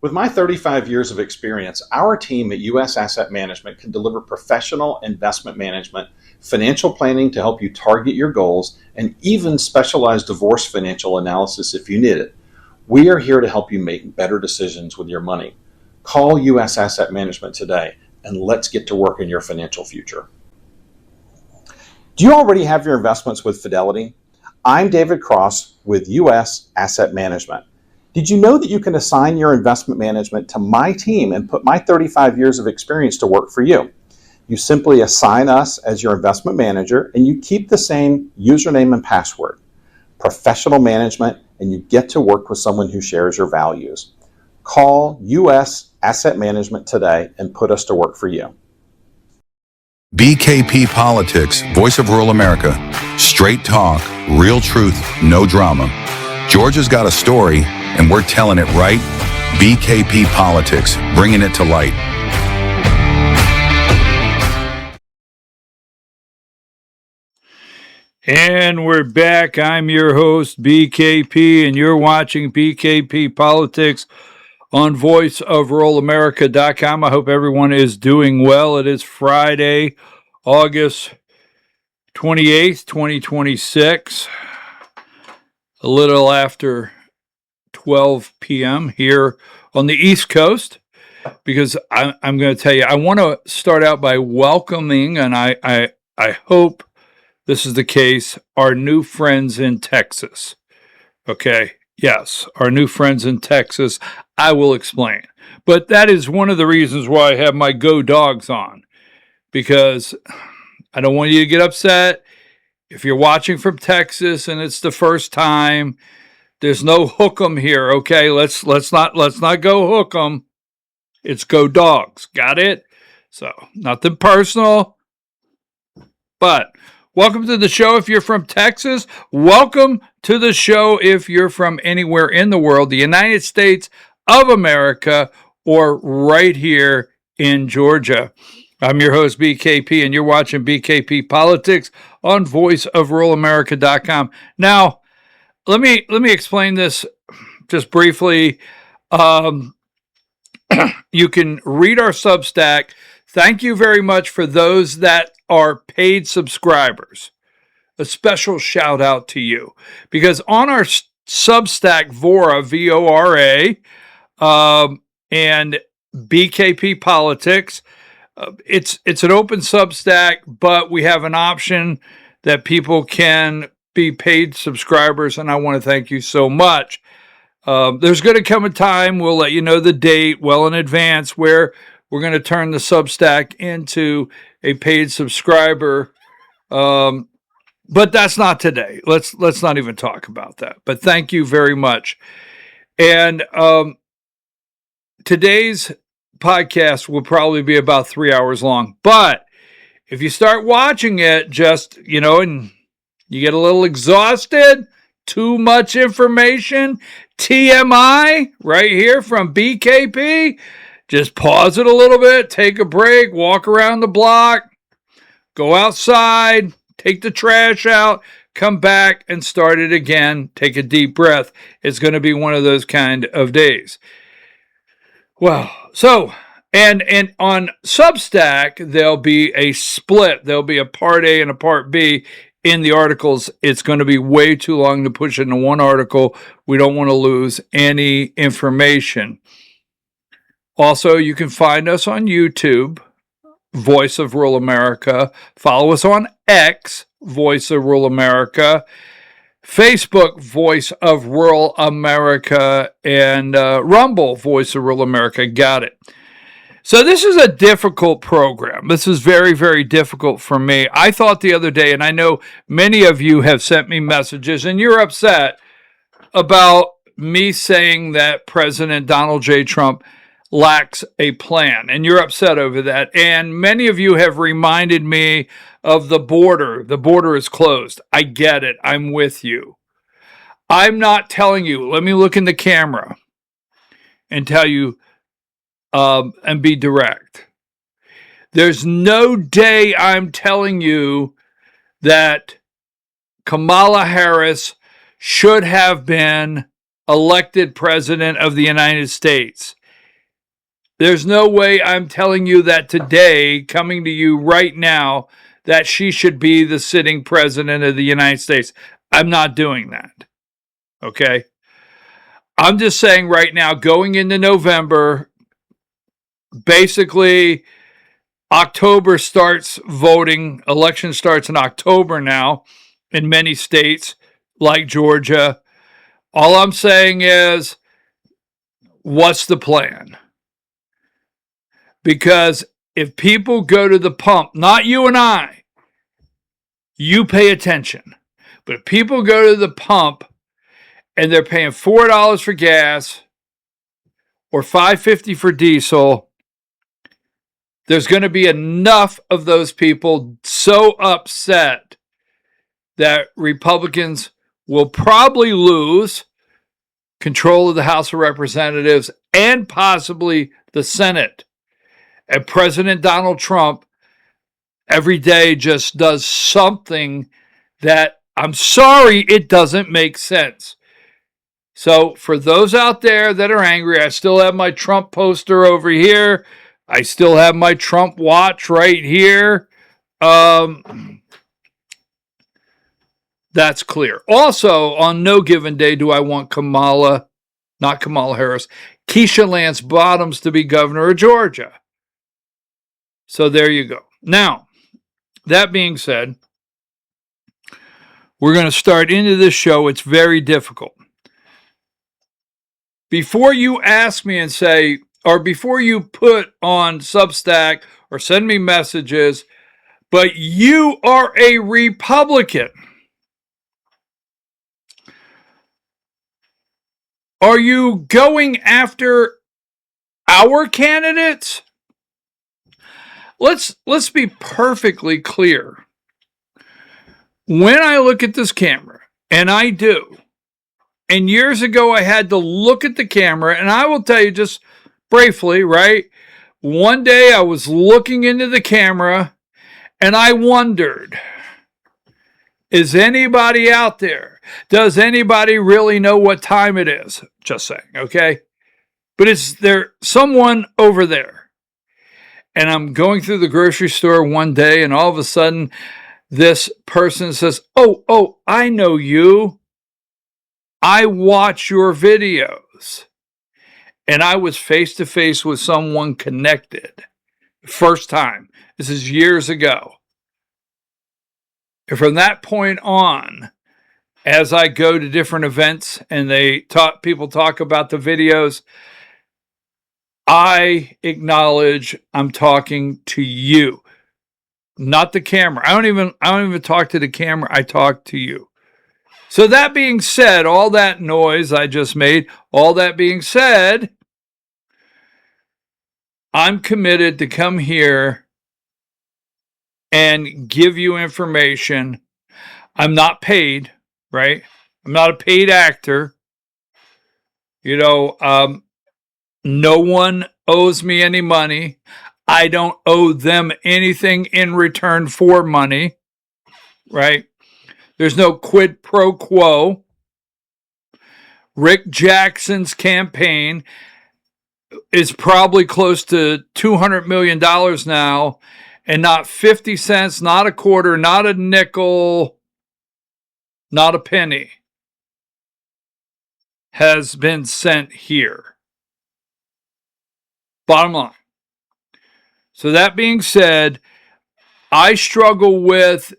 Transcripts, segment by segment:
With my 35 years of experience, our team at U.S. Asset Management can deliver professional investment management, financial planning to help you target your goals, and even specialized divorce financial analysis if you need it. We are here to help you make better decisions with your money. Call U.S. Asset Management today, and let's get to work on your financial future. Do you already have your investments with Fidelity? I'm David Cross with U.S. Asset Management. Did you know that you can assign your investment management to my team and put my 35 years of experience to work for you? You simply assign us as your investment manager and you keep the same username and password. Professional management, and you get to work with someone who shares your values. Call U.S. Asset Management today and put us to work for you. BKP Politics, Voice of Rural America. Straight talk, real truth, no drama. Georgia's got a story, and we're telling it right. BKP Politics, bringing it to light. And we're back. I'm your host, BKP, and you're watching BKP Politics on voiceofruralamerica.com. I hope everyone is doing well. It is Friday, August 28th, 2026, a little after 12 p.m. here on the East Coast, because I'm going to tell you, I want to start out by welcoming, and I hope this is the case, our new friends in Texas. Okay, yes, our new friends in Texas. I will explain. But that is one of the reasons why I have my Go Dogs on, because I don't want you to get upset if you're watching from Texas and it's the first time. There's no hook 'em here, okay? Let's not go hook 'em. It's Go Dogs. Got it? So, nothing personal. But welcome to the show if you're from Texas. Welcome to the show if you're from anywhere in the world, the United States of America, or right here in Georgia. I'm your host, BKP, and you're watching BKP Politics on voiceofruralamerica.com. Now, let me explain this just briefly. You can read our Substack. Thank you very much for those that are paid subscribers. A special shout out to you, because on our Substack, Vora, VORA, and BKP Politics, it's an open Substack, but we have an option that people can be paid subscribers, and I want to thank you so much. There's going to come a time, we'll let you know the date well in advance, where we're going to turn the Substack into a paid subscriber, but that's not today. Let's not even talk about that. But thank you very much. And today's podcast will probably be about 3 hours long. But if you start watching it, just, and you get a little exhausted, too much information, TMI, right here from BKP, just pause it a little bit, take a break, walk around the block, go outside, take the trash out, come back and start it again. Take a deep breath. It's going to be one of those kind of days. Well, so, and on Substack, there'll be a split. There'll be a part A and a part B in the articles. It's going to be way too long to push into one article. We don't want to lose any information. Also, you can find us on YouTube, Voice of Rural America. Follow us on X, Voice of Rural America. Facebook, Voice of Rural America. And Rumble, Voice of Rural America. Got it. So this is a difficult program. This is very, very difficult for me. I thought the other day, and I know many of you have sent me messages, and you're upset about me saying that President Donald J. Trump lacks a plan, and you're upset over that. And many of you have reminded me of the border. The border is closed. I get it. I'm with you. I'm not telling you. Let me look in the camera and tell you, and be direct. There's no day I'm telling you that Kamala Harris should have been elected president of the United States. There's no way I'm telling you that today, coming to you right now, that she should be the sitting president of the United States. I'm not doing that. Okay? I'm just saying right now, going into November, basically October starts voting. Election starts in October now in many states like Georgia. All I'm saying is, what's the plan? Because if people go to the pump, not you and I, you pay attention. But if people go to the pump and they're paying $4 for gas or $5.50 for diesel, there's going to be enough of those people so upset that Republicans will probably lose control of the House of Representatives and possibly the Senate. And President Donald Trump every day just does something that, I'm sorry, it doesn't make sense. So for those out there that are angry, I still have my Trump poster over here. I still have my Trump watch right here. That's clear. Also, on no given day do I want Kamala Harris, Keisha Lance Bottoms to be governor of Georgia. So there you go. Now, that being said, we're going to start into this show. It's very difficult. Before you ask me and say, or before you put on Substack or send me messages, but you are a Republican. Are you going after our candidates? Let's be perfectly clear. When I look at this camera, and I do, and years ago I had to look at the camera, and I will tell you just briefly, right? One day I was looking into the camera, and I wondered, is anybody out there? Does anybody really know what time it is? Just saying, okay? But is there someone over there? And I'm going through the grocery store one day, and all of a sudden, this person says, oh, I know you. I watch your videos. And I was face to face with someone connected. First time. This is years ago. And from that point on, as I go to different events and people talk about the videos, I acknowledge I'm talking to you, not the camera. I don't even talk to the camera. I talk to you. So that being said, all that noise I just made, all that being said, I'm committed to come here and give you information. I'm not paid, right? I'm not a paid actor. No one owes me any money. I don't owe them anything in return for money, right? There's no quid pro quo. Rick Jackson's campaign is probably close to $200 million now, and not 50 cents, not a quarter, not a nickel, not a penny has been sent here. Bottom line. So that being said, I struggle with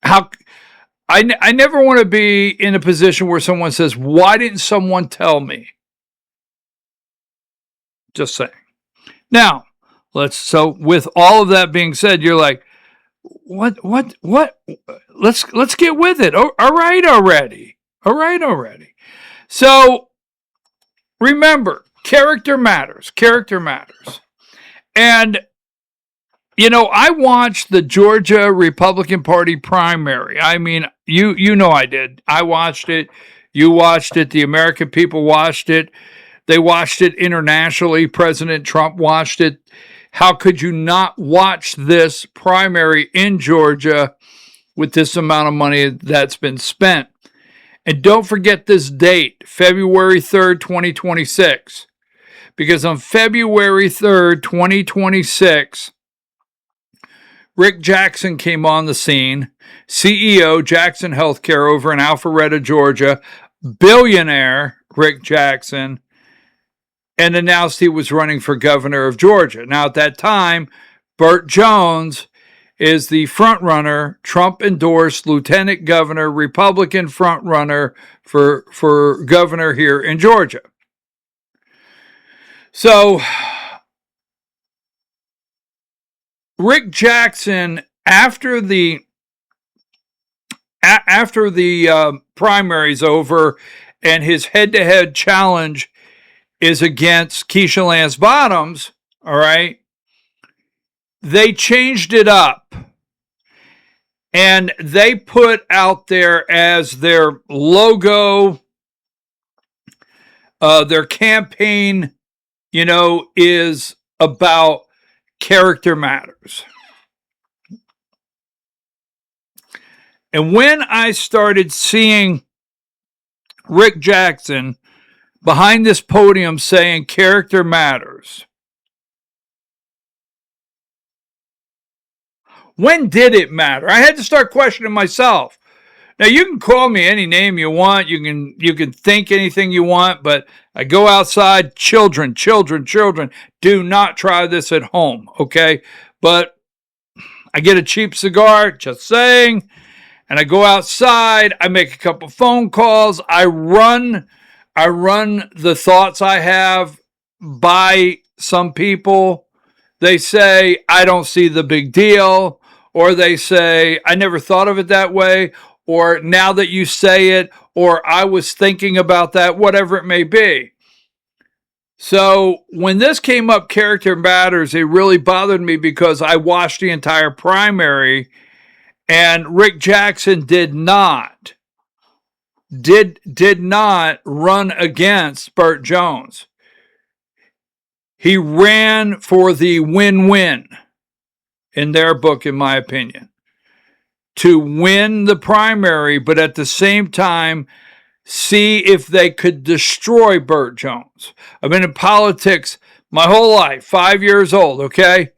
I never want to be in a position where someone says, why didn't someone tell me? Just saying. Now, so with all of that being said, you're like, what? Let's get with it. Oh, all right already. So remember, character matters. And I watched the Georgia Republican Party primary. I mean, you know I did. I watched it. You watched it. The American people watched it. They watched it internationally. President Trump watched it. How could you not watch this primary in Georgia with this amount of money that's been spent? And don't forget this date, February 3rd, 2026. because on February 3rd, 2026, Rick Jackson came on the scene, CEO, Jackson Healthcare over in Alpharetta, Georgia, billionaire Rick Jackson, and announced he was running for governor of Georgia. Now, at that time, Burt Jones is the front-runner, Trump-endorsed lieutenant governor, Republican front-runner for governor here in Georgia. So, Rick Jackson, after the primary's over and his head-to-head challenge is against Keisha Lance Bottoms, all right, they changed it up. And they put out there as their logo, their campaign, is about character matters. And when I started seeing Rick Jackson behind this podium saying character matters, when did it matter? I had to start questioning myself. Now, you can call me any name you want. You can think anything you want, but I go outside. Children, do not try this at home, okay? But I get a cheap cigar, just saying, and I go outside. I make a couple phone calls. I run the thoughts I have by some people. They say, I don't see the big deal, or they say, I never thought of it that way, or now that you say it, or I was thinking about that, whatever it may be. So when this came up, character matters, it really bothered me because I watched the entire primary, and Rick Jackson did not run against Burt Jones. He ran for the win-win, in their book, in my opinion, to win the primary, but at the same time, see if they could destroy Burt Jones. I've been in politics my whole life, 5 years old, okay?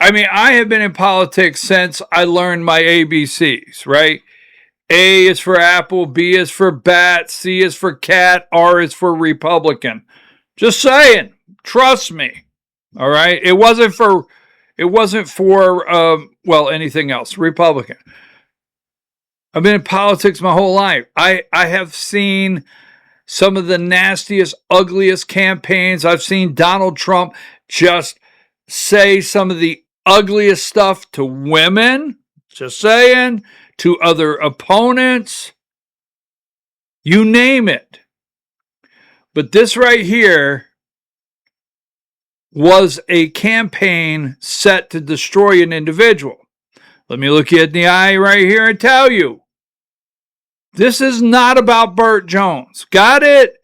I mean, I have been in politics since I learned my ABCs, right? A is for apple, B is for bat, C is for cat, R is for Republican. Just saying, trust me, all right? It wasn't for anything else, Republican. I've been in politics my whole life. I have seen some of the nastiest, ugliest campaigns. I've seen Donald Trump just say some of the ugliest stuff to women, just saying, to other opponents, you name it. But this right here was a campaign set to destroy an individual. Let me look you in the eye right here and tell you, this is not about Burt Jones. Got it?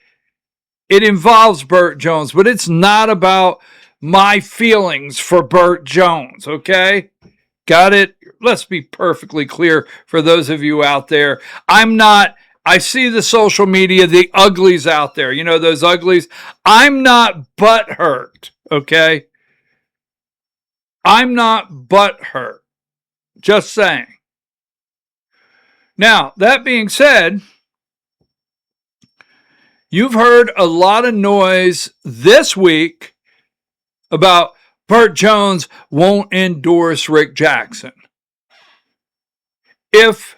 It involves Burt Jones, but it's not about my feelings for Burt Jones, okay? Got it? Let's be perfectly clear for those of you out there. I see the social media, the uglies out there. You know, those uglies. I'm not butthurt, okay? I'm not butthurt. Just saying. Now, that being said, you've heard a lot of noise this week about Burt Jones won't endorse Rick Jackson. If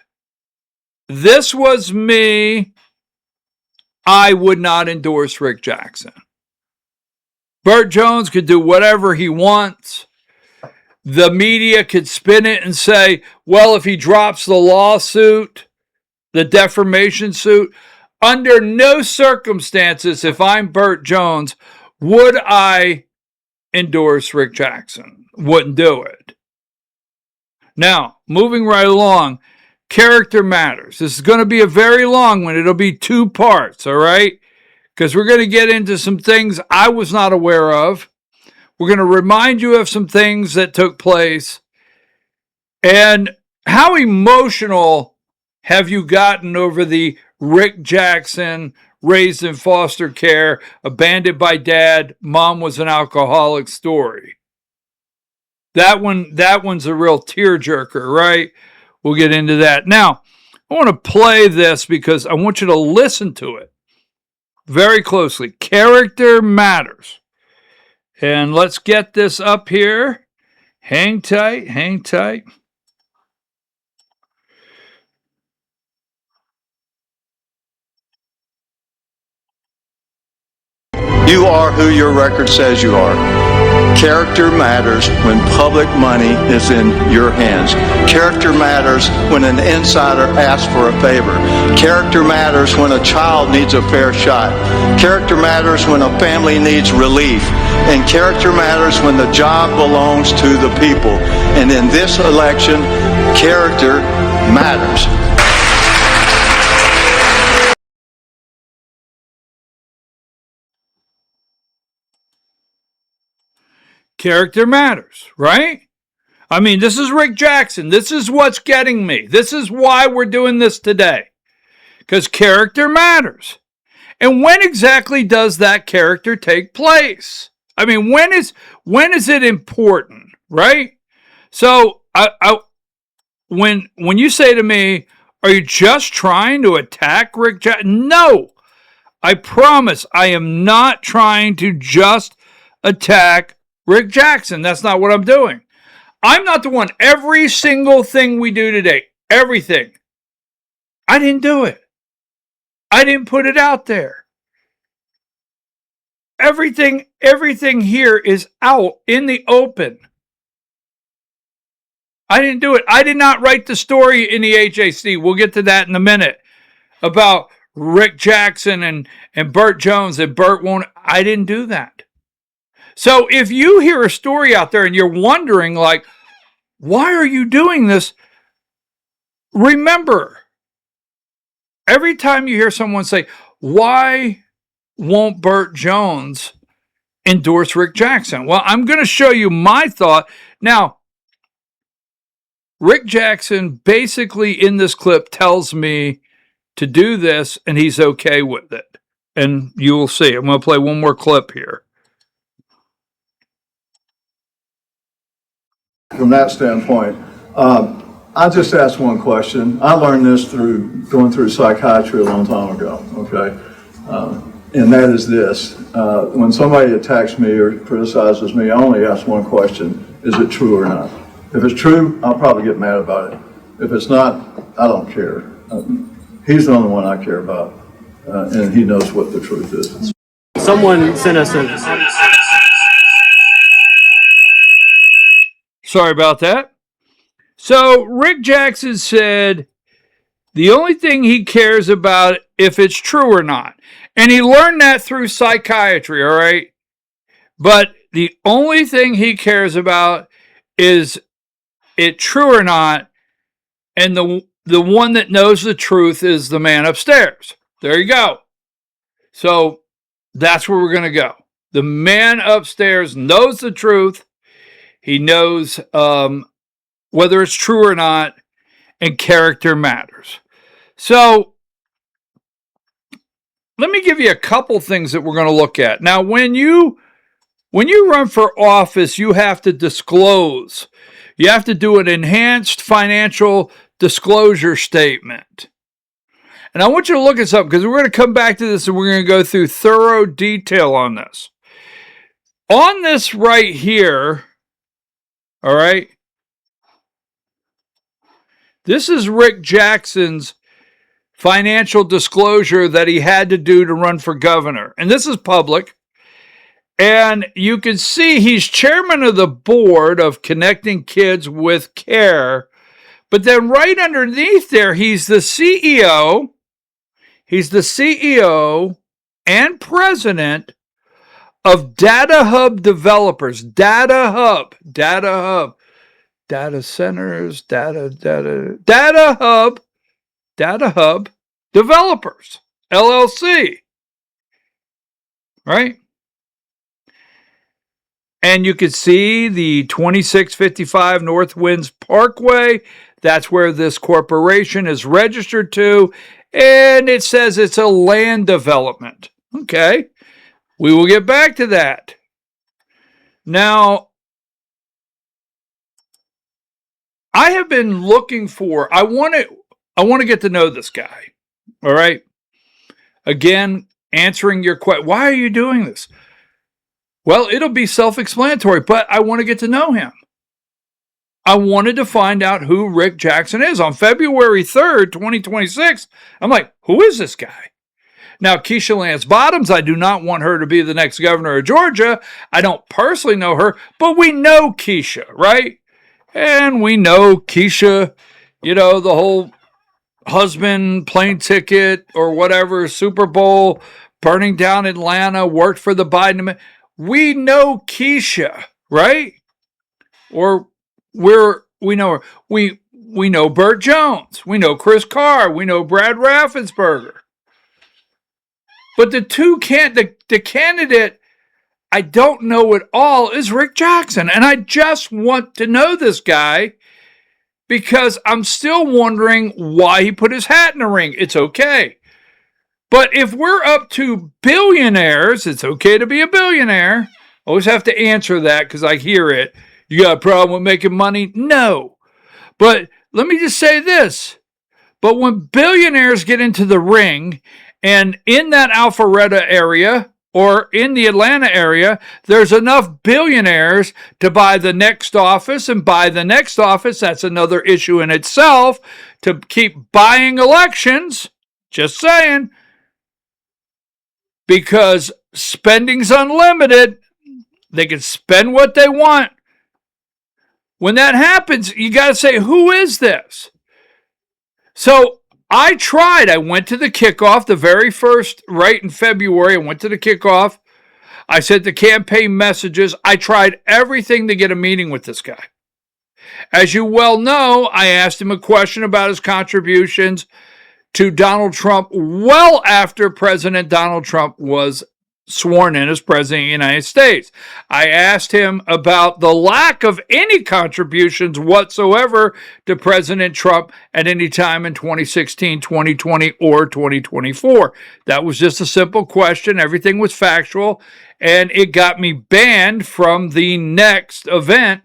this was me, I would not endorse Rick Jackson. Burt Jones could do whatever he wants. The media could spin it and say, well, if he drops the lawsuit, the defamation suit, under no circumstances, if I'm Burt Jones, would I endorse Rick Jackson. Wouldn't do it. Now, moving right along, character matters. This is going to be a very long one. It'll be 2 parts, all right? Because we're going to get into some things I was not aware of. We're going to remind you of some things that took place. And how emotional have you gotten over the Rick Jackson, raised in foster care, abandoned by dad, mom was an alcoholic story. That one's a real tearjerker, right? We'll get into that. Now, I want to play this because I want you to listen to it very closely. Character matters. And let's get this up here. Hang tight, hang tight. You are who your record says you are. Character matters when public money is in your hands. Character matters when an insider asks for a favor. Character matters when a child needs a fair shot. Character matters when a family needs relief. And character matters when the job belongs to the people. And in this election, character matters. Character matters, right? I mean, this is Rick Jackson. This is what's getting me. This is why we're doing this today. Because character matters. And when exactly does that character take place? I mean, when is it important, right? So when you say to me, are you just trying to attack Rick Jackson? No, I promise I am not trying to just attack Rick Jackson. That's not what I'm doing. I'm not the one. Every single thing we do today, everything, I didn't do it. I didn't put it out there. Everything here is out in the open. I didn't do it. I did not write the story in the HAC. We'll get to that in a minute about Rick Jackson and Burt Jones and Burt won't. I didn't do that. So if you hear a story out there and you're wondering, like, why are you doing this? Remember, every time you hear someone say, why won't Burt Jones endorse Rick Jackson? Well, I'm going to show you my thought. Now, Rick Jackson basically in this clip tells me to do this, and he's okay with it. And you will see. I'm going to play one more clip here. From that standpoint, I just asked one question. I learned this through going through psychiatry a long time ago, okay? And that is this. When somebody attacks me or criticizes me, I only ask one question. Is it true or not? If it's true, I'll probably get mad about it. If it's not, I don't care. He's the only one I care about, and he knows what the truth is. Someone sent us a... Sorry about that. So Rick Jackson said the only thing he cares about if it's true or not. And he learned that through psychiatry, all right? But the only thing he cares about is it true or not. And the one that knows the truth is the man upstairs. There you go. So that's where we're going to go. The man upstairs knows the truth. He knows whether it's true or not, and character matters. So let me give you a couple things that we're going to look at. Now, when you run for office, you have to disclose. You have to do an enhanced financial disclosure statement. And I want you to look at something because we're going to come back to this and we're going to go through thorough detail on this. On this right here, all right, this is Rick Jackson's financial disclosure that he had to do to run for governor. And this is public. And you can see he's chairman of the board of Connecting Kids with Care. But then right underneath there, he's the CEO. He's the CEO and president of Data Hub Developers. Data Hub. Data centers, Data Hub Developers, LLC. Right? And you can see the 2655 North Winds Parkway. That's where this corporation is registered to. and it says it's a land development. Okay, we will get back to that. Now, I have been looking for, I want to get to know this guy. All right. Again, answering your question, why are you doing this? Well, it'll be self-explanatory, but I want to get to know him. I wanted to find out who Rick Jackson is. On February 3rd, 2026, I'm like, who is this guy? Now, Keisha Lance Bottoms, I do not want her to be the next governor of Georgia. I don't personally know her, but we know Keisha, right? And we know Keisha, the whole husband, plane ticket, or whatever, Super Bowl, burning down Atlanta, worked for the Biden. We know Keisha, right? Or we know her. We know Burt Jones. We know Chris Carr. We know Brad Raffensperger. But the candidate I don't know at all is Rick Jackson. And I just want to know this guy because I'm still wondering why he put his hat in the ring. It's okay. But if we're up to billionaires, it's okay to be a billionaire. Always have to answer that because I hear it. You got a problem with making money? No. But let me just say this. But when billionaires get into the ring, and in that Alpharetta area or in the Atlanta area, there's enough billionaires to buy the next office and buy the next office. That's another issue in itself, to keep buying elections. Just saying. Because spending's unlimited. They can spend what they want. When that happens, you got to say, who is this? So I tried. I went to the kickoff, the very first, right in February. I went to the kickoff. I sent the campaign messages. I tried everything to get a meeting with this guy. As you well know, I asked him a question about his contributions to Donald Trump well after President Donald Trump was sworn in as President of the United States. I asked him about the lack of any contributions whatsoever to President Trump at any time in 2016, 2020, or 2024. That was just a simple question. Everything was factual, and it got me banned from the next event,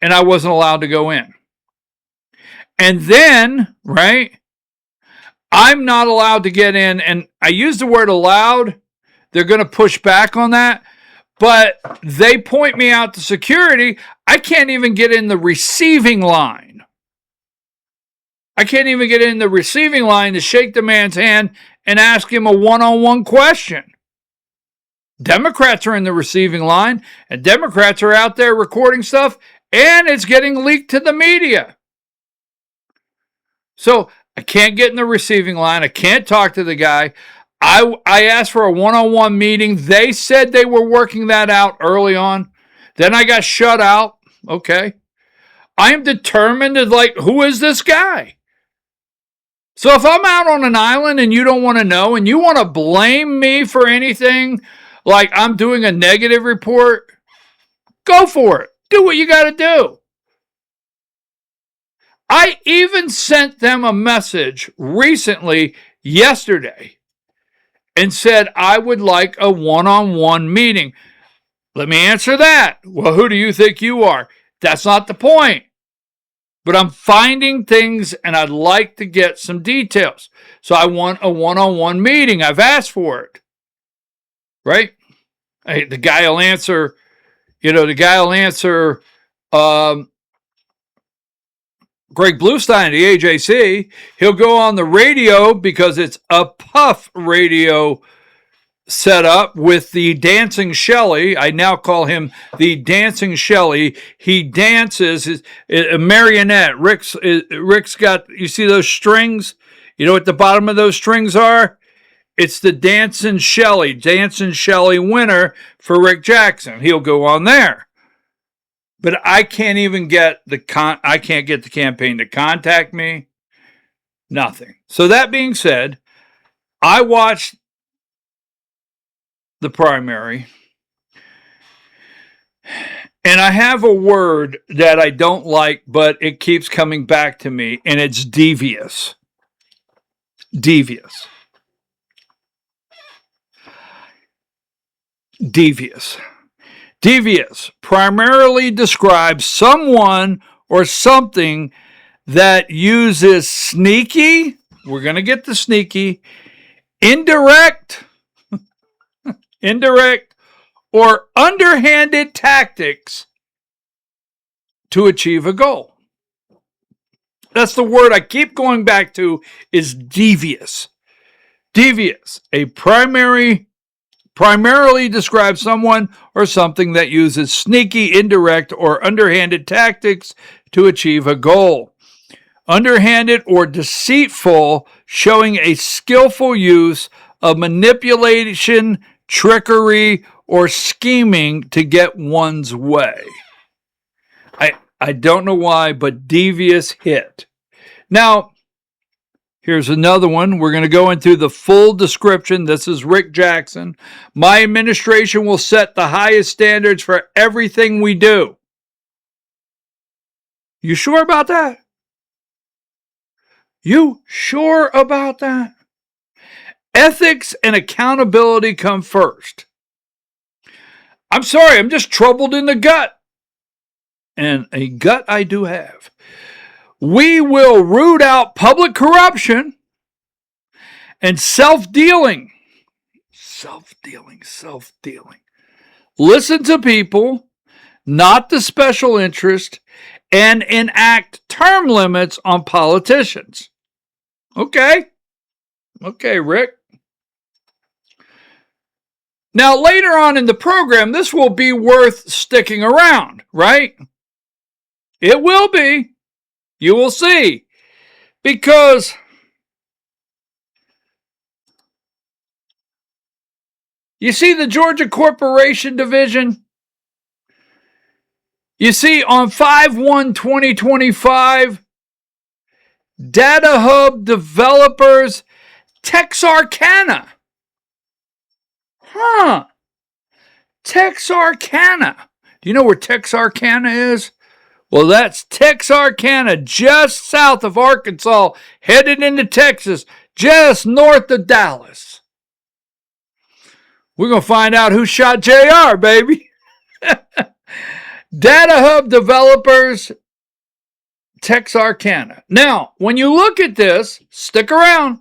and I wasn't allowed to go in. And then, right, I'm not allowed to get in, and I use the word allowed. They're going to push back on that, but they point me out to security. I can't even get in the receiving line. I can't even get in the receiving line to shake the man's hand and ask him a one-on-one question. Democrats are in the receiving line, and Democrats are out there recording stuff, and it's getting leaked to the media. So I can't get in the receiving line. I can't talk to the guy. I asked for a one-on-one meeting. They said they were working that out early on. Then I got shut out. Okay. I am determined to, who is this guy? So if I'm out on an island and you don't want to know and you want to blame me for anything, like I'm doing a negative report, go for it. Do what you got to do. I even sent them a message recently, yesterday, and said, I would like a one-on-one meeting. Let me answer that. Well, who do you think you are? That's not the point. But I'm finding things, and I'd like to get some details. So I want a one-on-one meeting. I've asked for it. Right? The guy will answer, Greg Bluestein at the AJC. He'll go on the radio because it's a puff radio set up with the Dancing Shelley. I now call him the Dancing Shelley. He dances, a marionette. Rick's got, you see those strings? You know what the bottom of those strings are? It's the Dancing Shelley winner for Rick Jackson. He'll go on there. But I can't even get the campaign to contact me. Nothing. So that being said, I watched the primary, and I have a word that I don't like, but it keeps coming back to me, and it's devious. Devious. Devious. Devious primarily describes someone or something that uses sneaky, we're going to get the sneaky, indirect, or underhanded tactics to achieve a goal. That's the word I keep going back to, is devious. Devious, a primarily describes someone or something that uses sneaky, indirect, or underhanded tactics to achieve a goal. Underhanded or deceitful, showing a skillful use of manipulation, trickery, or scheming to get one's way. I don't know why, but devious hit. Now, here's another one. We're going to go into the full description. This is Rick Jackson. My administration will set the highest standards for everything we do. You sure about that? You sure about that? Ethics and accountability come first. I'm sorry, I'm just troubled in the gut. And a gut I do have. We will root out public corruption and self-dealing. Self-dealing. Listen to people, not the special interest, and enact term limits on politicians. Okay, Rick. Now, later on in the program, this will be worth sticking around, right? It will be. You will see. Because you see the Georgia Corporation Division? You see on 5/1/2025, Data Hub developers Texarkana. Texarkana. Do you know where Texarkana is? Well, that's Texarkana, just south of Arkansas, headed into Texas, just north of Dallas. We're going to find out who shot JR, baby. Data Hub developers, Texarkana. Now, when you look at this, stick around.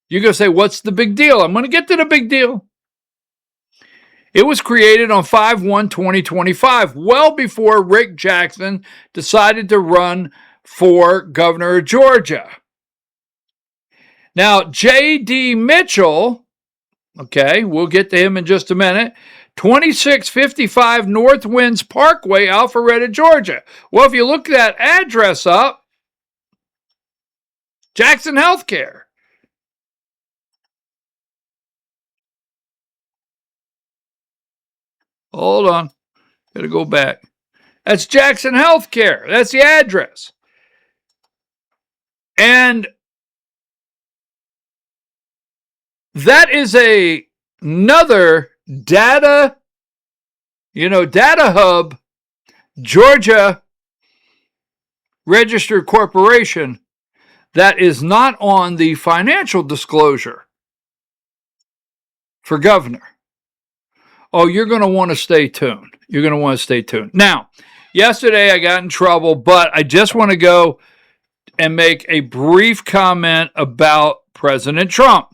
You're going to say, what's the big deal? I'm going to get to the big deal. It was created on 5/1/2025, well before Rick Jackson decided to run for governor of Georgia. Now, J.D. Mitchell, okay, we'll get to him in just a minute, 2655 North Winds Parkway, Alpharetta, Georgia. Well, if you look that address up, Jackson Healthcare. Hold on. Got to go back. That's Jackson Healthcare. That's the address. And that is another data hub, Georgia registered corporation that is not on the financial disclosure for governor. Oh, you're going to want to stay tuned. Now, yesterday I got in trouble, but I just want to go and make a brief comment about President Trump.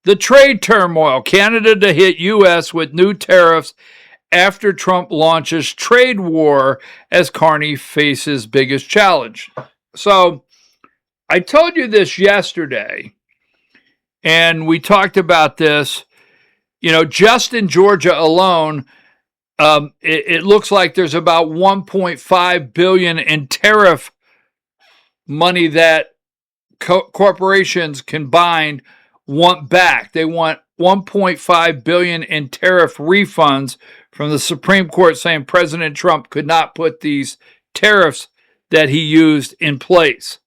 The trade turmoil, Canada to hit U.S. with new tariffs after Trump launches trade war as Carney faces biggest challenge. So I told you this yesterday, and we talked about this. Just in Georgia alone, it looks like there's about $1.5 billion in tariff money that corporations combined want back. They want $1.5 billion in tariff refunds from the Supreme Court, saying President Trump could not put these tariffs that he used in place.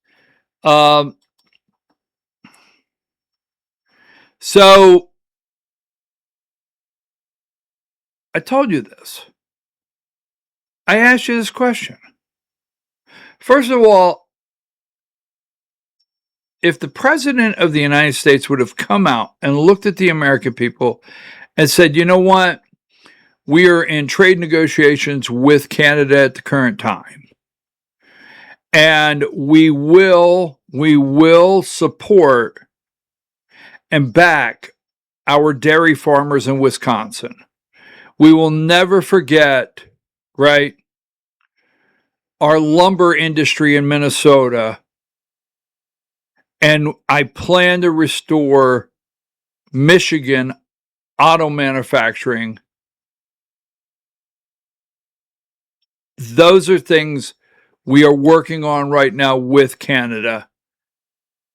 So I told you this. I asked you this question. First of all, if the president of the United States would have come out and looked at the American people and said, you know what, we are in trade negotiations with Canada at the current time, and we will support and back our dairy farmers in Wisconsin. We will never forget, right, our lumber industry in Minnesota. And I plan to restore Michigan auto manufacturing. Those are things we are working on right now with Canada.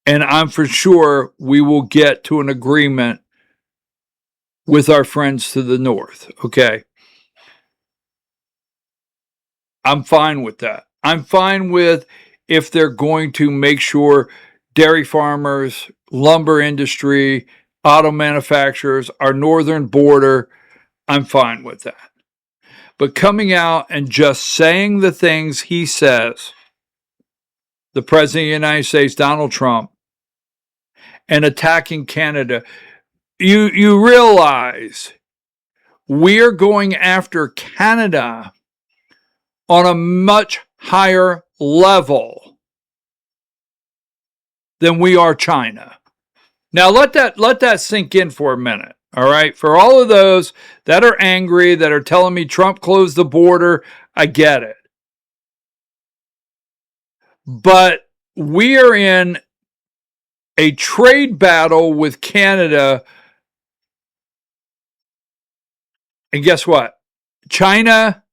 And I'm for sure we will get to an agreement with our friends to the north. Okay. I'm fine with that. I'm fine with if they're going to make sure dairy farmers, lumber industry, auto manufacturers, our northern border, I'm fine with that. But coming out and just saying the things he says, the President of the United States, Donald Trump, and attacking Canada, you realize we're going after Canada on a much higher level than we are China. Now let that sink in for a minute. All right. For all of those that are angry, that are telling me Trump closed the border, I get it. But we are in a trade battle with Canada. And guess what? China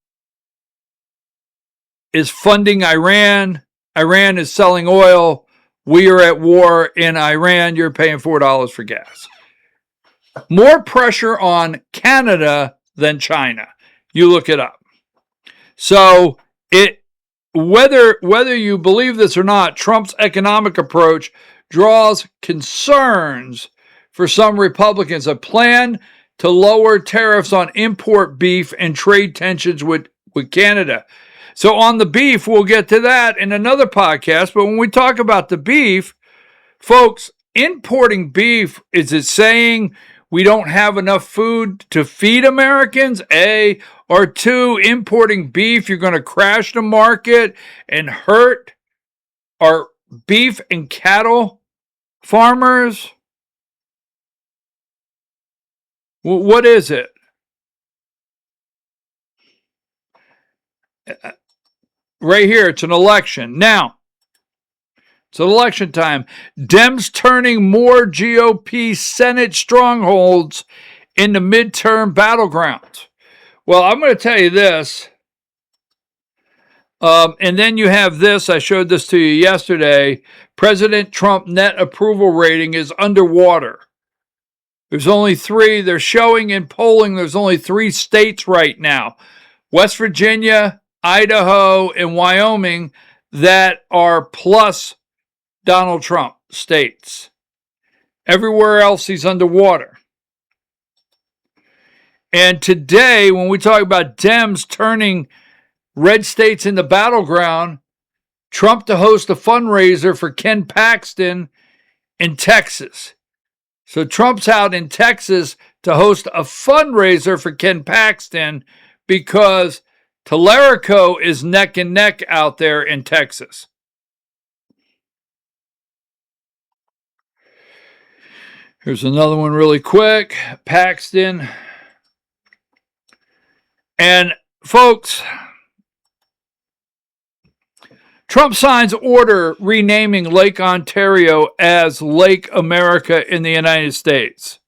is funding Iran. Iran is selling oil. We are at war in Iran. You're paying $4 for gas. More pressure on Canada than China. You look it up. So whether you believe this or not, Trump's economic approach draws concerns for some Republicans. A plan to lower tariffs on import beef and trade tensions with Canada. So on the beef, we'll get to that in another podcast. But when we talk about the beef, folks, importing beef, is it saying we don't have enough food to feed Americans? A. Or two, importing beef, you're going to crash the market and hurt our beef and cattle farmers? What is it? Right here, it's an election. Now, it's election time. Dems turning more GOP Senate strongholds into midterm battlegrounds. Well, I'm going to tell you this. And then you have this. I showed this to you yesterday. President Trump net approval rating is underwater. There's only 3. They're showing in polling there's only 3 states right now. West Virginia, Idaho, and Wyoming that are plus Donald Trump states. Everywhere else he's underwater. And today, when we talk about Dems turning red states into battleground, Trump to host a fundraiser for Ken Paxton in Texas. So Trump's out in Texas to host a fundraiser for Ken Paxton because Tellerico is neck and neck out there in Texas. Here's another one really quick. Paxton. And folks, Trump signs order renaming Lake Ontario as Lake America in the United States.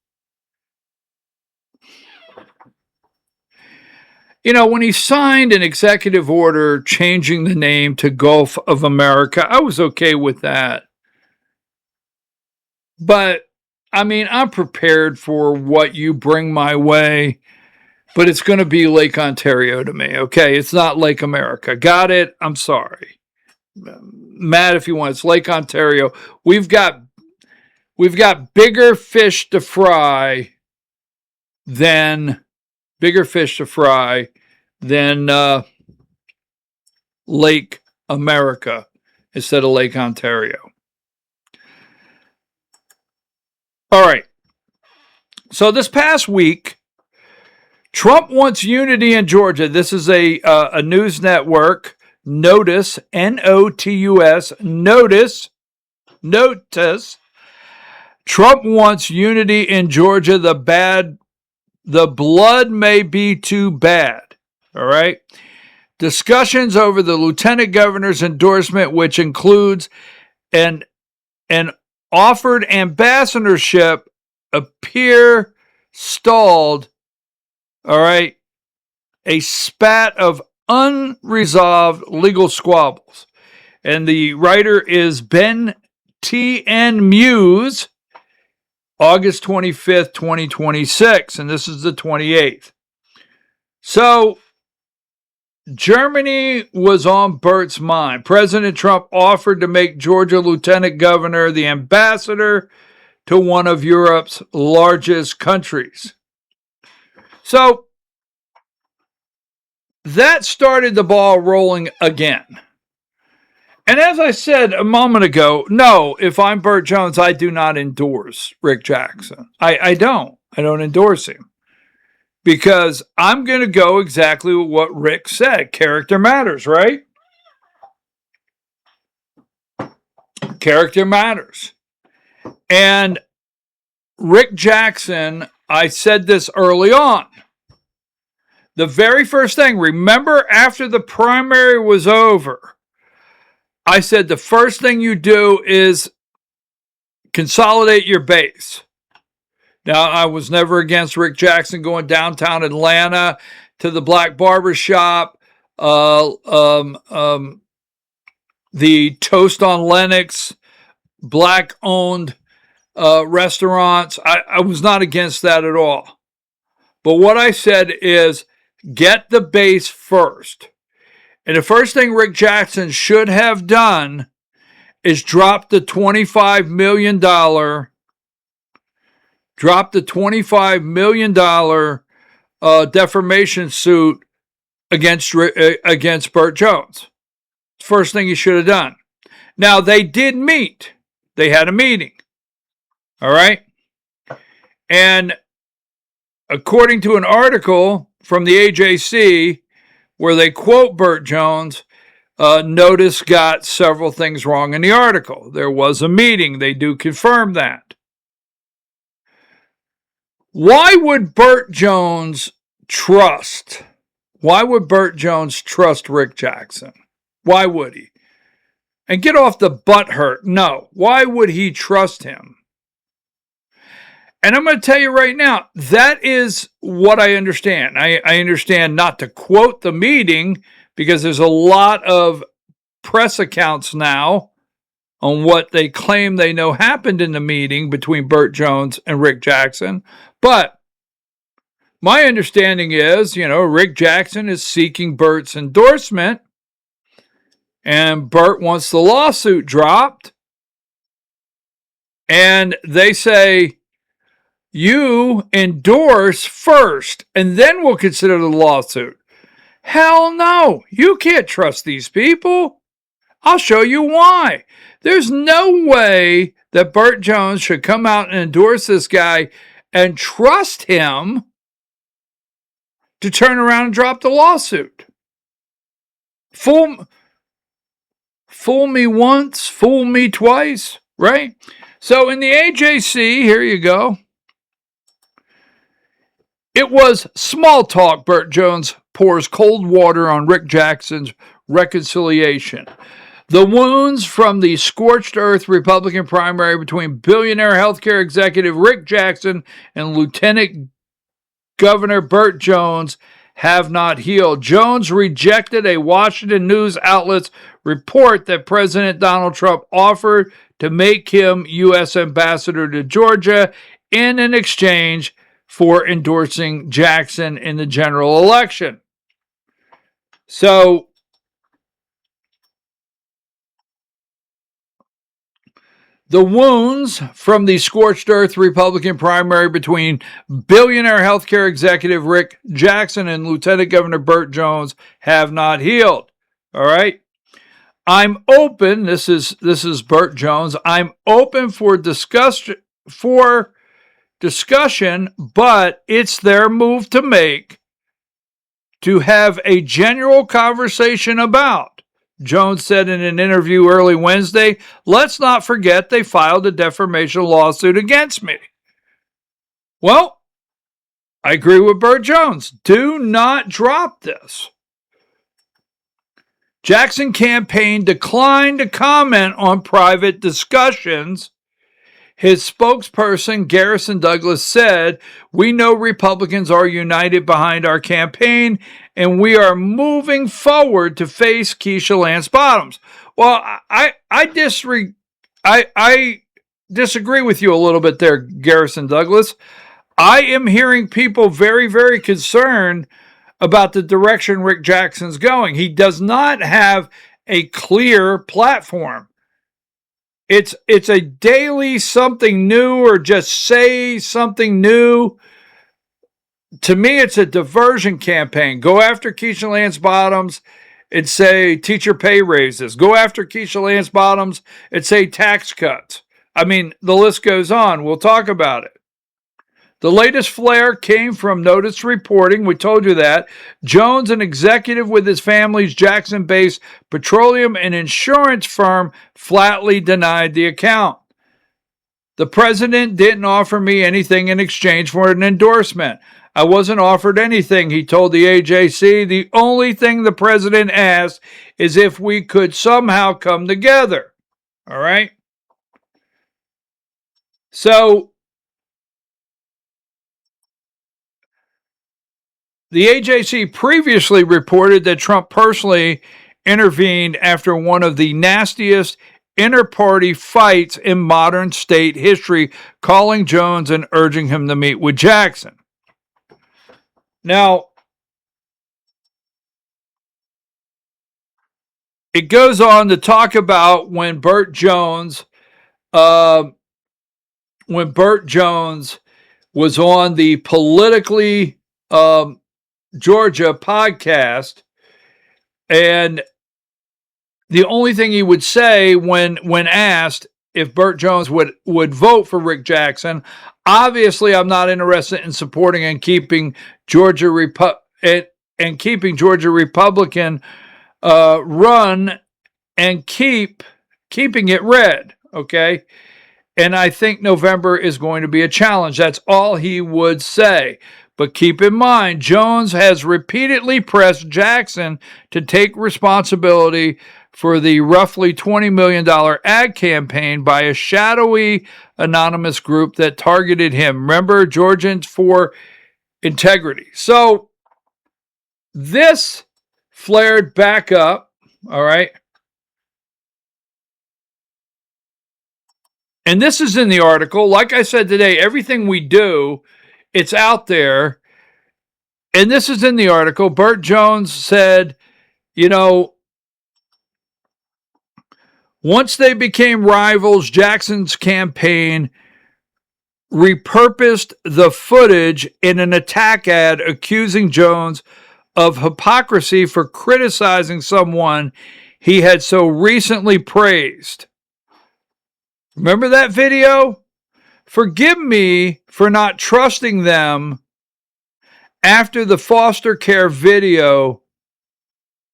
You know, when he signed an executive order changing the name to Gulf of America, I was okay with that. But, I mean, I'm prepared for what you bring my way, but it's going to be Lake Ontario to me, okay? It's not Lake America. Got it? I'm sorry. Matt, if you want, it's Lake Ontario. We've got bigger fish to fry than Lake America instead of Lake Ontario. All right. So this past week, Trump wants unity in Georgia. This is a news network, Notice, Notus, Notice. Trump wants unity in Georgia. The blood may be too bad. All right. Discussions over the lieutenant governor's endorsement, which includes an offered ambassadorship, appear stalled. All right. A spat of unresolved legal squabbles. And the writer is Ben T.N. Muse, August 25th, 2026. And this is the 28th. So, Germany was on Burt's mind. President Trump offered to make Georgia lieutenant governor the ambassador to one of Europe's largest countries. So, that started the ball rolling again. And as I said a moment ago, no, if I'm Burt Jones, I do not endorse Rick Jackson. I don't. I don't endorse him. Because I'm going to go exactly with what Rick said. Character matters, right? Character matters. And Rick Jackson, I said this early on. The very first thing, remember after the primary was over, I said the first thing you do is consolidate your base. Now, I was never against Rick Jackson going downtown Atlanta to the Black Barber Shop, the Toast on Lenox, Black-owned restaurants. I was not against that at all. But what I said is get the base first. And the first thing Rick Jackson should have done is drop the $25 million defamation suit against Burt Jones. First thing he should have done. Now, they did meet. They had a meeting. All right? And according to an article from the AJC where they quote Burt Jones, Notice got several things wrong in the article. There was a meeting. They do confirm that. Why would Burt Jones trust Rick Jackson? Why would he? And get off the butt hurt. No. Why would he trust him? And I'm going to tell you right now, that is what I understand. I understand not to quote the meeting because there's a lot of press accounts now on what they claim they know happened in the meeting between Burt Jones and Rick Jackson. But my understanding is, Rick Jackson is seeking Burt's endorsement, and Burt wants the lawsuit dropped. And they say, you endorse first, and then we'll consider the lawsuit. Hell no. You can't trust these people. I'll show you why. There's no way that Burt Jones should come out and endorse this guy and trust him to turn around and drop the lawsuit. Fool me once, fool me twice, right? So in the AJC, here you go. It was small talk. Burt Jones pours cold water on Rick Jackson's reconciliation. The wounds from the scorched earth Republican primary between billionaire healthcare executive Rick Jackson and Lieutenant Governor Burt Jones have not healed. Jones rejected a Washington news outlet's report that President Donald Trump offered to make him U.S. ambassador to Georgia in an exchange for endorsing Jackson in the general election. So, the wounds from the scorched earth Republican primary between billionaire healthcare executive Rick Jackson and Lieutenant Governor Burt Jones have not healed. All right. I'm open. This is Burt Jones. I'm open for discussion discussion, but it's their move to make to have a general conversation about. Jones said in an interview early Wednesday, let's not forget they filed a defamation lawsuit against me. Well, I agree with Burt Jones. Do not drop this. Jackson campaign declined to comment on private discussions. His spokesperson, Garrison Douglas, said, we know Republicans are united behind our campaign, and we are moving forward to face Keisha Lance Bottoms. Well, I disagree with you a little bit there, Garrison Douglas. I am hearing people very, very concerned about the direction Rick Jackson's going. He does not have a clear platform. It's a daily something new or just say something new. To me, it's a diversion campaign. Go after Keisha Lance Bottoms and say teacher pay raises. Go after Keisha Lance Bottoms and say tax cuts. I mean, the list goes on. We'll talk about it. The latest flare came from Notice Reporting. We told you that. Jones, an executive with his family's Jackson-based petroleum and insurance firm, flatly denied the account. The president didn't offer me anything in exchange for an endorsement. I wasn't offered anything, he told the AJC. The only thing the president asked is if we could somehow come together. All right? So, the AJC previously reported that Trump personally intervened after one of the nastiest inter-party fights in modern state history, calling Jones and urging him to meet with Jackson. Now, it goes on to talk about when Burt Jones was on the Politically Georgia podcast, and the only thing he would say when asked if Burt Jones would vote for Rick Jackson, obviously I'm not interested in supporting and keeping Georgia Republican run and keeping it red, okay? And I think November is going to be a challenge. That's all he would say. But keep in mind, Jones has repeatedly pressed Jackson to take responsibility for the roughly $20 million ad campaign by a shadowy anonymous group that targeted him. Remember, Georgians for Integrity. So this flared back up, all right? And this is in the article. Like I said today, everything we do, it's out there. And this is in the article. Burt Jones said, once they became rivals, Jackson's campaign repurposed the footage in an attack ad accusing Jones of hypocrisy for criticizing someone he had so recently praised. Remember that video? Forgive me for not trusting them after the foster care video,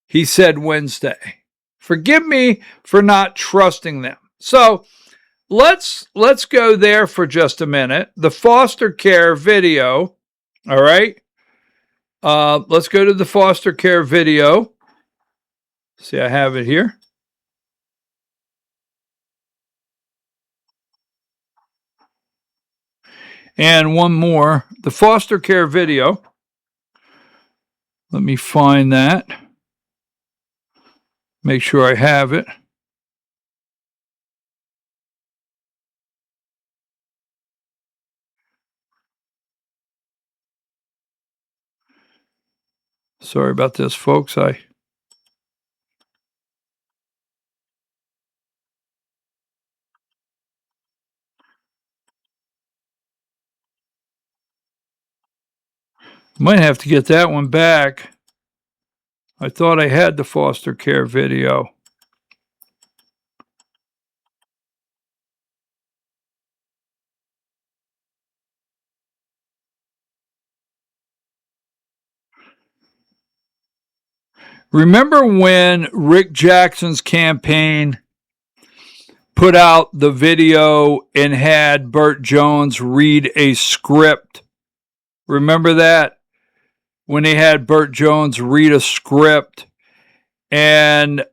he said Wednesday. Forgive me for not trusting them. So let's go there for just a minute. The foster care video, all right? Let's go to the foster care video. See, I have it here. And one more, the foster care video. Let me find that. Make sure I have it. Sorry about this, folks. I might have to get that one back. I thought I had the foster care video. Remember when Rick Jackson's campaign put out the video and had Burt Jones read a script? Remember that? When they had Burt Jones read a script and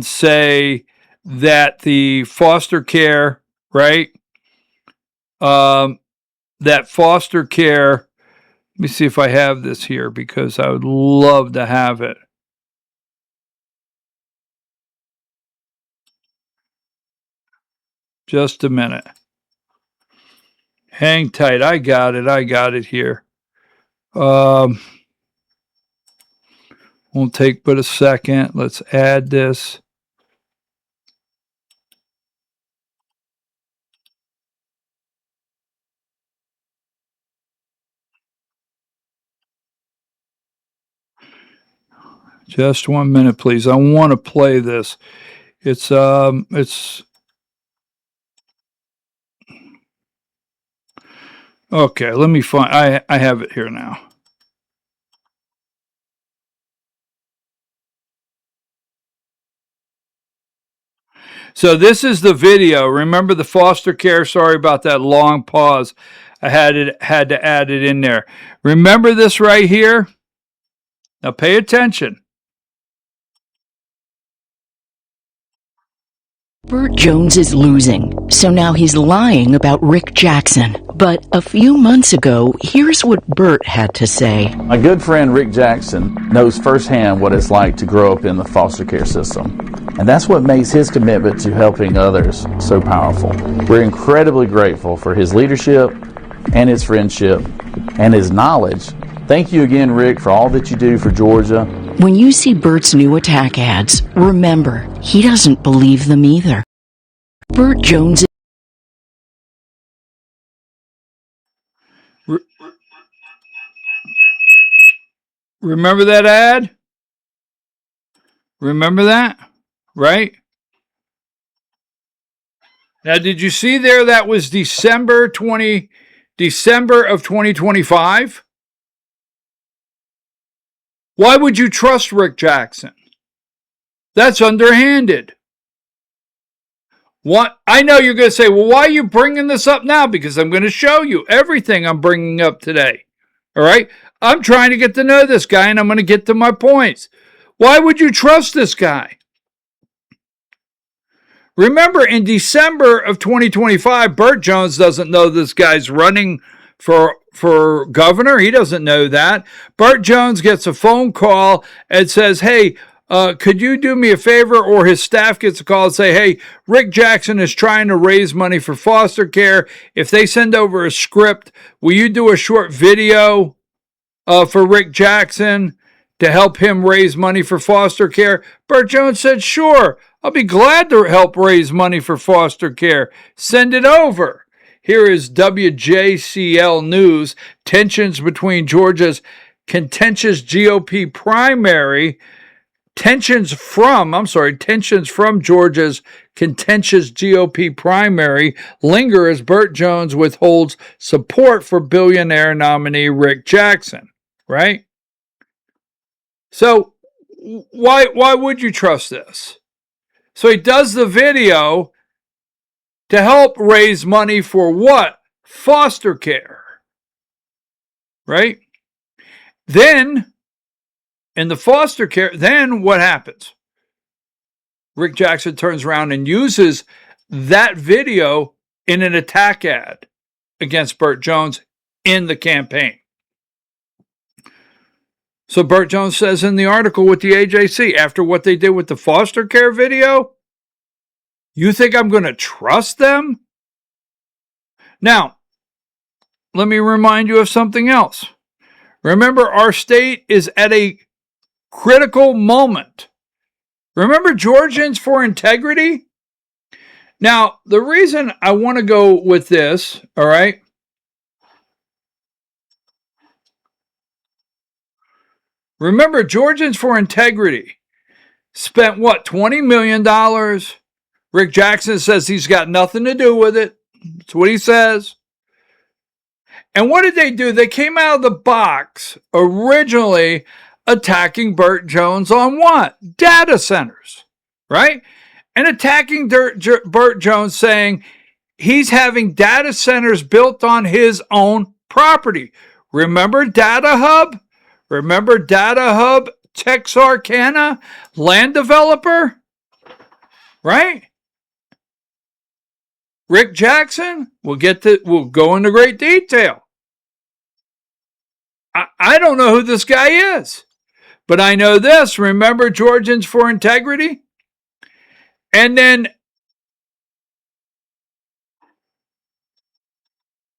say that the foster care, right? That foster care, let me see if I have this here because I would love to have it. Just a minute. Hang tight. I got it here. Won't take but a second. Let's add this. Just 1 minute, please. I want to play this. It's okay. Let me find. I have it here now. So this is the video. Remember the foster care? Sorry about that long pause. I had to add it in there. Remember this right here? Now pay attention. Burt Jones is losing, so now he's lying about Rick Jackson. But a few months ago, here's what Burt had to say. My good friend Rick Jackson knows firsthand what it's like to grow up in the foster care system. And that's what makes his commitment to helping others so powerful. We're incredibly grateful for his leadership and his friendship and his knowledge. Thank you again, Rick, for all that you do for Georgia. When you see Burt's new attack ads, remember, he doesn't believe them either. Burt Jones. Remember that ad? Remember that? Right? Now, did you see there that was December of 2025? Why would you trust Rick Jackson? That's underhanded. What? I know you're going to say, well, why are you bringing this up now? Because I'm going to show you everything I'm bringing up today. All right? I'm trying to get to know this guy, and I'm going to get to my points. Why would you trust this guy? Remember, in December of 2025, Burt Jones doesn't know this guy's running for governor. He doesn't know that. Burt Jones gets a phone call and says, hey, could you do me a favor? Or his staff gets a call and say, hey, Rick Jackson is trying to raise money for foster care. If they send over a script, will you do a short video for Rick Jackson to help him raise money for foster care? Burt Jones said, sure, I'll be glad to help raise money for foster care. Send it over. Here is WJCL News. Tensions between Georgia's contentious GOP primary. Tensions from Georgia's contentious GOP primary linger as Burt Jones withholds support for billionaire nominee Rick Jackson. Right? So why would you trust this? So he does the video to help raise money for what? Foster care. Right? Then, in the foster care, then what happens? Rick Jackson turns around and uses that video in an attack ad against Burt Jones in the campaign. So Burt Jones says in the article with the AJC, after what they did with the foster care video, you think I'm going to trust them? Now, let me remind you of something else. Remember, our state is at a critical moment. Remember Georgians for Integrity? Now, the reason I want to go with this, all right? Remember, Georgians for Integrity spent what, $20 million? Rick Jackson says he's got nothing to do with it. That's what he says. And what did they do? They came out of the box originally attacking Burt Jones on what? Data centers, right? And attacking Burt Jones, saying he's having data centers built on his own property. Remember Data Hub? Remember Data Hub, Texarkana, land developer? Right? Rick Jackson, we'll go into great detail. I don't know who this guy is, but I know this. Remember Georgians for Integrity? And then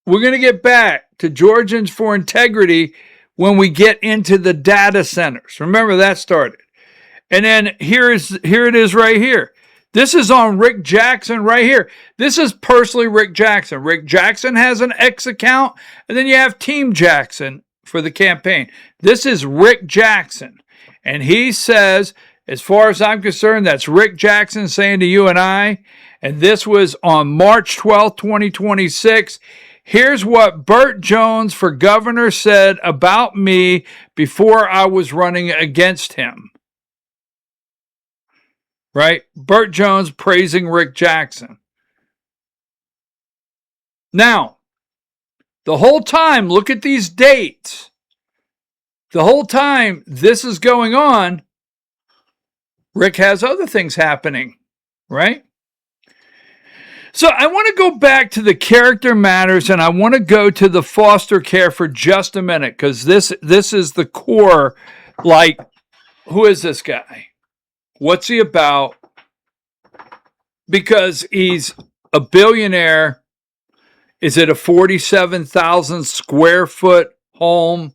we're going to get back to Georgians for Integrity when we get into the data centers. Remember that started. And then here it is right here. This is on Rick Jackson right here. This is personally Rick Jackson. Rick Jackson has an X account, and then you have Team Jackson for the campaign. This is Rick Jackson. And he says, as far as I'm concerned, that's Rick Jackson saying to you and I, and this was on March 12th, 2026. Here's what Burt Jones for governor said about me before I was running against him. Right? Burt Jones praising Rick Jackson. Now, the whole time, look at these dates. The whole time this is going on, Rick has other things happening, right? So I want to go back to the character matters, and I want to go to the foster care for just a minute, because this is the core. Like, who is this guy? What's he about? Because he's a billionaire. Is it a 47,000 square foot home?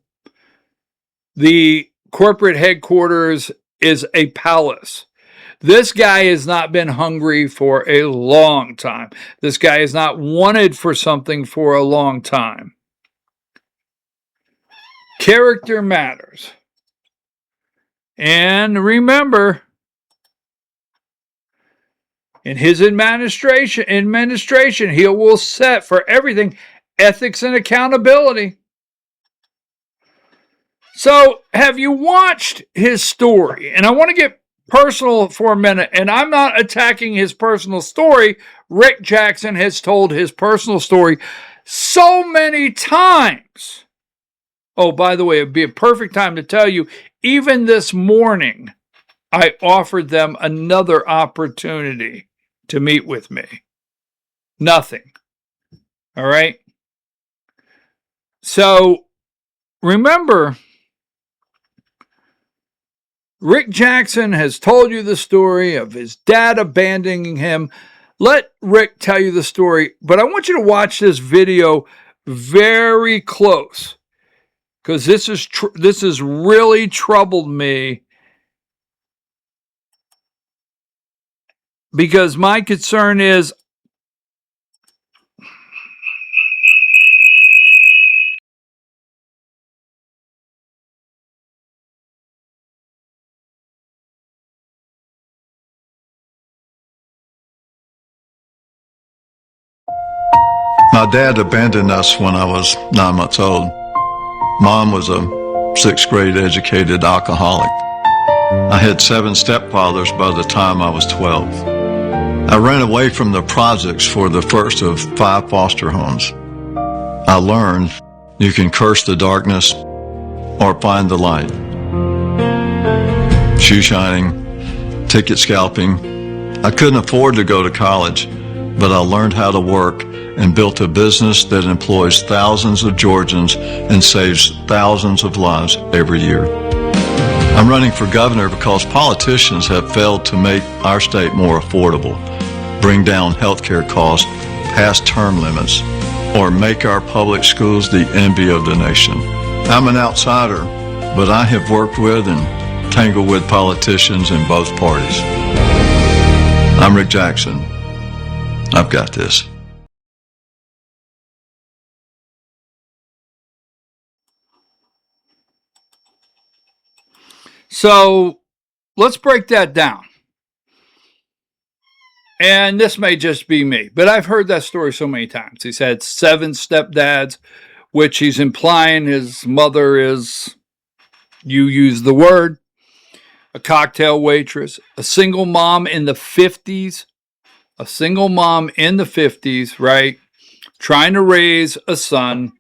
The corporate headquarters is a palace. This guy has not been hungry for a long time. This guy has not wanted for something for a long time. Character matters. And remember, in his administration, he will set for everything ethics and accountability. So, have you watched his story? And I want to get personal for a minute, and I'm not attacking his personal story. Rick Jackson has told his personal story so many times. Oh, by the way, it'd be a perfect time to tell you, even this morning, I offered them another opportunity to meet with me. Nothing. All right? So, remember, Rick Jackson has told you the story of his dad abandoning him. Let Rick tell you the story, but I want you to watch this video very close, because this has really troubled me, because my concern is My dad abandoned us when I was 9 months old. Mom was a sixth grade educated alcoholic. I had 7 stepfathers by the time I was 12. I ran away from the projects for the first of 5 foster homes. I learned you can curse the darkness or find the light. Shoe shining, ticket scalping. I couldn't afford to go to college, but I learned how to work and built a business that employs thousands of Georgians and saves thousands of lives every year. I'm running for governor because politicians have failed to make our state more affordable, bring down healthcare costs, pass term limits, or make our public schools the envy of the nation. I'm an outsider, but I have worked with and tangled with politicians in both parties. I'm Rick Jackson. I've got this. So let's break that down. And this may just be me, but I've heard that story so many times. He's had 7 stepdads, which he's implying his mother is You use the word. A cocktail waitress, a single mom in the 50s, right? Trying to raise a son.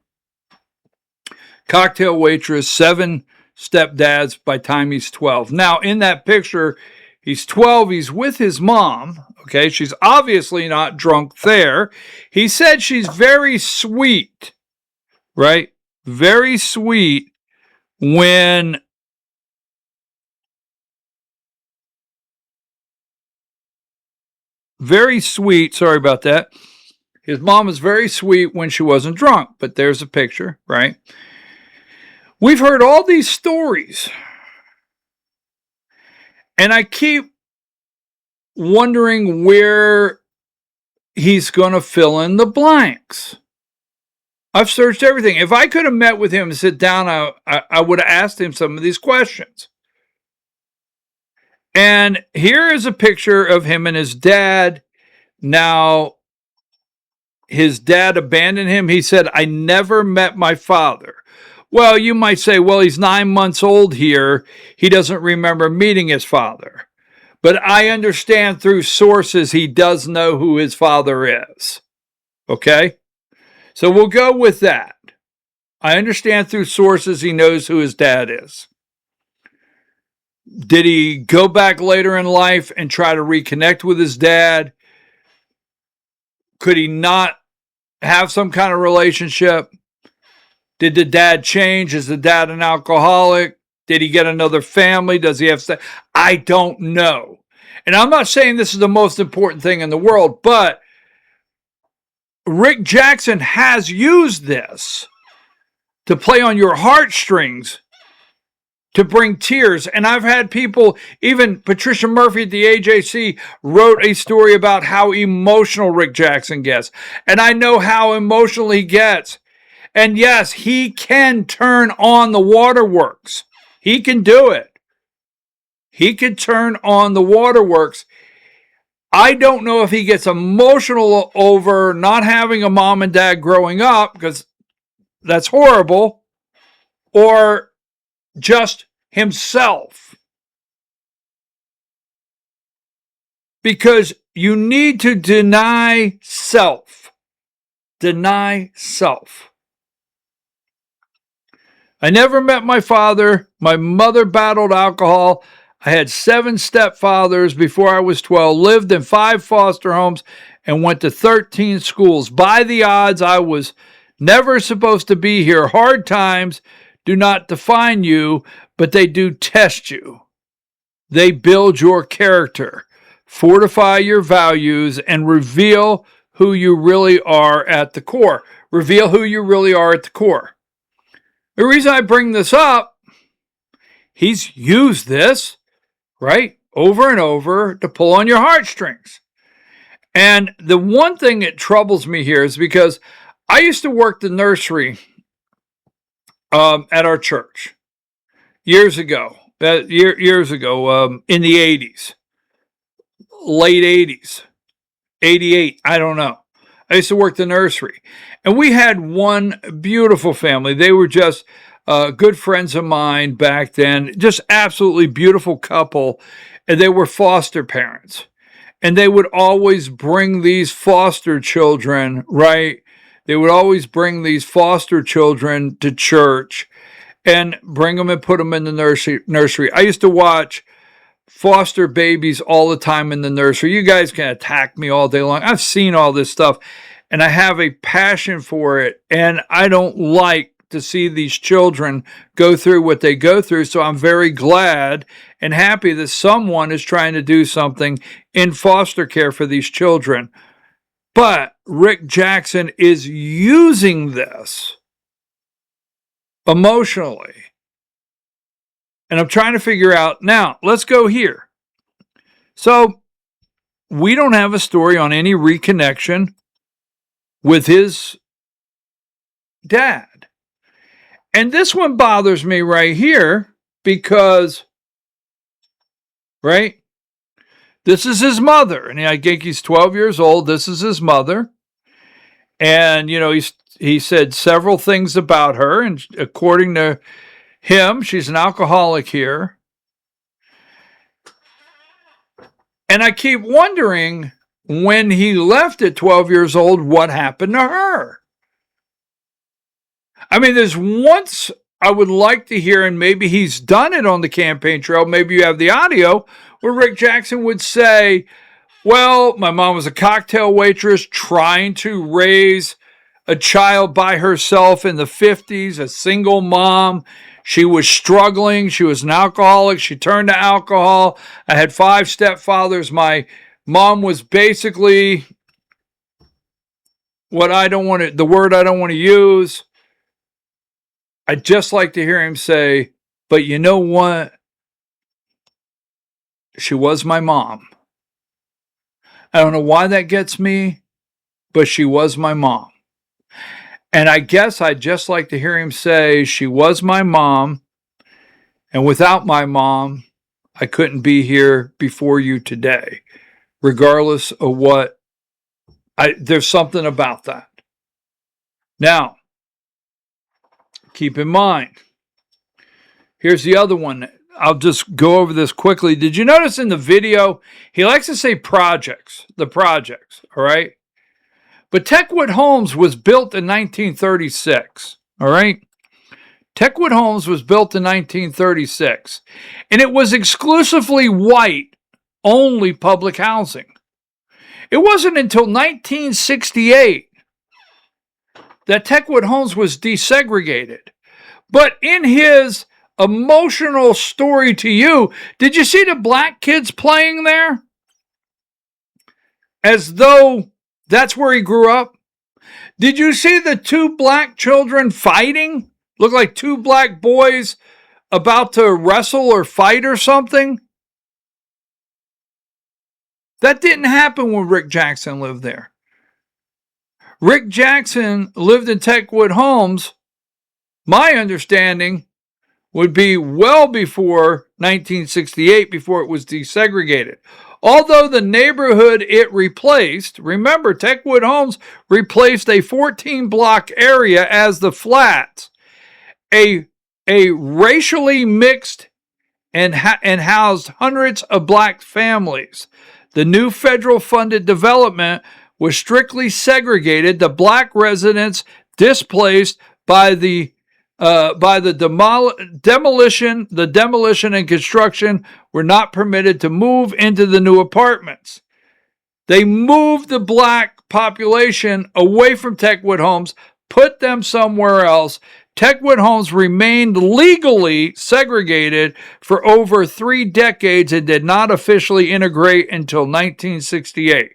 Cocktail waitress, 7 stepdads by time he's 12. Now, in that picture, he's 12, he's with his mom, okay? She's obviously not drunk there. He said she's very sweet, right? Very sweet when very sweet, sorry about that. His mom was very sweet when she wasn't drunk, but there's a picture, right? We've heard all these stories, and I keep wondering where he's going to fill in the blanks. I've searched everything. If I could have met with him and sit down, I would have asked him some of these questions. And here is a picture of him and his dad. Now, his dad abandoned him. He said, I never met my father. Well, you might say, well, he's 9 months old here. He doesn't remember meeting his father. But I understand through sources he does know who his father is. Okay? So we'll go with that. I understand through sources he knows who his dad is. Did he go back later in life and try to reconnect with his dad? Could he not have some kind of relationship? Did the dad change? Is the dad an alcoholic? Did he get another family? Does he have sex? I don't know. And I'm not saying this is the most important thing in the world, but Rick Jackson has used this to play on your heartstrings, to bring tears. And I've had people, even Patricia Murphy at the AJC wrote a story about how emotional Rick Jackson gets. And I know how emotional he gets. And yes, he can turn on the waterworks. He can do it. He can turn on the waterworks. I don't know if he gets emotional over not having a mom and dad growing up, because that's horrible, or just himself. Because you need to deny self. Deny self. I never met my father. My mother battled alcohol. I had 7 stepfathers before I was 12, lived in 5 foster homes, and went to 13 schools. By the odds, I was never supposed to be here. Hard times do not define you, but they do test you. They build your character, fortify your values, and reveal who you really are at the core. Reveal who you really are at the core. The reason I bring this up, he's used this, right, over and over to pull on your heartstrings. And the one thing that troubles me here is because I used to work the nursery at our church years ago, in the 80s, late 80s, 88, I don't know. I used to work the nursery. And we had one beautiful family. They were just good friends of mine back then. Just absolutely beautiful couple. And they were foster parents. And they would always bring these foster children, right? They would always bring these foster children to church and bring them and put them in the nursery. I used to watch foster babies all the time in the nursery. You guys can attack me all day long. I've seen all this stuff, and I have a passion for it, and I don't like to see these children go through what they go through, so I'm very glad and happy that someone is trying to do something in foster care for these children. But Rick Jackson is using this emotionally. And I'm trying to figure out, now, let's go here. So, we don't have a story on any reconnection with his dad. And this one bothers me right here because, right, this is his mother. And I think he's 12 years old. This is his mother. And, you know, he said several things about her. And according to him. She's an alcoholic here. And I keep wondering, when he left at 12 years old, what happened to her? I mean, there's once I would like to hear, and maybe he's done it on the campaign trail, maybe you have the audio, where Rick Jackson would say, well, my mom was a cocktail waitress trying to raise a child by herself in the 50s, a single mom. She was struggling. She was an alcoholic. She turned to alcohol. I had 5 stepfathers. My mom was basically the word I don't want to use. I'd just like to hear him say, but you know what? She was my mom. I don't know why that gets me, but she was my mom. And I guess I'd just like to hear him say, she was my mom, and without my mom, I couldn't be here before you today, regardless of what. There's something about that. Now, keep in mind, here's the other one. I'll just go over this quickly. Did you notice in the video, he likes to say the projects, all right? But Techwood Homes was built in 1936, all right? Techwood Homes was built in 1936, and it was exclusively white-only public housing. It wasn't until 1968 that Techwood Homes was desegregated. But in his emotional story to you, did you see the black kids playing there? As though that's where he grew up? Did you see the 2 black children fighting? Look like 2 black boys about to wrestle or fight or something? That didn't happen when Rick Jackson lived there. Rick Jackson lived in Techwood Homes, my understanding, would be well before 1968, before it was desegregated. Although the neighborhood it replaced, remember, Techwood Homes replaced a 14-block area as the flats, a racially mixed and housed hundreds of black families. The new federal-funded development was strictly segregated. The black residents displaced by the demolition and construction were not permitted to move into the new apartments. They moved the black population away from Techwood Homes, put them somewhere else. Techwood Homes remained legally segregated for over 3 decades and did not officially integrate until 1968.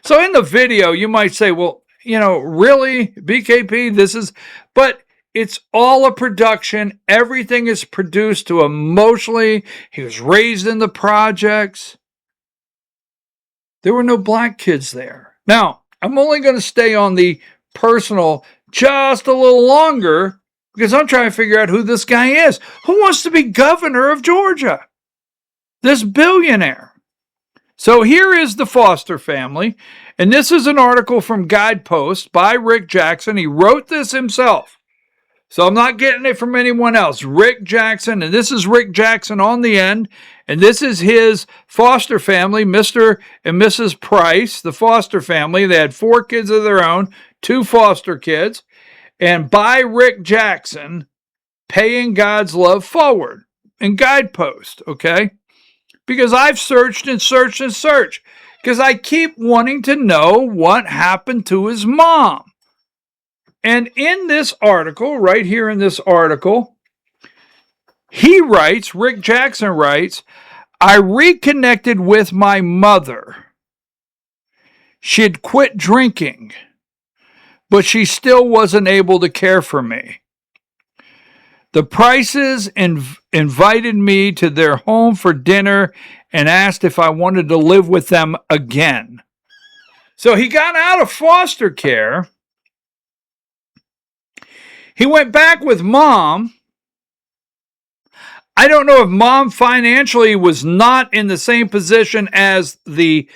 So in the video, you might say, well, really, BKP, but it's all a production. Everything is produced to emotionally. He was raised in the projects. There were no black kids there. Now, I'm only going to stay on the personal just a little longer because I'm trying to figure out who this guy is. Who wants to be governor of Georgia? This billionaire. So here is the Foster family, and this is an article from Guidepost by Rick Jackson. He wrote this himself. So I'm not getting it from anyone else. Rick Jackson, and this is Rick Jackson on the end, and this is his Foster family, Mr. and Mrs. Price, the Foster family. They had 4 kids of their own, 2 foster kids, and by Rick Jackson, Paying God's Love Forward in Guidepost, okay? Because I've searched and searched and searched, because I keep wanting to know what happened to his mom. And in this article, right here in this article, he writes, Rick Jackson writes, I reconnected with my mother. She had quit drinking, but she still wasn't able to care for me. The Prices invited me to their home for dinner and asked if I wanted to live with them again. So he got out of foster care. He went back with mom. I don't know if mom financially was not in the same position as the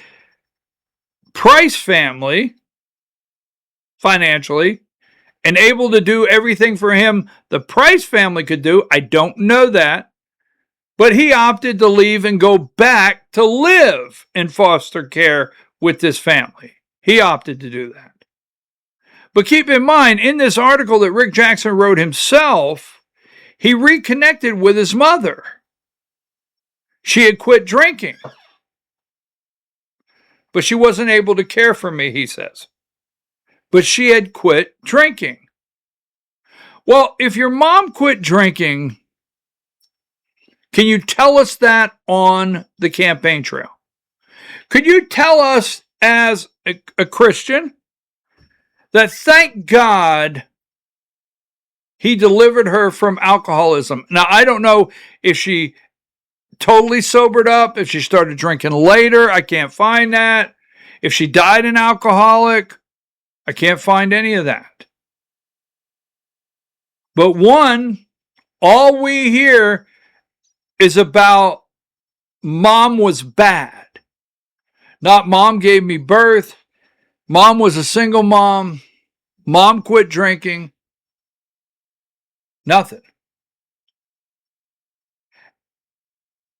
Price family financially, and able to do everything for him the Price family could do. I don't know that. But he opted to leave and go back to live in foster care with this family. He opted to do that. But keep in mind, in this article that Rick Jackson wrote himself, he reconnected with his mother. She had quit drinking. But she wasn't able to care for me, he says. But she had quit drinking. Well, if your mom quit drinking, can you tell us that on the campaign trail? Could you tell us as a Christian that thank God he delivered her from alcoholism? Now, I don't know if she totally sobered up, if she started drinking later. I can't find that. If she died an alcoholic, I can't find any of that. But one, all we hear is about mom was bad. Not mom gave me birth. Mom was a single mom. Mom quit drinking. Nothing.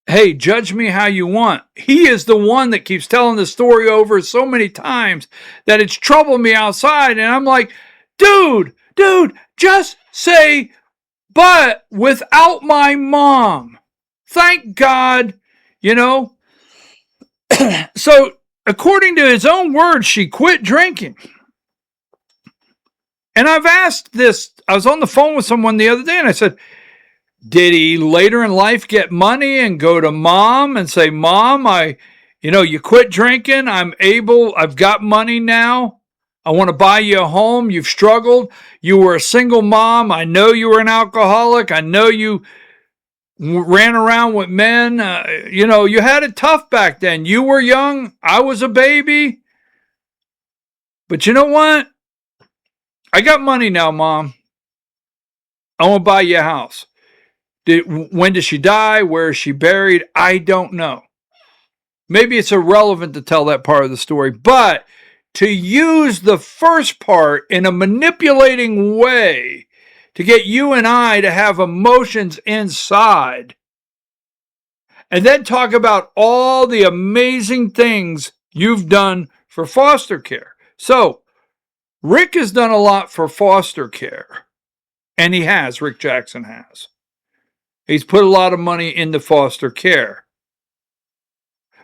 Hey, judge me how you want. He is the one that keeps telling the story over so many times that it's troubled me outside. And I'm like, dude, just say, but without my mom. Thank God, So, according to his own words, she quit drinking. And I've asked this, I was on the phone with someone the other day and I said, did he later in life get money and go to mom and say, Mom, you quit drinking. I've got money now. I want to buy you a home. You've struggled. You were a single mom. I know you were an alcoholic. I know you ran around with men. You had it tough back then. You were young. I was a baby. But you know what? I got money now, Mom. I want to buy you a house. When did she die? Where is she buried? I don't know. Maybe it's irrelevant to tell that part of the story, but to use the first part in a manipulating way to get you and I to have emotions inside and then talk about all the amazing things you've done for foster care. So, Rick has done a lot for foster care, and Rick Jackson has. He's put a lot of money into foster care.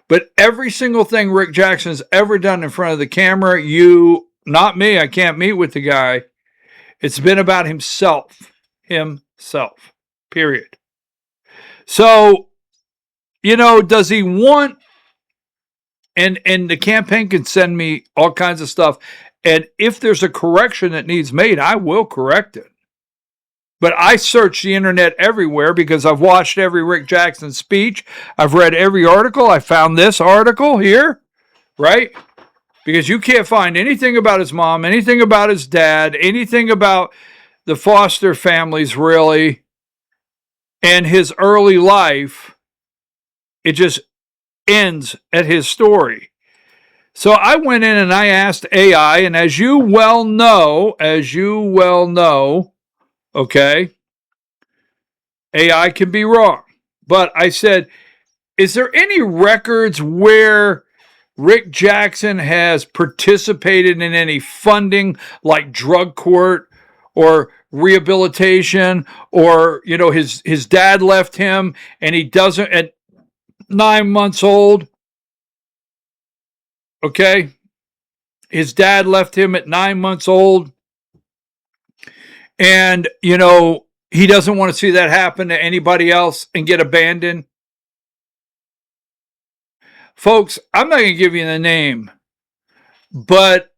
But every single thing Rick Jackson's ever done in front of the camera, not me, I can't meet with the guy. It's been about himself, period. So, does he want, and the campaign can send me all kinds of stuff. And if there's a correction that needs made, I will correct it. But I search the internet everywhere because I've watched every Rick Jackson speech. I've read every article. I found this article here, right? Because you can't find anything about his mom, anything about his dad, anything about the foster families, really, and his early life. It just ends at his story. So I went in and I asked AI, and as you well know, okay, AI can be wrong. But I said, is there any records where Rick Jackson has participated in any funding like drug court or rehabilitation, or, his dad left him and he doesn't at 9 months old? Okay. His dad left him at 9 months old. And, he doesn't want to see that happen to anybody else and get abandoned. Folks, I'm not going to give you the name, but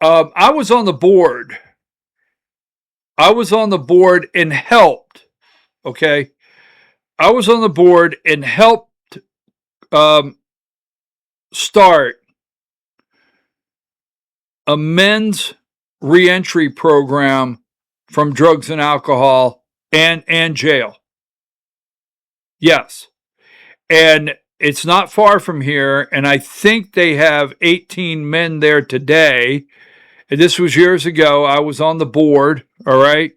I was on the board. I was on the board and helped, okay? I was on the board and helped start a men's reentry program from drugs and alcohol and jail. Yes. And it's not far from here, and I think they have 18 men there today, And this was years ago. I was on the board, all right?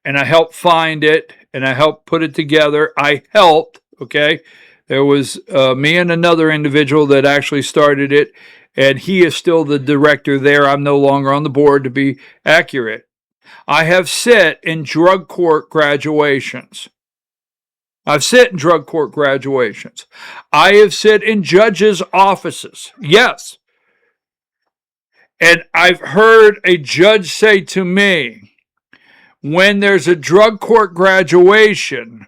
And I helped find it, and I helped put it together. I helped, okay? There was me and another individual that actually started it, and he is still the director there. I'm no longer on the board, to be accurate. I have sat in drug court graduations. I've sat in drug court graduations. I have sat in judges' offices. Yes. And I've heard a judge say to me, when there's a drug court graduation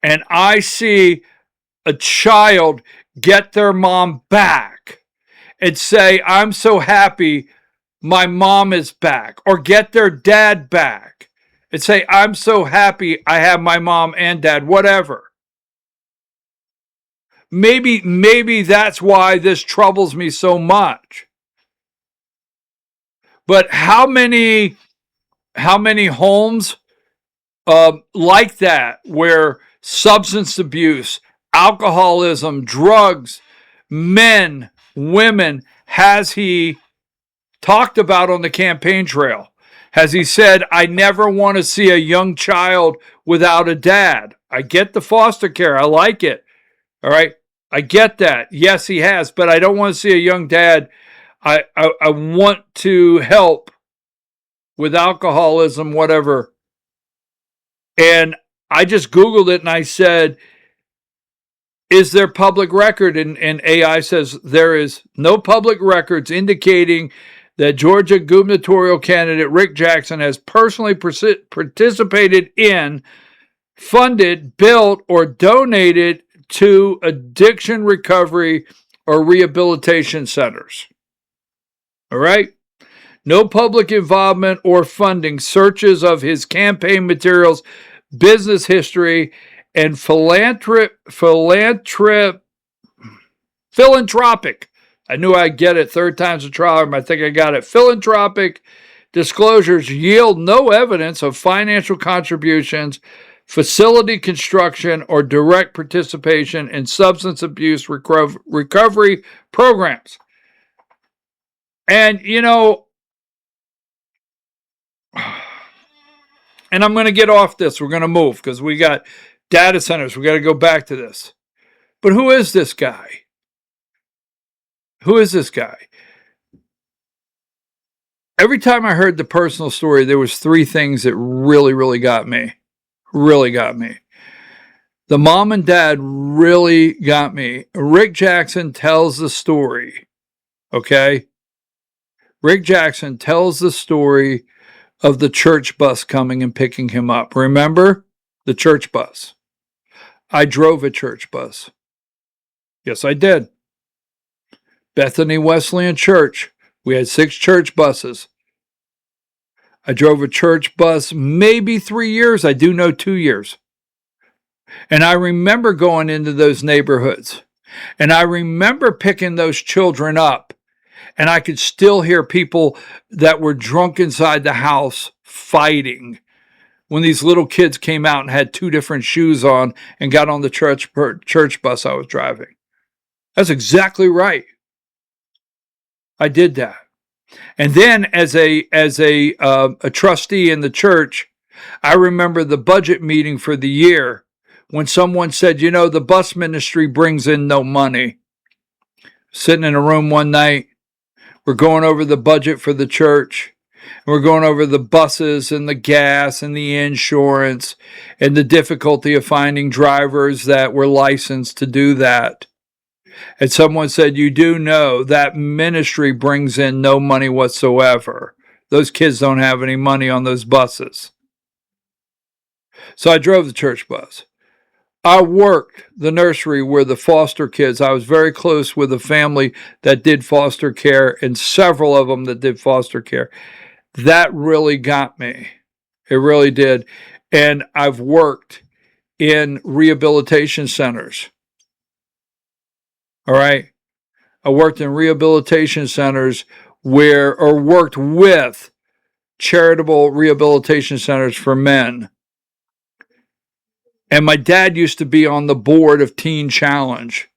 and I see a child get their mom back and say, I'm so happy my mom is back, or get their dad back and say, I'm so happy I have my mom and dad, whatever. Maybe that's why this troubles me so much. But how many homes like that, where substance abuse, alcoholism, drugs, men, women, has he talked about on the campaign trail? Has he said, I never want to see a young child without a dad? I get the foster care. I like it. All right. I get that. Yes, he has, but I don't want to see a young dad. I want to help with alcoholism, whatever. And I just Googled it and I said, is there public record? And AI says there is no public records indicating that Georgia gubernatorial candidate Rick Jackson has personally participated in, funded, built, or donated to addiction recovery or rehabilitation centers. All right? No public involvement or funding. Searches of his campaign materials, business history, and philanthropic. I knew I'd get it. Third time's a charm. I think I got it. Philanthropic disclosures yield no evidence of financial contributions, facility construction, or direct participation in substance abuse recovery programs. And, you know, and I'm going to get off this. We're going to move because we got data centers. We got to go back to this. But who is this guy? Who is this guy? Every time I heard the personal story, there was three things that really, really got me. Really got me. The mom and dad really got me. Rick Jackson tells the story. Okay? Rick Jackson tells the story of the church bus coming and picking him up. Remember? The church bus. I drove a church bus. Yes, I did. Bethany Wesleyan Church. We had 6 church buses. I drove a church bus maybe 3 years. I do know 2 years. And I remember going into those neighborhoods. And I remember picking those children up. And I could still hear people that were drunk inside the house fighting when these little kids came out and had 2 different shoes on and got on the church bus I was driving. That's exactly right. I did that. And then as a trustee in the church, I remember the budget meeting for the year when someone said, you know, the bus ministry brings in no money. Sitting in a room one night, we're going over the budget for the church. We're going over the buses and the gas and the insurance and the difficulty of finding drivers that were licensed to do that. And someone said, you do know that ministry brings in no money whatsoever. Those kids don't have any money on those buses. So I drove the church bus. I worked the nursery where the foster kids, I was very close with a family that did foster care and several of them that did foster care. That really got me. It really did. And I've worked in rehabilitation centers. All right. I worked in rehabilitation centers worked with charitable rehabilitation centers for men. And my dad used to be on the board of Teen Challenge.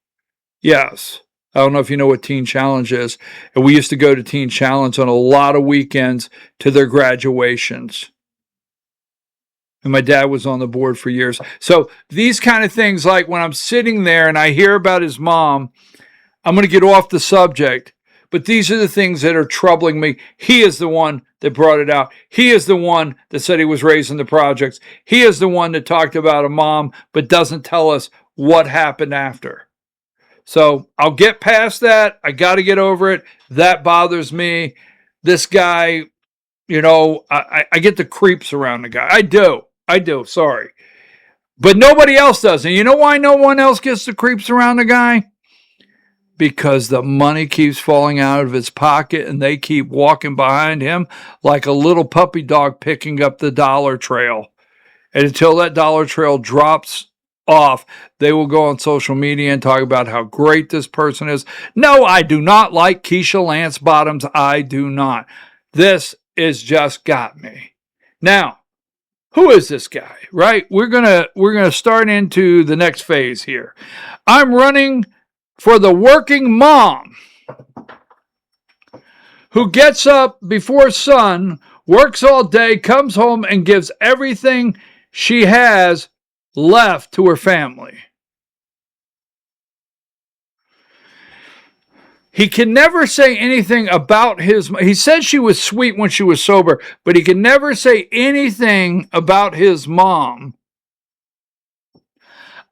Yes. I don't know if you know what Teen Challenge is. And we used to go to Teen Challenge on a lot of weekends to their graduations. And my dad was on the board for years. So these kind of things, like when I'm sitting there and I hear about his mom, I'm going to get off the subject. But these are the things that are troubling me. He is the one that brought it out. He is the one that said he was raising the projects. He is the one that talked about a mom, but doesn't tell us what happened after. So I'll get past that. I got to get over it. That bothers me. This guy, you know, I get the creeps around the guy. I do. Sorry. But nobody else does. And you know why no one else gets the creeps around the guy? Because the money keeps falling out of his pocket and they keep walking behind him like a little puppy dog picking up the dollar trail. And until that dollar trail drops off, they will go on social media and talk about how great this person is. No, I do not like Keisha Lance Bottoms. I do not. This is just got me. Now, who is this guy, right? We're gonna start into the next phase here. I'm running for the working mom who gets up before sun, works all day, comes home, and gives everything she has left to her family. He can never say anything about he said she was sweet when she was sober, but he can never say anything about his mom.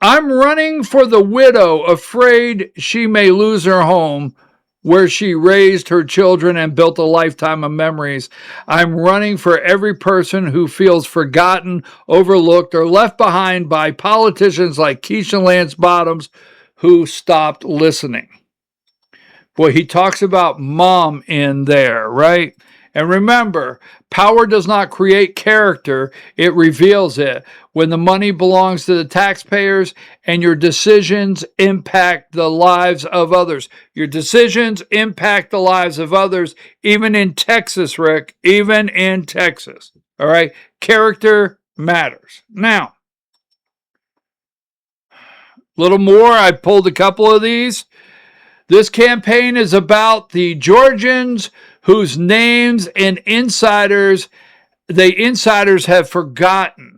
I'm running for the widow, afraid she may lose her home where she raised her children and built a lifetime of memories. I'm running for every person who feels forgotten, overlooked, or left behind by politicians like Keisha Lance Bottoms who stopped listening. Boy, he talks about mom in there, right? And remember, power does not create character, it reveals it. When the money belongs to the taxpayers and your decisions impact the lives of others. Your decisions impact the lives of others, even in Texas, Rick, even in Texas. All right? Character matters. Now, a little more. I pulled a couple of these. This campaign is about the Georgians whose names and insiders have forgotten.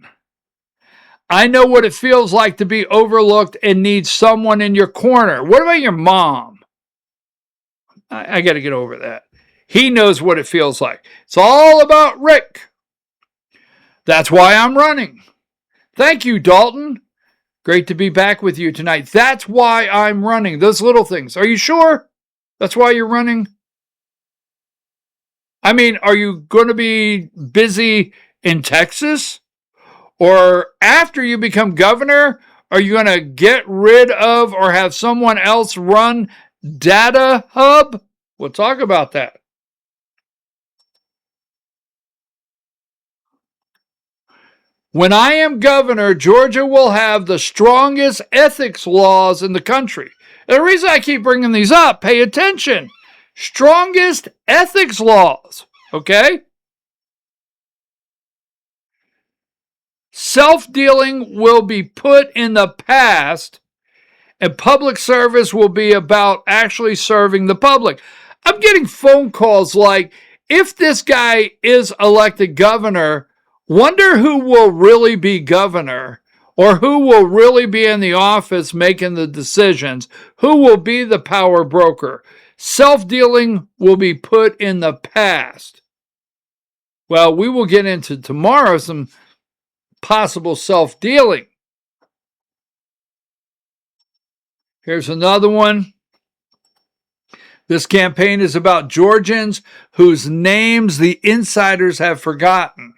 I know what it feels like to be overlooked and need someone in your corner. What about your mom? I got to get over that. He knows what it feels like. It's all about Rick. That's why I'm running. Thank you, Dalton. Great to be back with you tonight. That's why I'm running. Those little things. Are you sure that's why you're running? I mean, are you going to be busy in Texas? Or after you become governor, are you going to get rid of or have someone else run Data Hub? We'll talk about that. When I am governor, Georgia will have the strongest ethics laws in the country. And the reason I keep bringing these up, pay attention. Strongest ethics laws, okay? Self-dealing will be put in the past, and public service will be about actually serving the public. I'm getting phone calls like, if this guy is elected governor, wonder who will really be governor, or who will really be in the office making the decisions, who will be the power broker. Self-dealing will be put in the past. Well, we will get into tomorrow some possible self-dealing. Here's another one. This campaign is about Georgians whose names the insiders have forgotten.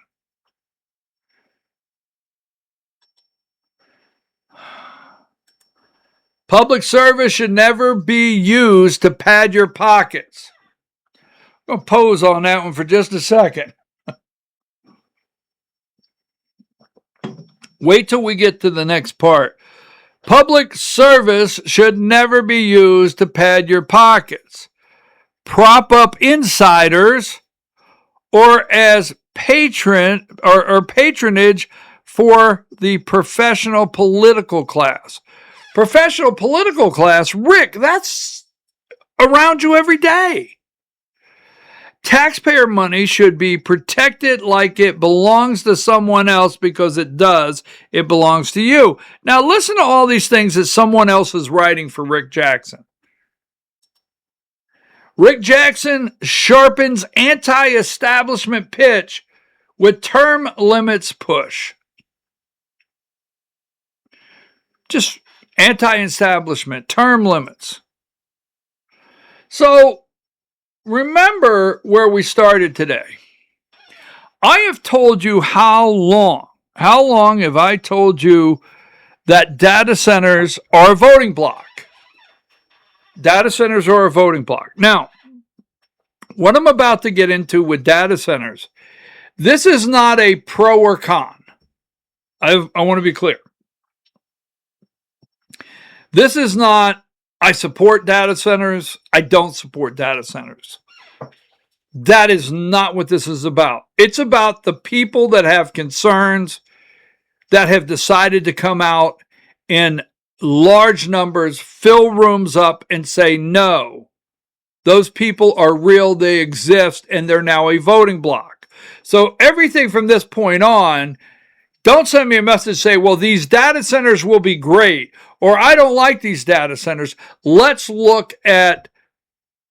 Public service should never be used to pad your pockets. I'm going to pose on that one for just a second. Wait till we get to the next part. Public service should never be used to pad your pockets, prop up insiders, or as patronage for the professional political class. Professional political class, Rick, that's around you every day. Taxpayer money should be protected like it belongs to someone else, because it does. It belongs to you. Now listen to all these things that someone else is writing for Rick Jackson. Rick Jackson sharpens anti-establishment pitch with term limits push. Just anti-establishment, term limits. So remember where we started today. I have told you how long have I told you that data centers are a voting block? Data centers are a voting block. Now, what I'm about to get into with data centers, this is not a pro or con. I want to be clear. This is not, I support data centers, I don't support data centers. That is not what this is about. It's about the people that have concerns, that have decided to come out in large numbers, fill rooms up, and say, no, those people are real, they exist, and they're now a voting block. So everything from this point on, don't send me a message say, well, these data centers will be great, or I don't like these data centers. Let's look at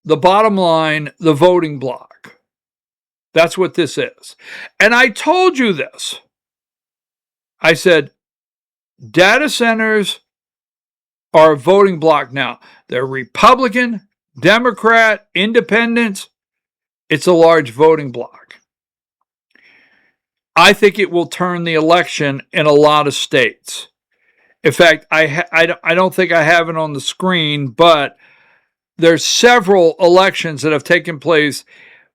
the bottom line, the voting block. That's what this is. And I told you this. I said, data centers are a voting block now. They're Republican, Democrat, Independents. It's a large voting block. I think it will turn the election in a lot of states. In fact, I don't think I have it on the screen, but there's several elections that have taken place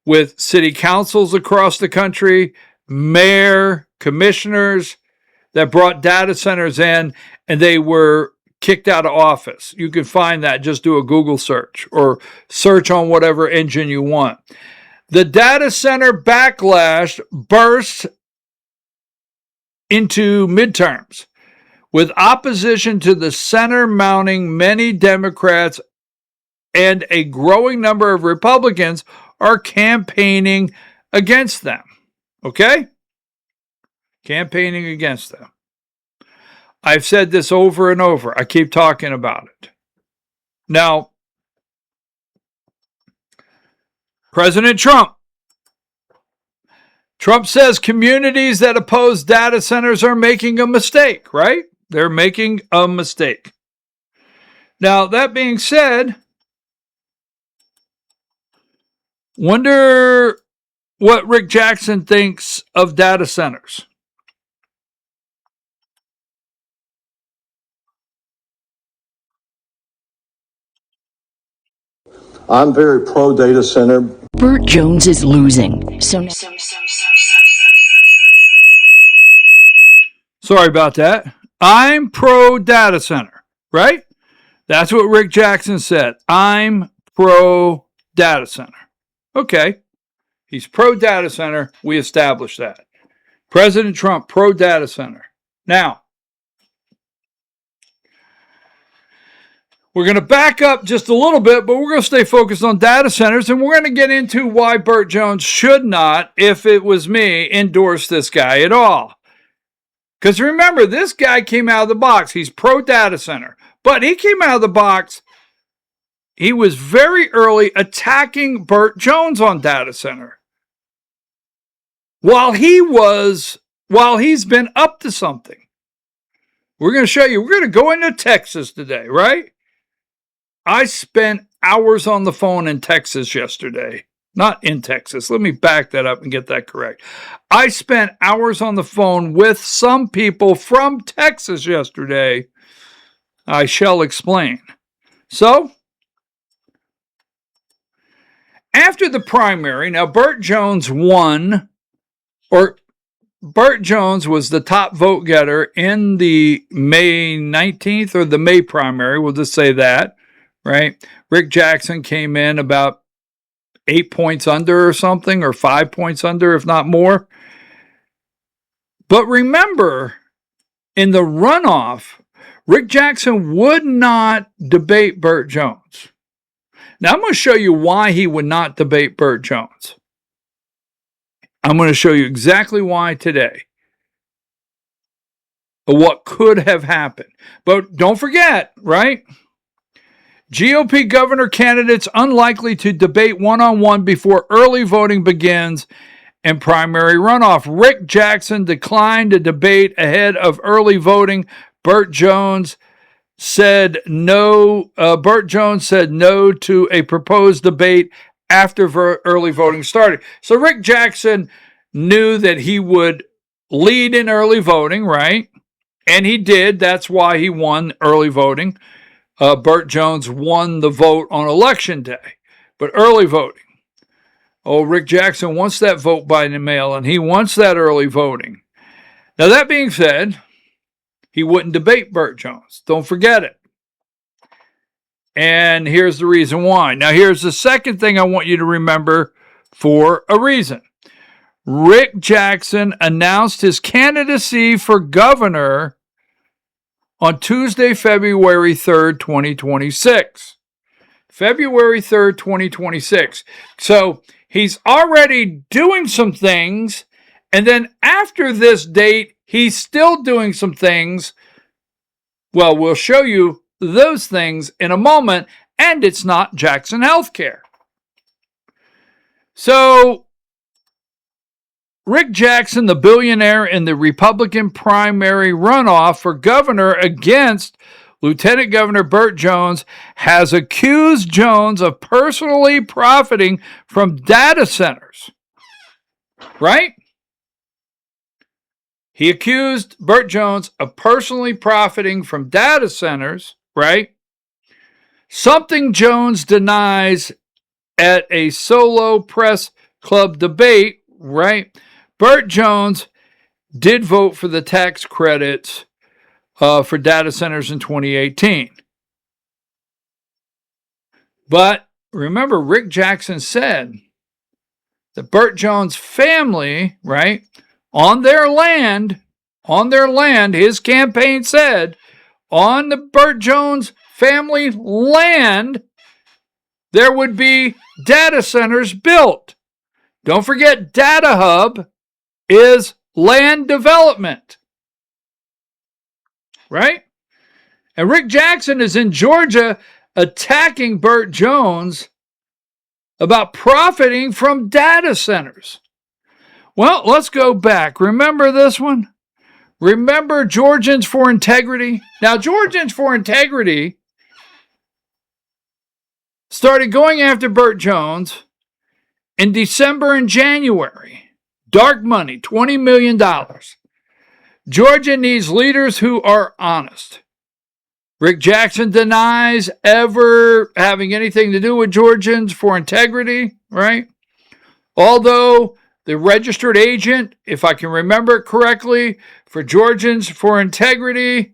with city councils across the country, mayor, commissioners that brought data centers in, and they were kicked out of office. You can find that. Just do a Google search or search on whatever engine you want. The data center backlash burst into midterms, with opposition to the center mounting. Many Democrats and a growing number of Republicans are campaigning against them. Okay? Campaigning against them. I've said this over and over. I keep talking about it. Now, President Trump says communities that oppose data centers are making a mistake, right? They're making a mistake. Now, that being said, wonder what Rick Jackson thinks of data centers. I'm very pro data center. Burt Jones is losing. So Sorry about that. I'm pro data center, right? That's what Rick Jackson said. I'm pro data center. Okay. He's pro data center. We established that. President Trump, pro data center. Now, we're going to back up just a little bit, but we're going to stay focused on data centers, and we're going to get into why Burt Jones should not, if it was me, endorse this guy at all. Because remember, this guy came out of the box. He's pro data center. But he came out of the box. He was very early attacking Burt Jones on data center. While he's been up to something. We're going to show you. We're going to go into Texas today, right? I spent hours on the phone in Texas yesterday. Not in Texas. Let me back that up and get that correct. I spent hours on the phone with some people from Texas yesterday. I shall explain. So, after the primary, now Burt Jones won, or Burt Jones was the top vote getter in the May 19th or the May primary. We'll just say that, right? Rick Jackson came in about 8 points under or something, or 5 points under, if not more. But remember, in the runoff, Rick Jackson would not debate Burt Jones. Now, I'm going to show you why he would not debate Burt Jones. I'm going to show you exactly why today. What could have happened. But don't forget, right? GOP governor candidates unlikely to debate one-on-one before early voting begins and primary runoff. Rick Jackson declined to debate ahead of early voting. Burt Jones said no to a proposed debate after early voting started. So Rick Jackson knew that he would lead in early voting, right? And he did. That's why he won early voting. Burt Jones won the vote on election day. But early voting. Oh, Rick Jackson wants that vote by the mail, and he wants that early voting. Now, that being said, he wouldn't debate Burt Jones. Don't forget it. And here's the reason why. Now, here's the second thing I want you to remember for a reason. Rick Jackson announced his candidacy for governor on Tuesday, February 3rd, 2026. February 3rd, 2026. So he's already doing some things, and then after this date, he's still doing some things. Well, we'll show you those things in a moment, and it's not Jackson Healthcare. So Rick Jackson, the billionaire in the Republican primary runoff for governor against Lieutenant Governor Burt Jones, has accused Jones of personally profiting from data centers. Right? He accused Burt Jones of personally profiting from data centers, right? Something Jones denies at a solo press club debate, right? Burt Jones did vote for the tax credits for data centers in 2018. But remember, Rick Jackson said that Burt Jones' family, right, on their land, his campaign said, on the Burt Jones family land, there would be data centers built. Don't forget, Data Hub is land development. Right? And Rick Jackson is in Georgia attacking Burt Jones about profiting from data centers. Well, let's go back. Remember this one? Remember Georgians for Integrity? Now, Georgians for Integrity started going after Burt Jones in December and January. Dark money, $20 million. Georgia needs leaders who are honest. Rick Jackson denies ever having anything to do with Georgians for Integrity, right? Although the registered agent, if I can remember it correctly, for Georgians for Integrity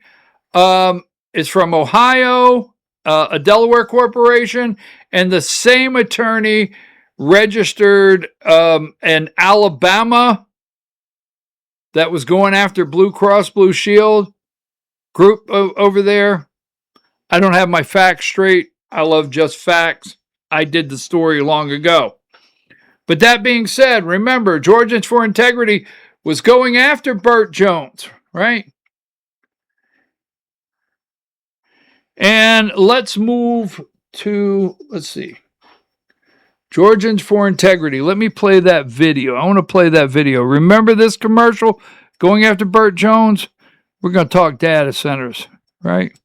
is from Ohio, a Delaware corporation, and the same attorney registered in Alabama that was going after Blue Cross Blue Shield group over there. I don't have my facts straight. I love just facts. I did the story long ago. But that being said, remember, Georgians for Integrity was going after Burt Jones, right? And let's move to, let's see. Georgians for Integrity. Let me play that video. I want to play that video. Remember this commercial going after Burt Jones? We're going to talk data centers, right?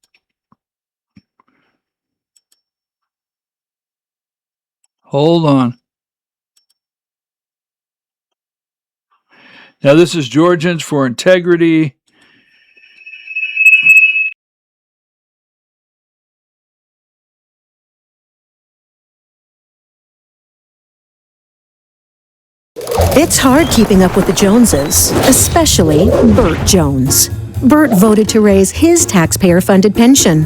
Hold on. Now, this is Georgians for Integrity. It's hard keeping up with the Joneses, especially Burt Jones. Burt voted to raise his taxpayer-funded pension,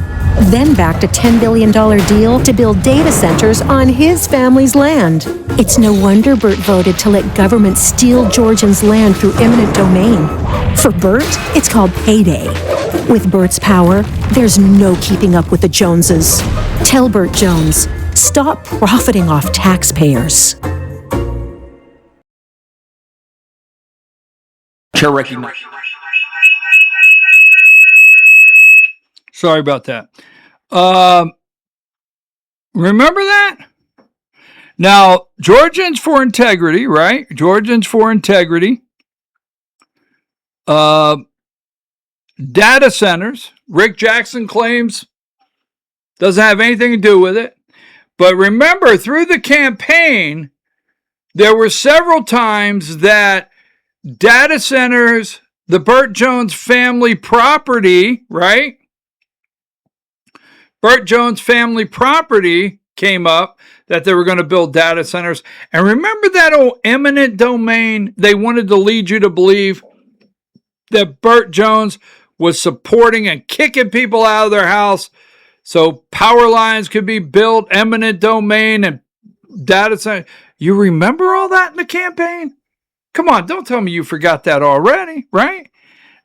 then backed a $10 billion deal to build data centers on his family's land. It's no wonder Burt voted to let government steal Georgians' land through eminent domain. For Burt, it's called payday. With Burt's power, there's no keeping up with the Joneses. Tell Burt Jones, Stop profiting off taxpayers. Chair recognized. Sorry about that. Remember that? Now, Georgians for Integrity, right? Georgians for Integrity. Data centers. Rick Jackson claims doesn't have anything to do with it. But remember, through the campaign, there were several times that data centers, the Burt Jones family property, right? Burt Jones family property came up that they were going to build data centers. And remember that old eminent domain? They wanted to lead you to believe that Burt Jones was supporting and kicking people out of their house so power lines could be built, eminent domain and data center. You remember all that in the campaign? Come on, don't tell me you forgot that already, right?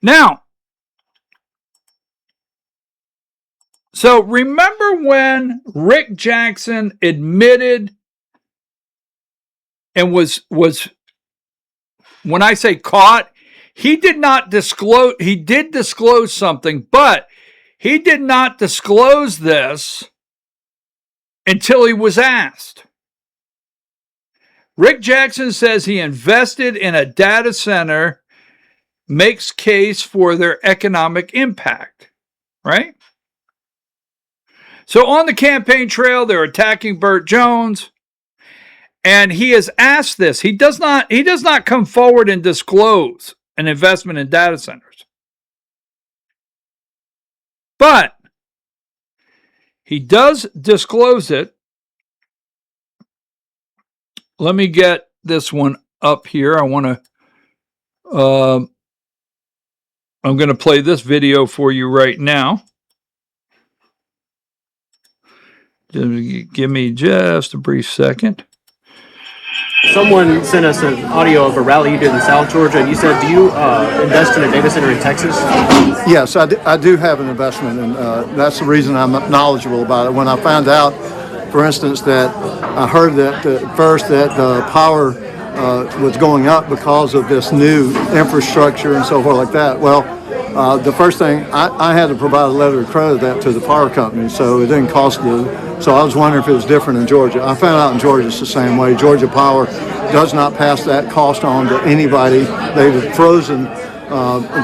Now, so remember when Rick Jackson admitted and was when I say caught, he did not disclose, he did disclose something, but he did not disclose this until he was asked. Rick Jackson says he invested in a data center, makes case for their economic impact, right? So on the campaign trail, they're attacking Burt Jones, and he has asked this. He does not come forward and disclose an investment in data centers. But he does disclose it. Let me get this one up here. I'm going to play this video for you right now. Give me just a brief second. Someone sent us an audio of a rally you did in South Georgia, and you said, do you invest in a data center in Texas? Yes, I do have an investment, and that's the reason I'm knowledgeable about it. When I found out, for instance, that I heard that first that the power was going up because of this new infrastructure and so forth like that. Well, the first thing, I had to provide a letter of credit that to the power company, so it didn't cost me. So I was wondering if it was different in Georgia. I found out in Georgia it's the same way. Georgia Power does not pass that cost on to anybody. They've frozen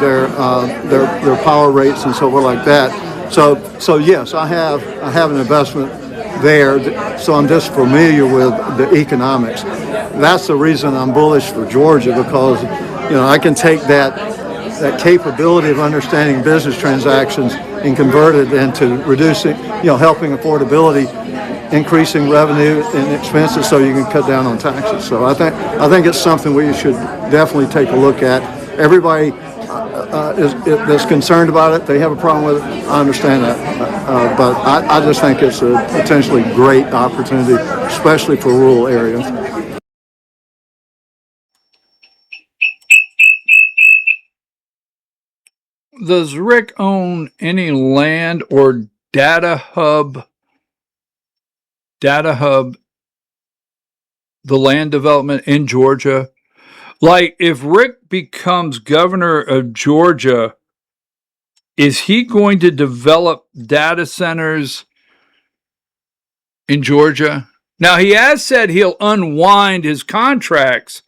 their power rates and so forth like that. So yes, I have an investment there. So I'm just familiar with the economics. That's the reason I'm bullish for Georgia, because I can take that capability of understanding business transactions and convert it into reducing, helping affordability, increasing revenue and expenses, so you can cut down on taxes. So I think it's something we should definitely take a look at. Everybody that's concerned about it, they have a problem with it. I understand that, but I just think it's a potentially great opportunity, especially for rural areas. Does Rick own any land or data hub, the land development in Georgia? Like, if Rick becomes governor of Georgia, is he going to develop data centers in Georgia? Now, he has said he'll unwind his contracts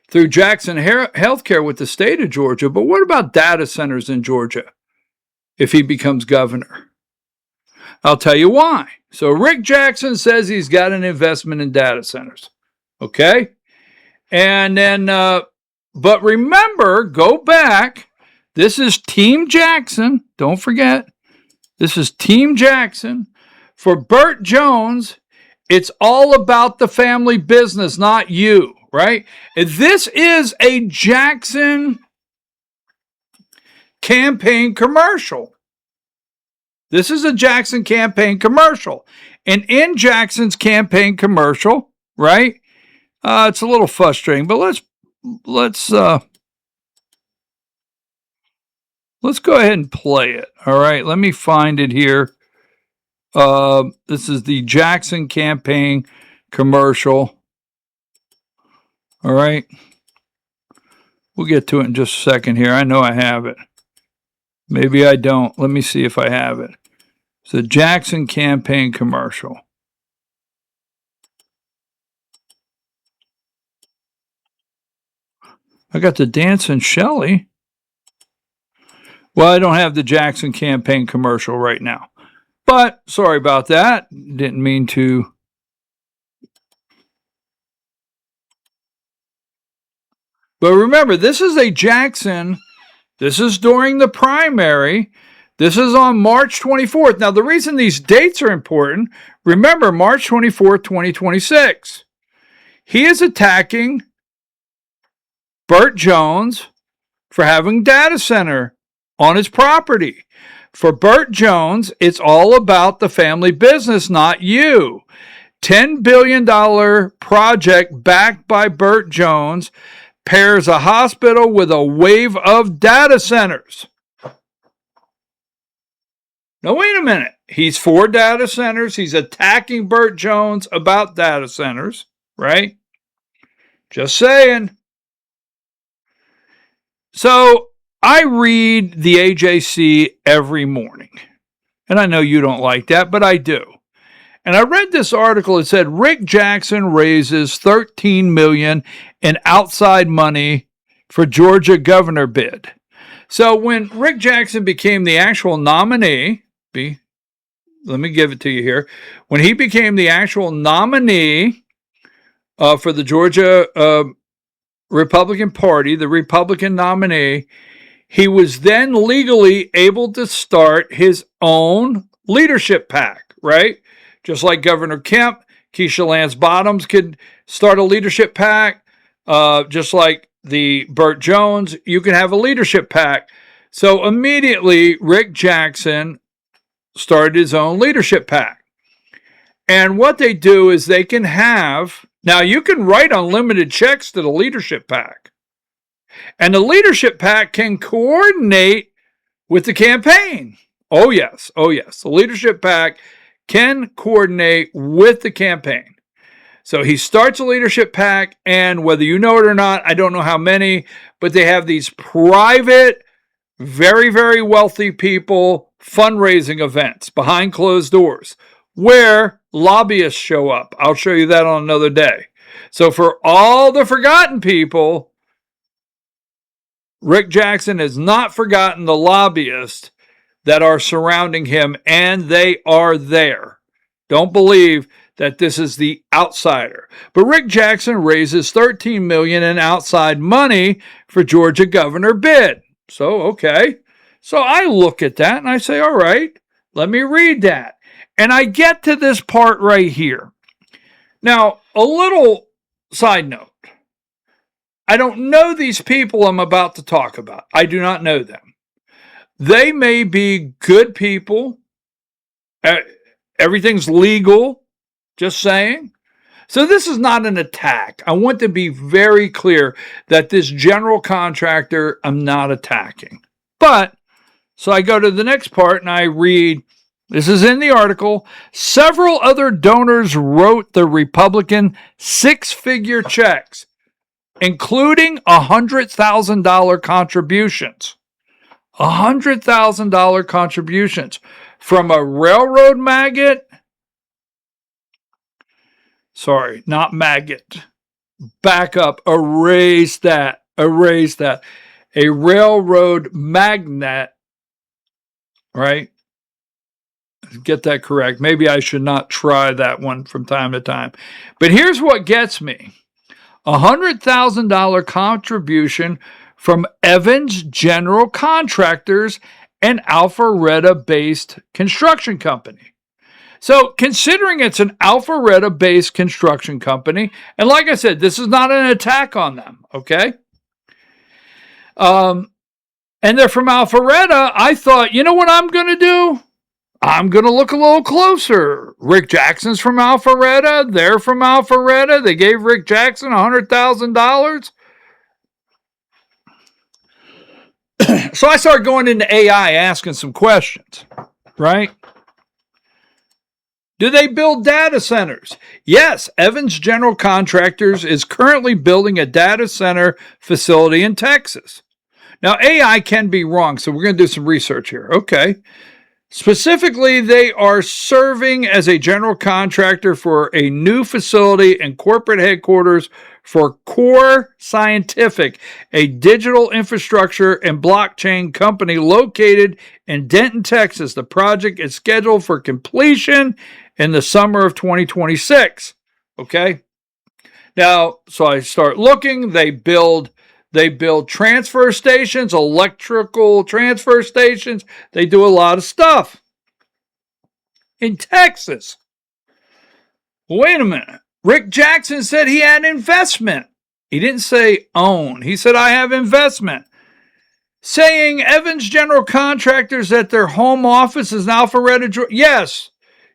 through Jackson Healthcare with the state of Georgia, but what about data centers in Georgia if he becomes governor? I'll tell you why. So Rick Jackson says he's got an investment in data centers, okay? And then, but remember, go back, this is Team Jackson, don't forget, this is Team Jackson. For Burt Jones, it's all about the family business, not you. Right? This is a Jackson campaign commercial. This is a Jackson campaign commercial. And in Jackson's campaign commercial, right? It's a little frustrating, but let's go ahead and play it. All right, let me find it here. This is the Jackson campaign commercial. All right. We'll get to it in just a second here. I know I have it. Maybe I don't. Let me see if I have it. It's the Jackson campaign commercial. I got the Dancing Shelley. Well, I don't have the Jackson campaign commercial right now. But sorry about that. Didn't mean to. But remember, this is a Jackson. This is during the primary. This is on March 24th. Now, the reason these dates are important, remember March 24th, 2026. He is attacking Burt Jones for having data center on his property. For Burt Jones, it's all about the family business, not you. $10 billion project backed by Burt Jones pairs a hospital with a wave of data centers. Now, wait a minute. He's for data centers. He's attacking Burt Jones about data centers, right? Just saying. So I read the AJC every morning. And I know you don't like that, but I do. And I read this article. It said Rick Jackson raises $13 million in outside money for Georgia governor bid. So when Rick Jackson became the actual nominee, let me give it to you here. When he became the actual nominee for the Georgia Republican Party, the Republican nominee, he was then legally able to start his own leadership PAC, right? Just like Governor Kemp, Keisha Lance Bottoms could start a leadership PAC. Just like the Burt Jones, you can have a leadership PAC. So immediately, Rick Jackson started his own leadership PAC. And what they do is they can have, now you can write unlimited checks to the leadership PAC. And the leadership PAC can coordinate with the campaign. Oh yes. The leadership PAC can coordinate with the campaign. So he starts a leadership PAC, and whether you know it or not, I don't know how many, but they have these private, very, very wealthy people fundraising events behind closed doors where lobbyists show up. I'll show you that on another day. So for all the forgotten people, Rick Jackson has not forgotten the lobbyists that are surrounding him, and they are there. Don't believe that this is the outsider. But Rick Jackson raises $13 million in outside money for Georgia governor bid. So, okay. So I look at that and I say, all right, let me read that. And I get to this part right here. Now, a little side note. I don't know these people I'm about to talk about. I do not know them. They may be good people. Everything's legal. Just saying. So this is not an attack. I want to be very clear that this general contractor I'm not attacking. But, so I go to the next part and I read, this is in the article, several other donors wrote the Republican six-figure checks, including $100,000 contributions. $100,000 contributions from a railroad maggot. Sorry, not maggot. Back up. Erase that. A railroad magnate. Right? Get that correct. Maybe I should not try that one from time to time. But here's what gets me. $100,000 contribution from Evans General Contractors, an Alpharetta-based construction company. So considering it's an Alpharetta-based construction company, and like I said, this is not an attack on them, okay? And they're from Alpharetta, I thought, you know what I'm going to do? I'm going to look a little closer. Rick Jackson's from Alpharetta. They're from Alpharetta. They gave Rick Jackson $100,000. So I started going into AI asking some questions, right? Do they build data centers? Yes, Evans General Contractors is currently building a data center facility in Texas. Now, AI can be wrong, so we're going to do some research here. Okay. Specifically, they are serving as a general contractor for a new facility and corporate headquarters for Core Scientific, a digital infrastructure and blockchain company located in Denton, Texas. The project is scheduled for completion in the summer of 2026. Okay. Now, so I start looking. They build transfer stations, electrical transfer stations. They do a lot of stuff in Texas. Wait a minute. Rick Jackson said he had investment. He didn't say own. He said, I have investment. Saying Evans General Contractors at their home office is in Alpharetta, Georgia. Yes,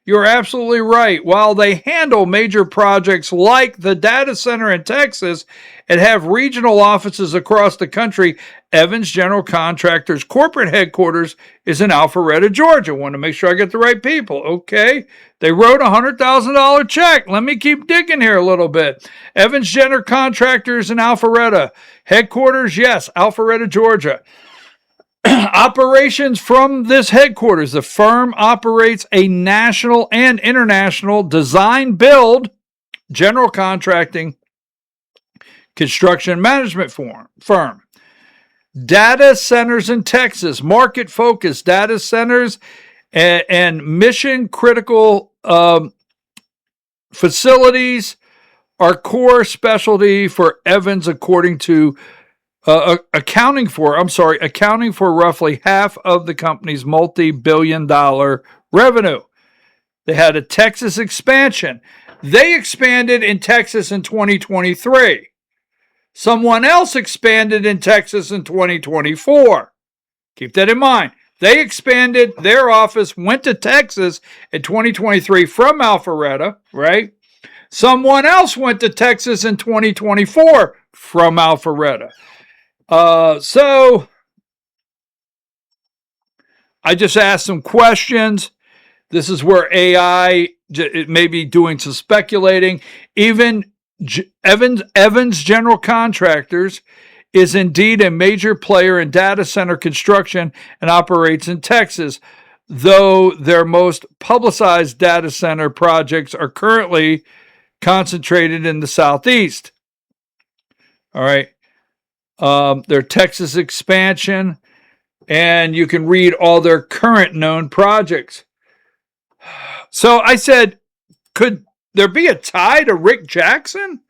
you're absolutely right. While they handle major projects like the data center in Texas and have regional offices across the country, Evans General Contractors' corporate headquarters is in Alpharetta, Georgia. Want to make sure I get the right people. Okay. They wrote a $100,000 check. Let me keep digging here a little bit. Evans General Contractors in Alpharetta. Headquarters, yes, Alpharetta, Georgia. Operations from this headquarters. The firm operates a national and international design build, general contracting, construction management firm. Data centers in Texas, market focused data centers and mission critical facilities are core specialty for Evans, according to accounting for roughly half of the company's multi-billion-dollar revenue. They had a Texas expansion. They expanded in Texas in 2023. Someone else expanded in Texas in 2024. Keep that in mind. They expanded their office, went to Texas in 2023 from Alpharetta, right? Someone else went to Texas in 2024 from Alpharetta. So I just asked some questions. This is where AI may be doing some speculating. Even Evans General Contractors is indeed a major player in data center construction and operates in Texas, though their most publicized data center projects are currently concentrated in the Southeast. All right. Their Texas expansion, and you can read all their current known projects. So I said, could there be a tie to Rick Jackson?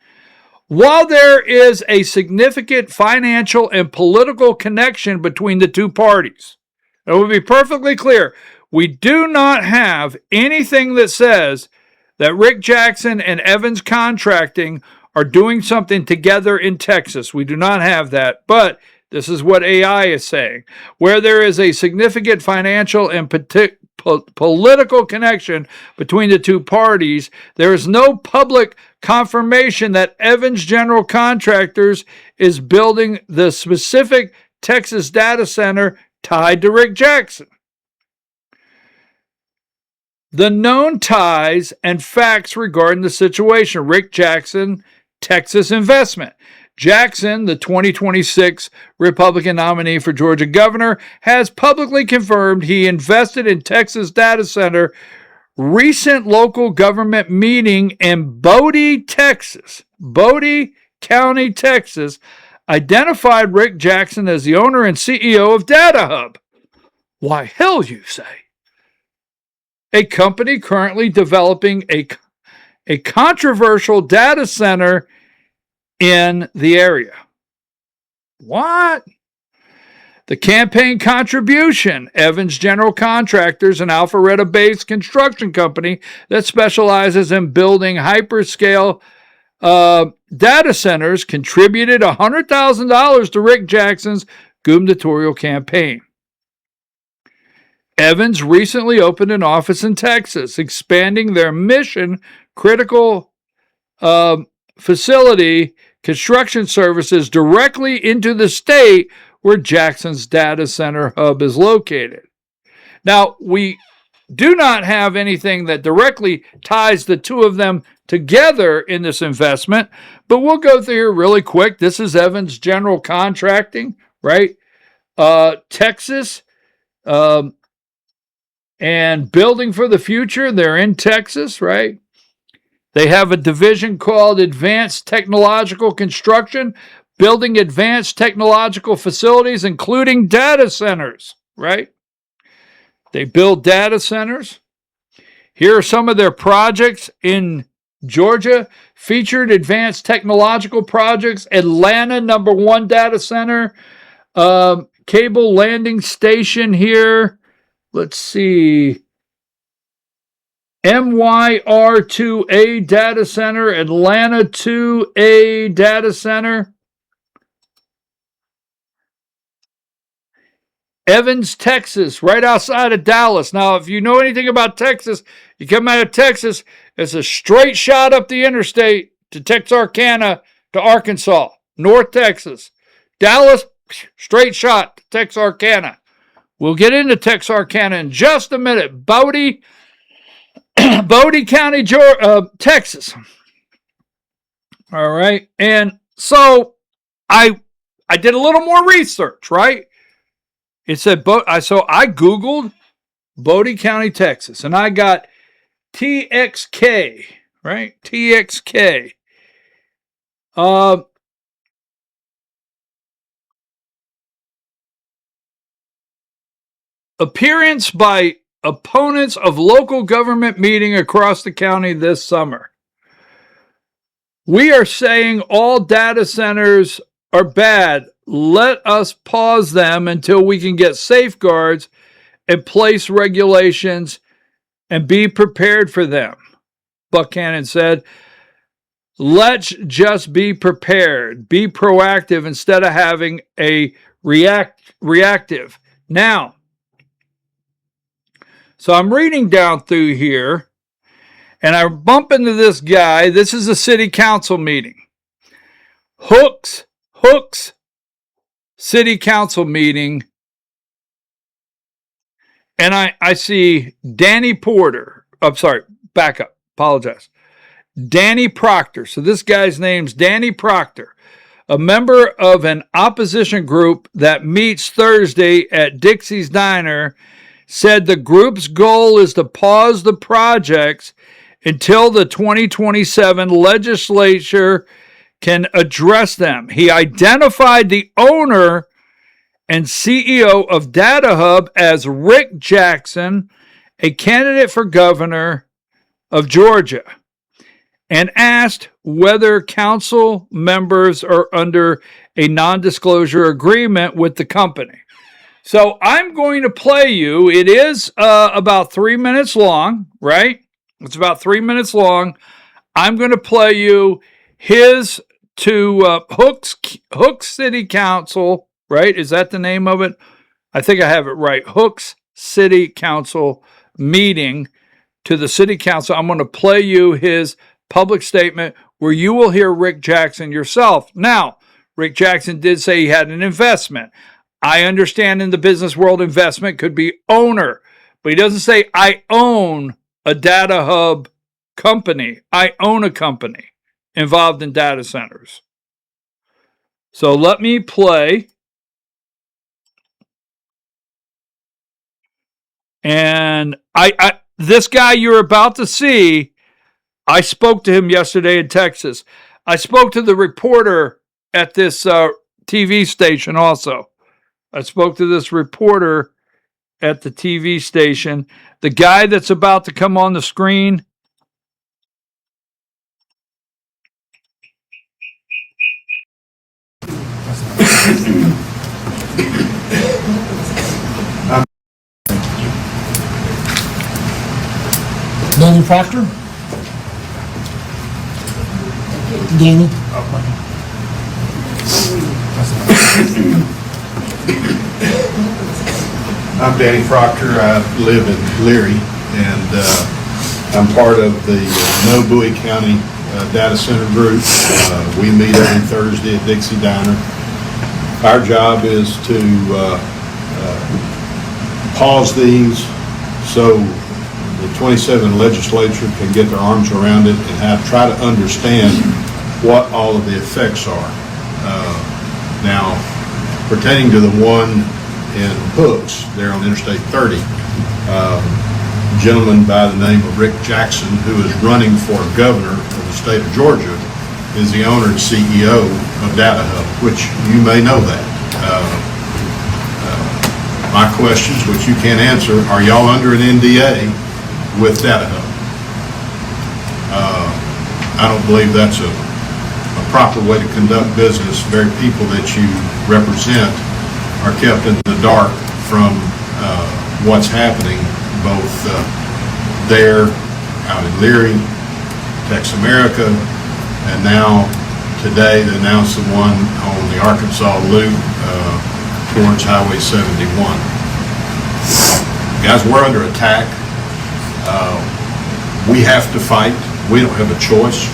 While there is a significant financial and political connection between the two parties, it will be perfectly clear, we do not have anything that says that Rick Jackson and Evans Contracting are doing something together in Texas. We do not have that, but this is what AI is saying. Where there is a significant financial and political connection between the two parties, there is no public confirmation that Evans General Contractors is building the specific Texas data center tied to Rick Jackson. The known ties and facts regarding the situation: Rick Jackson, Texas investment. Jackson, the 2026 Republican nominee for Georgia governor, has publicly confirmed he invested in Texas data center. Recent local government meeting in Bodie, Texas, Bodie County, Texas, identified Rick Jackson as the owner and CEO of Data Hub. Why, hell, you say? A company currently developing a controversial data center in the area. What? The campaign contribution: Evans General Contractors, an Alpharetta-based construction company that specializes in building hyperscale data centers, contributed $100,000 to Rick Jackson's gubernatorial campaign. Evans recently opened an office in Texas, expanding their mission-critical facility construction services directly into the state where Jackson's data center hub is located. Now, we do not have anything that directly ties the two of them together in this investment, but we'll go through here really quick. This is Evans General Contracting, right? Texas, and Building for the Future. They're in Texas, right? They have a division called Advanced Technological Construction, building advanced technological facilities, including data centers, right? They build data centers. Here are some of their projects in Georgia. Featured advanced technological projects, Atlanta, #1 data center, cable landing station here. Let's see. MYR2A data center, Atlanta 2A data center. Evans, Texas, right outside of Dallas. Now, if you know anything about Texas, you come out of Texas, it's a straight shot up the interstate to Texarkana to Arkansas, North Texas. Dallas, straight shot to Texarkana. We'll get into Texarkana in just a minute. Bodie County, Texas. All right. And so I did a little more research, right? It said, so I Googled Bodie County, Texas, and I got TXK, right? TXK. Appearance by opponents of local government meeting across the county this summer. We are saying all data centers are bad. Let us pause them until we can get safeguards and place regulations and be prepared for them. Buchanan said, let's just be prepared, be proactive instead of having a reactive. Now, so I'm reading down through here, and I bump into this guy. This is a city council meeting. Hooks city council meeting. And I see Danny Porter. I'm sorry, back up. Apologize. Danny Proctor. So this guy's name's Danny Proctor, a member of an opposition group that meets Thursday at Dixie's Diner, said the group's goal is to pause the projects until the 2027 legislature can address them. He identified the owner and CEO of DataHub as Rick Jackson, a candidate for governor of Georgia, and asked whether council members are under a non-disclosure agreement with the company. So I'm going to play you. It is about 3 minutes long, right? It's about 3 minutes long. I'm going to play you his to Hooks City Council, right? Is that the name of it? I think I have it right. Hooks City Council meeting to the city council. I'm going to play you his public statement where you will hear Rick Jackson yourself. Now, Rick Jackson did say he had an investment. I understand in the business world investment could be owner, but he doesn't say I own a data hub company. I own a company involved in data centers. So let me play. And this guy you're about to see, I spoke to him yesterday in Texas. I spoke to the reporter at this TV station also. I spoke to this reporter at the TV station. The guy that's about to come on the screen. Danny Proctor. Danny. I'm Danny Proctor. I live in Leary, and I'm part of the Bowie County Data Center Group. We meet every Thursday at Dixie Diner. Our job is to pause these so the 27 legislature can get their arms around it and try to understand what all of the effects are. Now, pertaining to the one in Hooks, there on Interstate 30, a gentleman by the name of Rick Jackson, who is running for governor of the state of Georgia, is the owner and CEO of Data Hub, which you may know that. My questions, which you can't answer, are y'all under an NDA with Data Hub? I don't believe that's a proper way to conduct business. The very people that you represent are kept in the dark from what's happening both there, out in Leary, Tex America, and now today they announced the one on the Arkansas Loop towards Highway 71. Guys, we're under attack. We have to fight. We don't have a choice.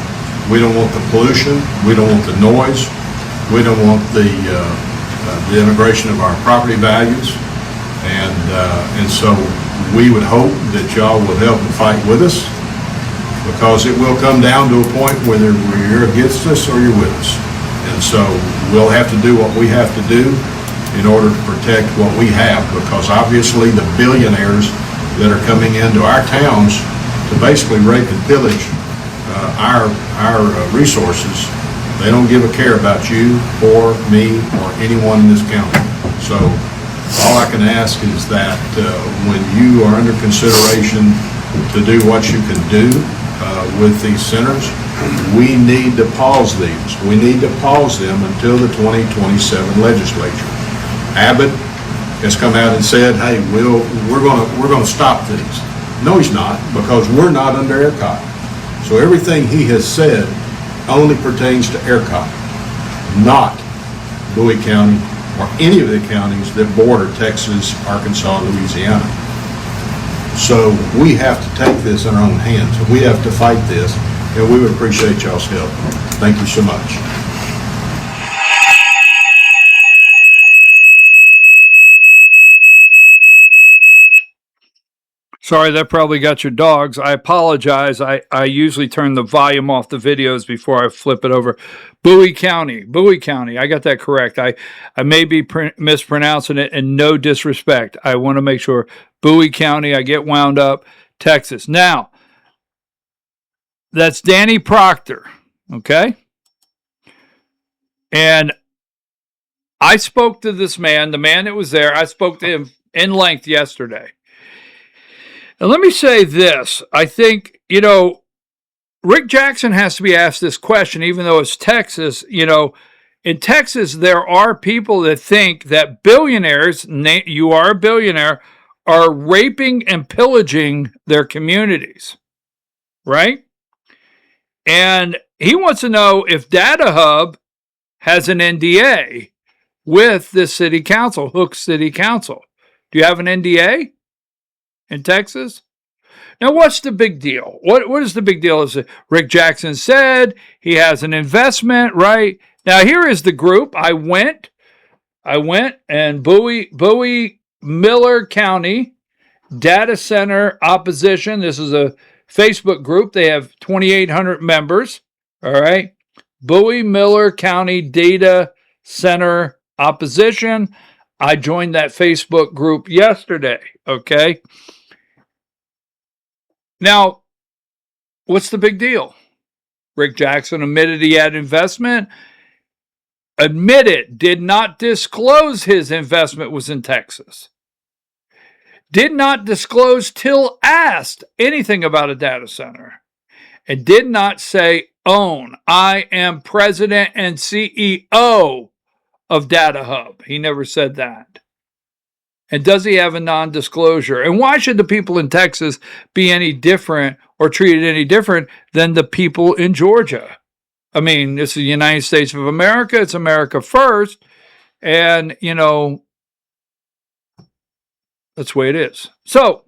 We don't want the pollution. We don't want the noise. We don't want the integration of our property values. And so we would hope that y'all would help and fight with us, because it will come down to a point whether you're against us or you're with us. And so we'll have to do what we have to do in order to protect what we have, because obviously the billionaires that are coming into our towns to basically rape and pillage our resources, they don't give a care about you or me or anyone in this county. So all I can ask is that when you are under consideration to do what you can do with these centers, we need to pause these. We need to pause them until the 2027 legislature. Abbott has come out and said, "Hey, we're going to stop these." No, he's not, because we're not under ERCOT. So everything he has said only pertains to ERCOT, not Bowie County or any of the counties that border Texas, Arkansas, and Louisiana. So we have to take this in our own hands. We have to fight this, and we would appreciate y'all's help. Thank you so much. Sorry, that probably got your dogs. I apologize. I usually turn the volume off the videos before I flip it over. Bowie County. I got that correct. I may be mispronouncing it, and no disrespect. I want to make sure. Bowie County, I get wound up. Texas. Now, that's Danny Proctor, okay? And I spoke to this man, the man that was there. I spoke to him in length yesterday. And let me say this. I think, Rick Jackson has to be asked this question, even though it's Texas. In Texas, there are people that think that billionaires, you are a billionaire, are raping and pillaging their communities, right? And he wants to know if Data Hub has an NDA with the city council, Hook City Council. Do you have an NDA in Texas? Now, what's the big deal? What is the big deal? Is it Rick Jackson said he has an investment, right? Now, here is the group. I went and Bowie Miller County Data Center Opposition. This is a Facebook group. They have 2,800 members. All right. Bowie Miller County Data Center Opposition. I joined that Facebook group yesterday. Okay. Now, what's the big deal? Rick Jackson admitted he had investment. Admitted, did not disclose his investment was in Texas. Did not disclose till asked anything about a data center. And did not say own. I am president and CEO of Data Hub. He never said that. And does he have a non-disclosure? And why should the people in Texas be any different or treated any different than the people in Georgia? I mean, this is the United States of America. It's America first. And, that's the way it is. So,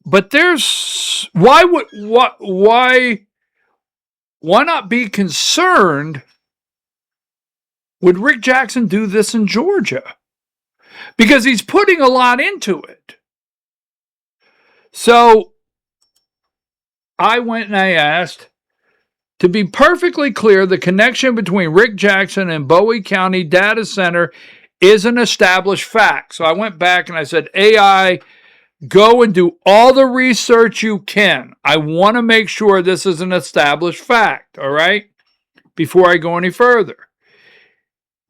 but there's, why not be concerned? Would Rick Jackson do this in Georgia? Because he's putting a lot into it. So I went and I asked, to be perfectly clear, the connection between Rick Jackson and Bowie County Data Center is an established fact. So I went back and I said, AI, go and do all the research you can. I want to make sure this is an established fact, all right, before I go any further.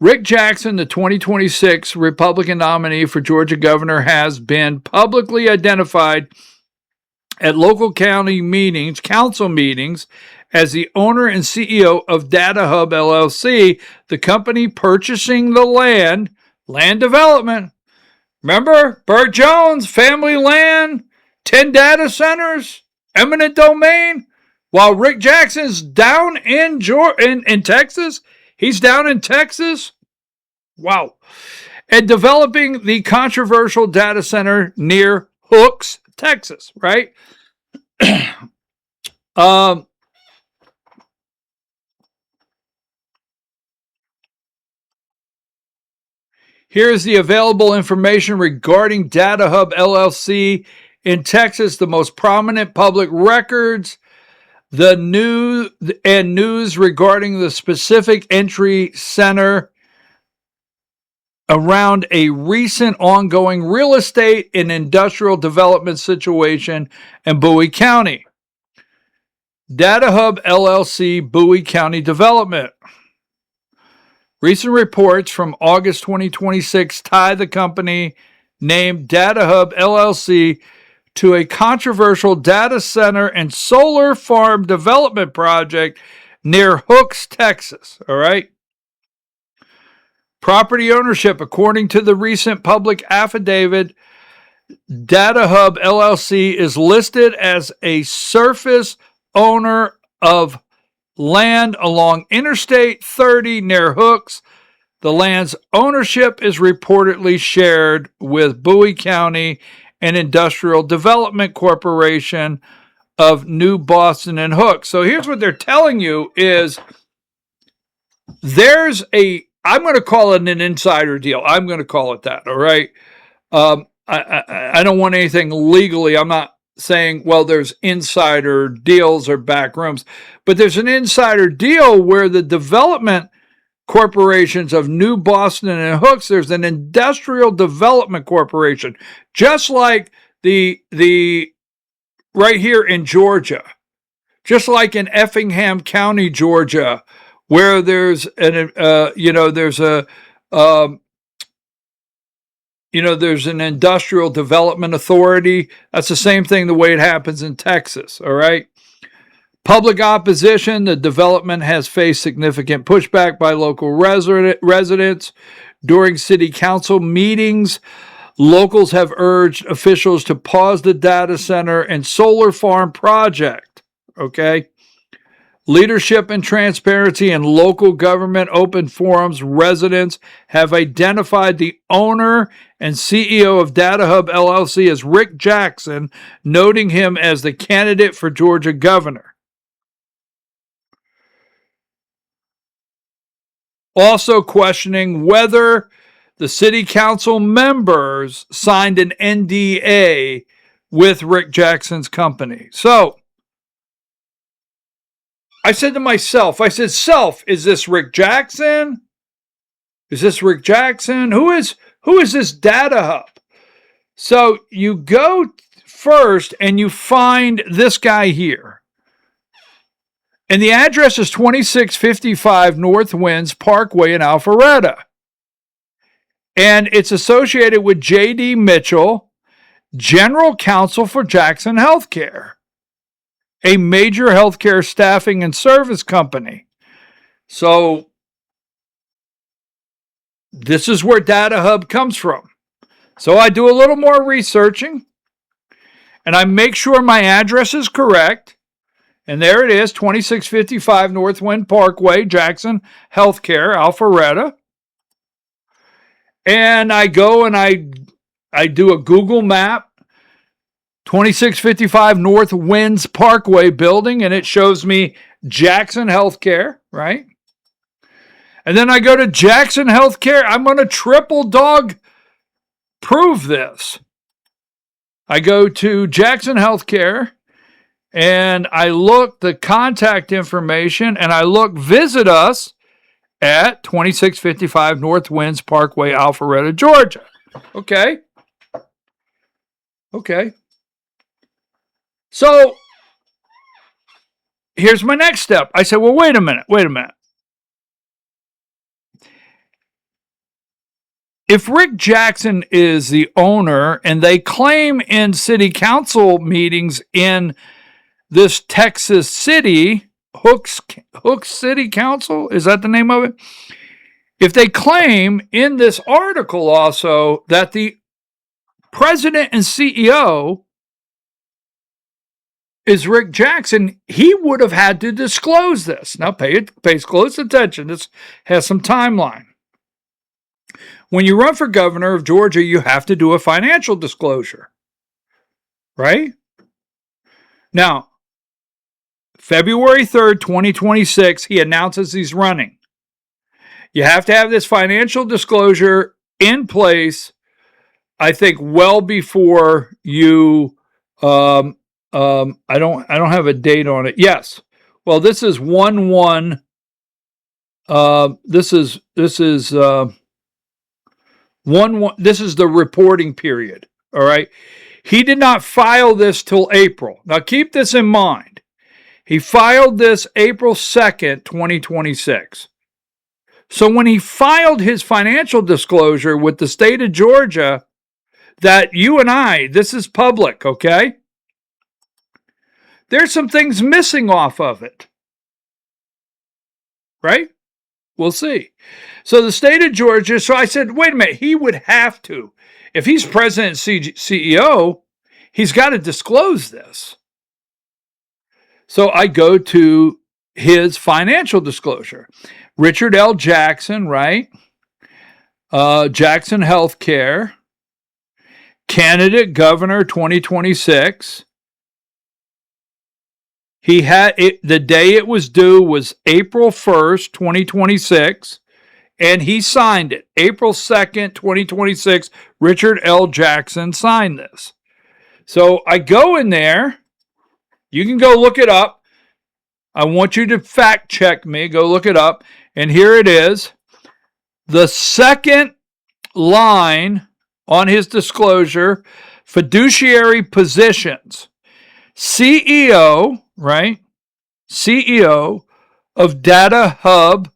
Rick Jackson, the 2026 Republican nominee for Georgia governor, has been publicly identified at local county meetings, council meetings, as the owner and CEO of Data Hub LLC, the company purchasing the land development. Remember, Burt Jones, family land, 10 data centers, eminent domain, while Rick Jackson's down in Texas. He's down in Texas. Wow. And developing the controversial data center near Hooks, Texas, right? Here's the available information regarding Data Hub LLC in Texas, the most prominent public records, the news regarding the specific entry center around a recent ongoing real estate and industrial development situation in Bowie County. Data Hub LLC, Bowie County Development. Recent reports from August 2026 tie the company named Data Hub LLC to a controversial data center and solar farm development project near Hooks, Texas. All right. Property ownership, according to the recent public affidavit, Data Hub LLC is listed as a surface owner of land along Interstate 30 near Hooks. The land's ownership is reportedly shared with Bowie County and Industrial Development Corporation of New Boston and Hooks. So here's what they're telling you is there's I'm going to call it an insider deal. I'm going to call it that, all right? I don't want anything legally. I'm not saying, well, there's insider deals or back rooms, but there's an insider deal where the development corporations of New Boston and Hooks, there's an industrial development corporation, just like the right here in Georgia, just like in Effingham County, Georgia, where there's there's an industrial development authority. That's the same thing the way it happens in Texas, all right? Public opposition, the development has faced significant pushback by local residents. During city council meetings, locals have urged officials to pause the data center and solar farm project, okay? Leadership and transparency in local government open forums, residents have identified the owner and CEO of Data Hub LLC as Rick Jackson, noting him as the candidate for Georgia governor. Also questioning whether the city council members signed an NDA with Rick Jackson's company. So, I said to myself, self, is this Rick Jackson? Is this Rick Jackson? Who is this Data Hub? So you go first and you find this guy here. And the address is 2655 North Winds Parkway in Alpharetta. And it's associated with J.D. Mitchell, General Counsel for Jackson Healthcare, a major healthcare staffing and service company. So this is where Data Hub comes from. So I do a little more researching and I make sure my address is correct. And there it is, 2655 North Wind Parkway, Jackson Healthcare, Alpharetta. And I go and I do a Google map, 2655 North Winds Parkway building, and it shows me Jackson Healthcare, right? And then I go to Jackson Healthcare. I'm going to triple dog prove this. I go to Jackson Healthcare, and I look the contact information, and I look visit us at 2655 North Winds Parkway, Alpharetta, Georgia. Okay. So here's my next step. I said, well, wait a minute. If Rick Jackson is the owner, and they claim in city council meetings in this Texas city, Hooks City Council, is that the name of it? If they claim in this article also that the president and CEO is Rick Jackson, he would have had to disclose this. Now pay close attention. This has some timeline. When you run for governor of Georgia, you have to do a financial disclosure, right? Now, February 3rd, 2026, he announces he's running. You have to have this financial disclosure in place, I think, well before you, I don't have a date on it. Yes. Well, this is 1/1. This is 1/1. This is the reporting period. All right. He did not file this till April. Now keep this in mind. He filed this April 2nd, 2026. So when he filed his financial disclosure with the state of Georgia, that you and I, this is public, okay? There's some things missing off of it. Right? We'll see. So the state of Georgia, so I said, wait a minute, he would have to. If he's president and CEO, he's got to disclose this. So I go to his financial disclosure. Richard L. Jackson, right? Jackson Healthcare, candidate governor 2026. He had it, the day it was due was April 1st, 2026, and he signed it. April 2nd, 2026, Richard L. Jackson signed this. So I go in there. You can go look it up. I want you to fact check me. Go look it up. And here it is. The second line on his disclosure, fiduciary positions. CEO, right? CEO of Data Hub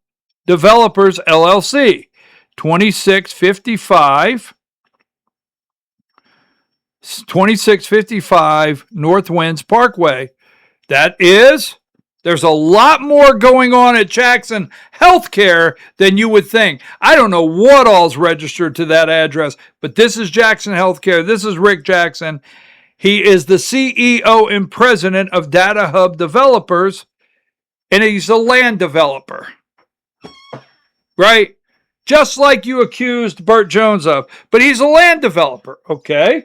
Developers, LLC. 2655 North Winds Parkway. That is, there's a lot more going on at Jackson Healthcare than you would think. I don't know what all's registered to that address, but this is Jackson Healthcare. This is Rick Jackson. He is the CEO and president of Data Hub Developers, and he's a land developer. Right? Just like you accused Burt Jones of, but he's a land developer, okay?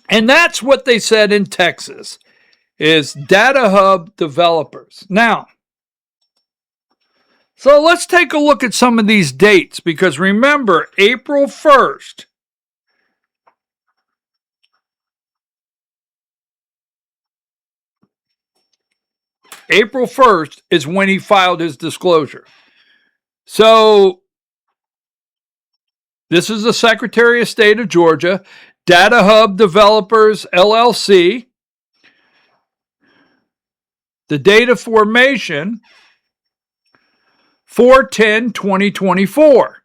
And that's what they said in Texas, is Data Hub Developers. Now, so let's take a look at some of these dates, because remember, April 1st, April 1st is when he filed his disclosure. So this is the Secretary of State of Georgia, Data Hub Developers, LLC. The date of formation, 4/10/2024.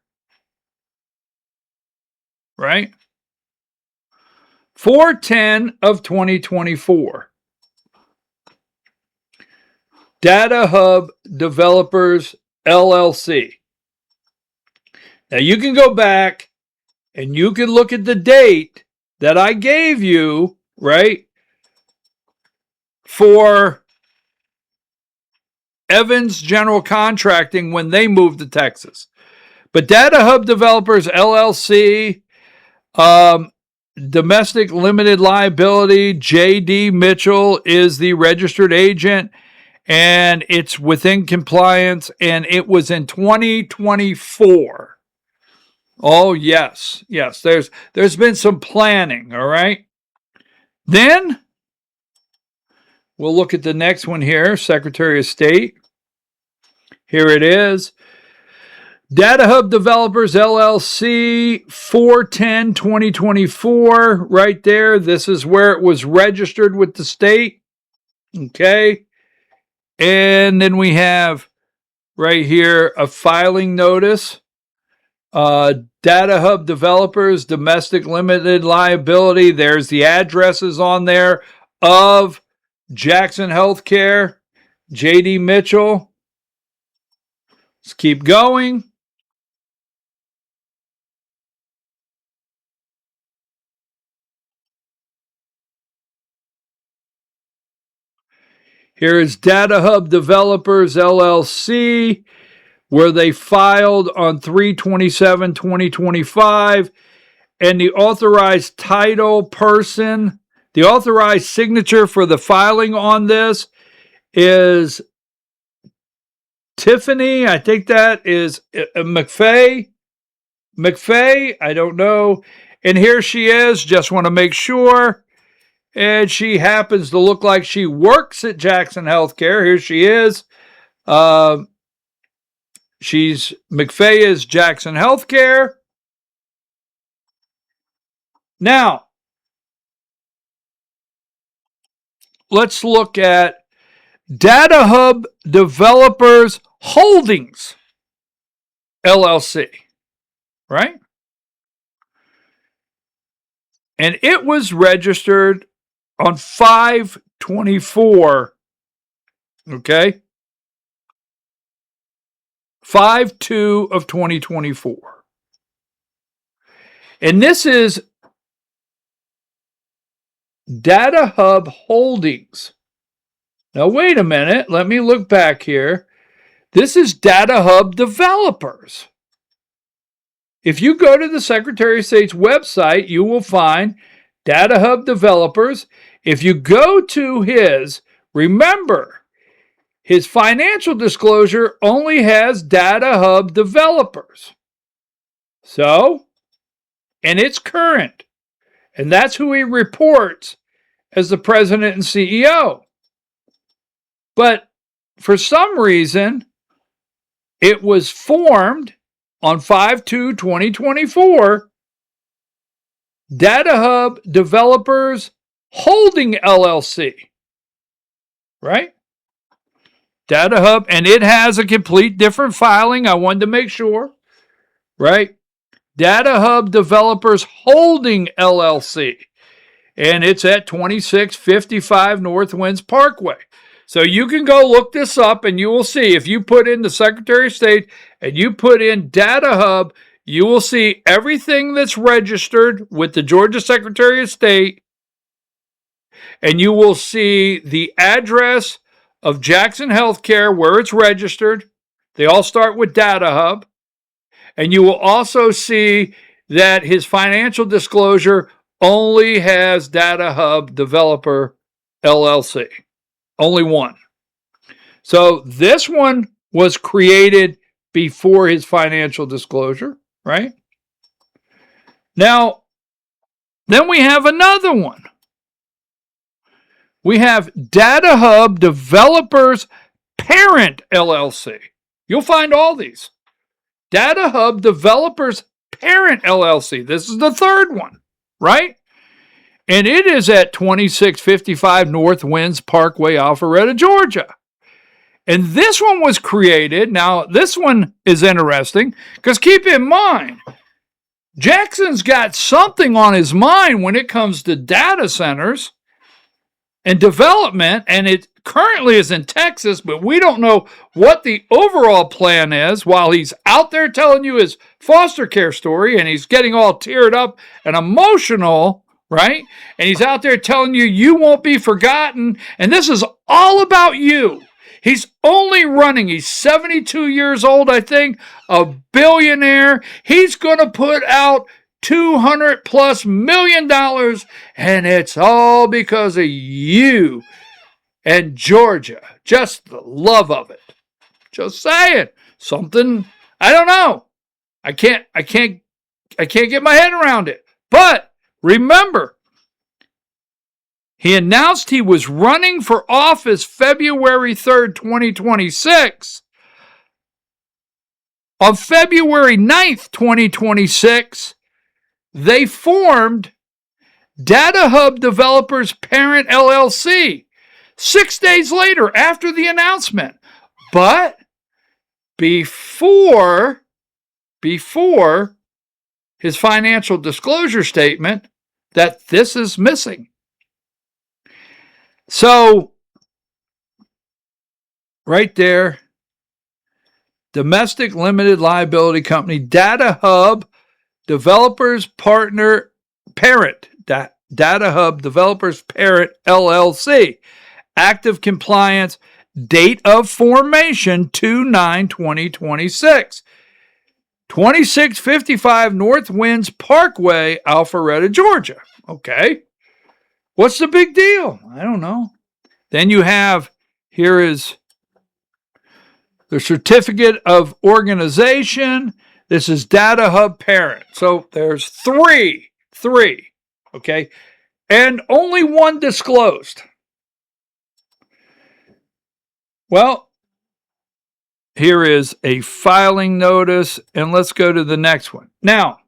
Right? 4/10 of 2024. Data Hub Developers, LLC. Now you can go back and you can look at the date that I gave you, right, for Evans General Contracting when they moved to Texas. But Data Hub Developers, LLC, Domestic Limited Liability, J.D. Mitchell is the registered agent, and it's within compliance, and it was in 2024. Oh, yes. Yes, there's been some planning, all right? Then we'll look at the next one here, Secretary of State. Here it is. Data Hub Developers LLC 4/10/2024 right there. This is where it was registered with the state. Okay. And then we have right here a filing notice. Data Hub Developers Domestic Limited Liability. There's the addresses on there of Jackson Healthcare, JD Mitchell. Let's keep going. Here is Data Hub Developers LLC, where they filed on 3/27/2025, and the authorized title person, the authorized signature for the filing on this is Tiffany. I think that is McFay. I don't know. And here she is. Just want to make sure. And she happens to look like she works at Jackson Healthcare. Here she is. She's McFay is Jackson Healthcare. Now, let's look at Data Hub Developers Holdings LLC, right? And it was registered on 5/24, okay? 5/2 of 2024. And this is Data Hub Holdings. Now, wait a minute. Let me look back here. This is Data Hub Developers. If you go to the Secretary of State's website, you will find Data Hub Developers. If you go to his, remember, his financial disclosure only has Data Hub Developers. So, and it's current. And that's who he reports as the president and CEO. But for some reason, it was formed on 5/2/2024, Data Hub Developers Holding LLC, right? Data Hub, and it has a complete different filing. I wanted to make sure, right? Data Hub Developers Holding LLC, and it's at 2655 North Winds Parkway. So you can go look this up, and you will see, if you put in the Secretary of State and you put in Data Hub, you will see everything that's registered with the Georgia Secretary of State, and you will see the address of Jackson Healthcare where it's registered. They all start with Data Hub. And you will also see that his financial disclosure only has Data Hub Developer LLC. Only one. So this one was created before his financial disclosure, right? Now, then we have another one. We have Data Hub Developers Parent LLC. You'll find all these. Data Hub Developers Parent LLC. This is the third one, right? And it is at 2655 North Winds Parkway, Alpharetta, Georgia. And this one was created. Now, this one is interesting because keep in mind, Jackson's got something on his mind when it comes to data centers and development, and it currently is in Texas, but we don't know what the overall plan is while he's out there telling you his foster care story, and he's getting all teared up and emotional, right? And he's out there telling you you won't be forgotten, and this is all about you. He's only running, he's 72 years old, I think, a billionaire. He's going to put out $200+ million, and it's all because of you and Georgia. Just the love of it. Just saying. Something, I don't know. I can't I can't get my head around it. But remember, he announced he was running for office February 3rd, 2026. On February 9th, 2026, they formed Data Hub Developers Parent LLC 6 days later after the announcement. But before his financial disclosure statement that this is missing. So, right there, domestic limited liability company, Data Hub Developers Parent, Data Hub Developers Parent LLC, active compliance, date of formation 2/9/2026. 2655 North Winds Parkway, Alpharetta, Georgia. Okay. What's the big deal? I don't know. Then you have, here is the certificate of organization. This is Data Hub Parent. So there's three. Okay. And only one disclosed. Well, here is a filing notice, and let's go to the next one. Now,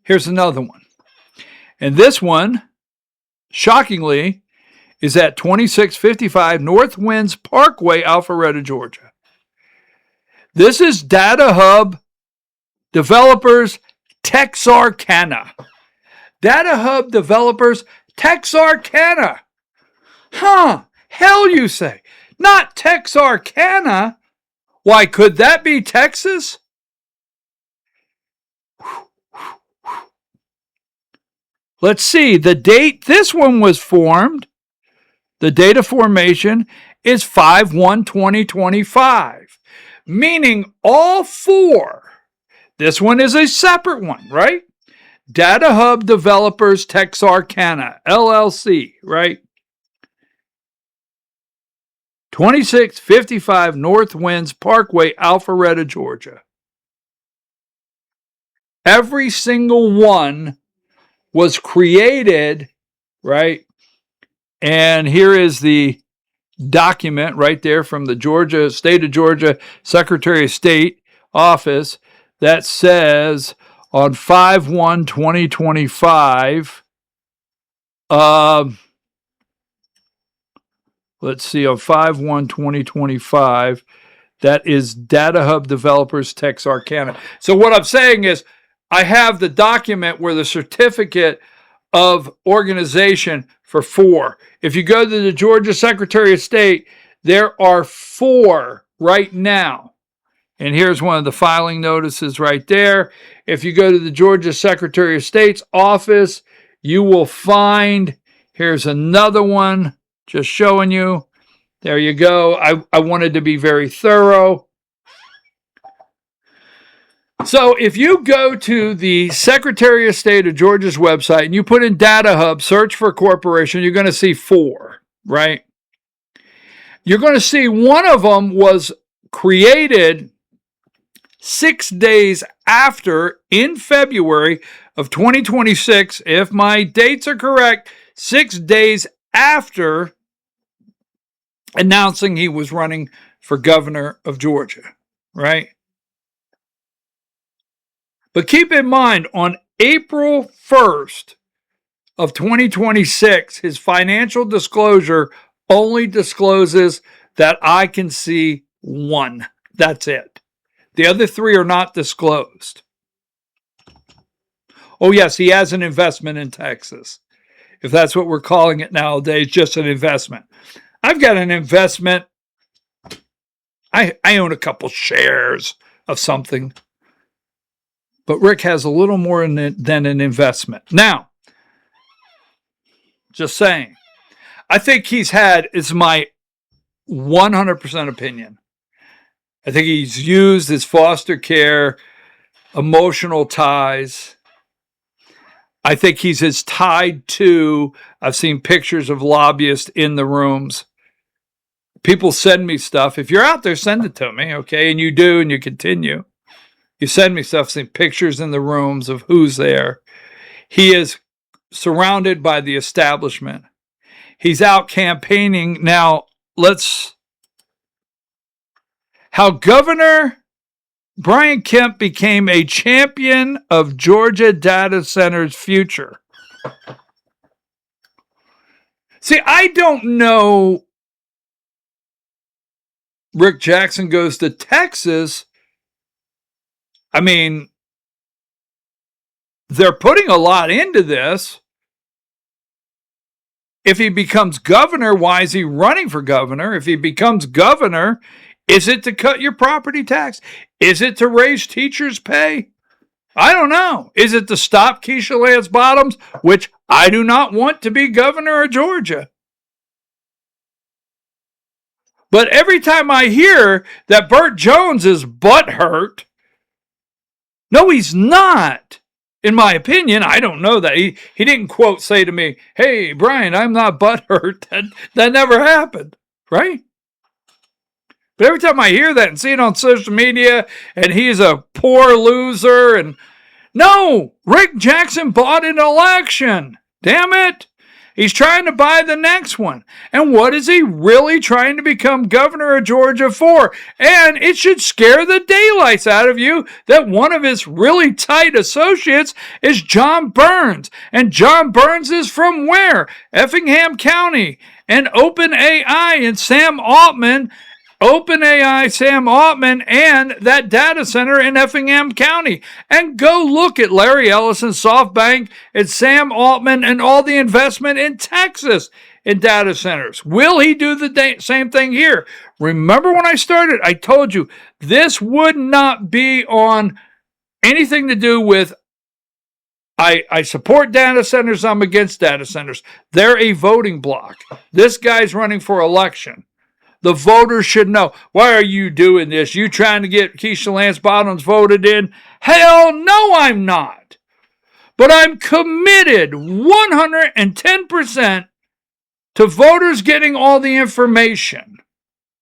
here's another one. And this one, shockingly, is at 2655 North Winds Parkway, Alpharetta, Georgia. This is Data Hub Developers Texarkana. Data Hub Developers Texarkana. Huh. Hell, you say. Not Texarkana. Why, could that be Texas? Let's see. The date this one was formed, the date of formation is 5/1/2025. Meaning all four. This one is a separate one, right? Data Hub Developers Texarkana, LLC, right? 2655 North Winds Parkway, Alpharetta, Georgia. Every single one was created, right? And here is the document right there from the State of Georgia Secretary of State office that says on 5/1/2025, let's see, on 5/1/2025, that is Data Hub Developers Texarkana. So what I'm saying is I have the document where the certificate of organization for four. If you go to the Georgia Secretary of State, there are four right now. And here's one of the filing notices right there. If you go to the Georgia Secretary of State's office, you will find, here's another one, just showing you. There you go. I wanted to be very thorough. So if you go to the Secretary of State of Georgia's website and you put in Data Hub, search for corporation, you're going to see four, right? You're going to see one of them was created 6 days after, in February of 2026, if my dates are correct, 6 days after announcing he was running for governor of Georgia, right? But keep in mind, on April 1st of 2026, his financial disclosure only discloses that I can see one. That's it. The other three are not disclosed. Oh, yes, he has an investment in Texas. If that's what we're calling it nowadays, just an investment. I've got an investment. I own a couple shares of something. But Rick has a little more than an investment. Now, just saying, I think he's had, it's my 100% opinion. I think he's used his foster care, emotional ties. I think he's as tied to, I've seen pictures of lobbyists in the rooms, people send me stuff. If you're out there, send it to me, okay? And you do, and you continue. You send me stuff, seeing pictures in the rooms of who's there. He is surrounded by the establishment. He's out campaigning. Now, how Governor Brian Kemp became a champion of Georgia data centers' future. See, I don't know. Rick Jackson goes to Texas. I mean, they're putting a lot into this. If he becomes governor, why is he running for governor? If he becomes governor, is it to cut your property tax? Is it to raise teachers' pay? I don't know. Is it to stop Keisha Lance Bottoms, which I do not want to be governor of Georgia? But every time I hear that Burt Jones is butthurt, no, he's not. In my opinion, I don't know that. He didn't, quote, say to me, hey, Brian, I'm not butthurt. That never happened, right? But every time I hear that and see it on social media, and he's a poor loser, and no, Rick Jackson bought an election. Damn it. He's trying to buy the next one. And what is he really trying to become governor of Georgia for? And it should scare the daylights out of you that one of his really tight associates is John Burns. And John Burns is from where? Effingham County. And OpenAI and Sam Altman, and that data center in Effingham County. And go look at Larry Ellison, SoftBank, and Sam Altman, and all the investment in Texas in data centers. Will he do the same thing here? Remember when I started, I told you this would not be on anything to do with I support data centers, I'm against data centers. They're a voting block. This guy's running for election. The voters should know. Why are you doing this? You trying to get Keisha Lance Bottoms voted in? Hell no, I'm not. But I'm committed 110% to voters getting all the information.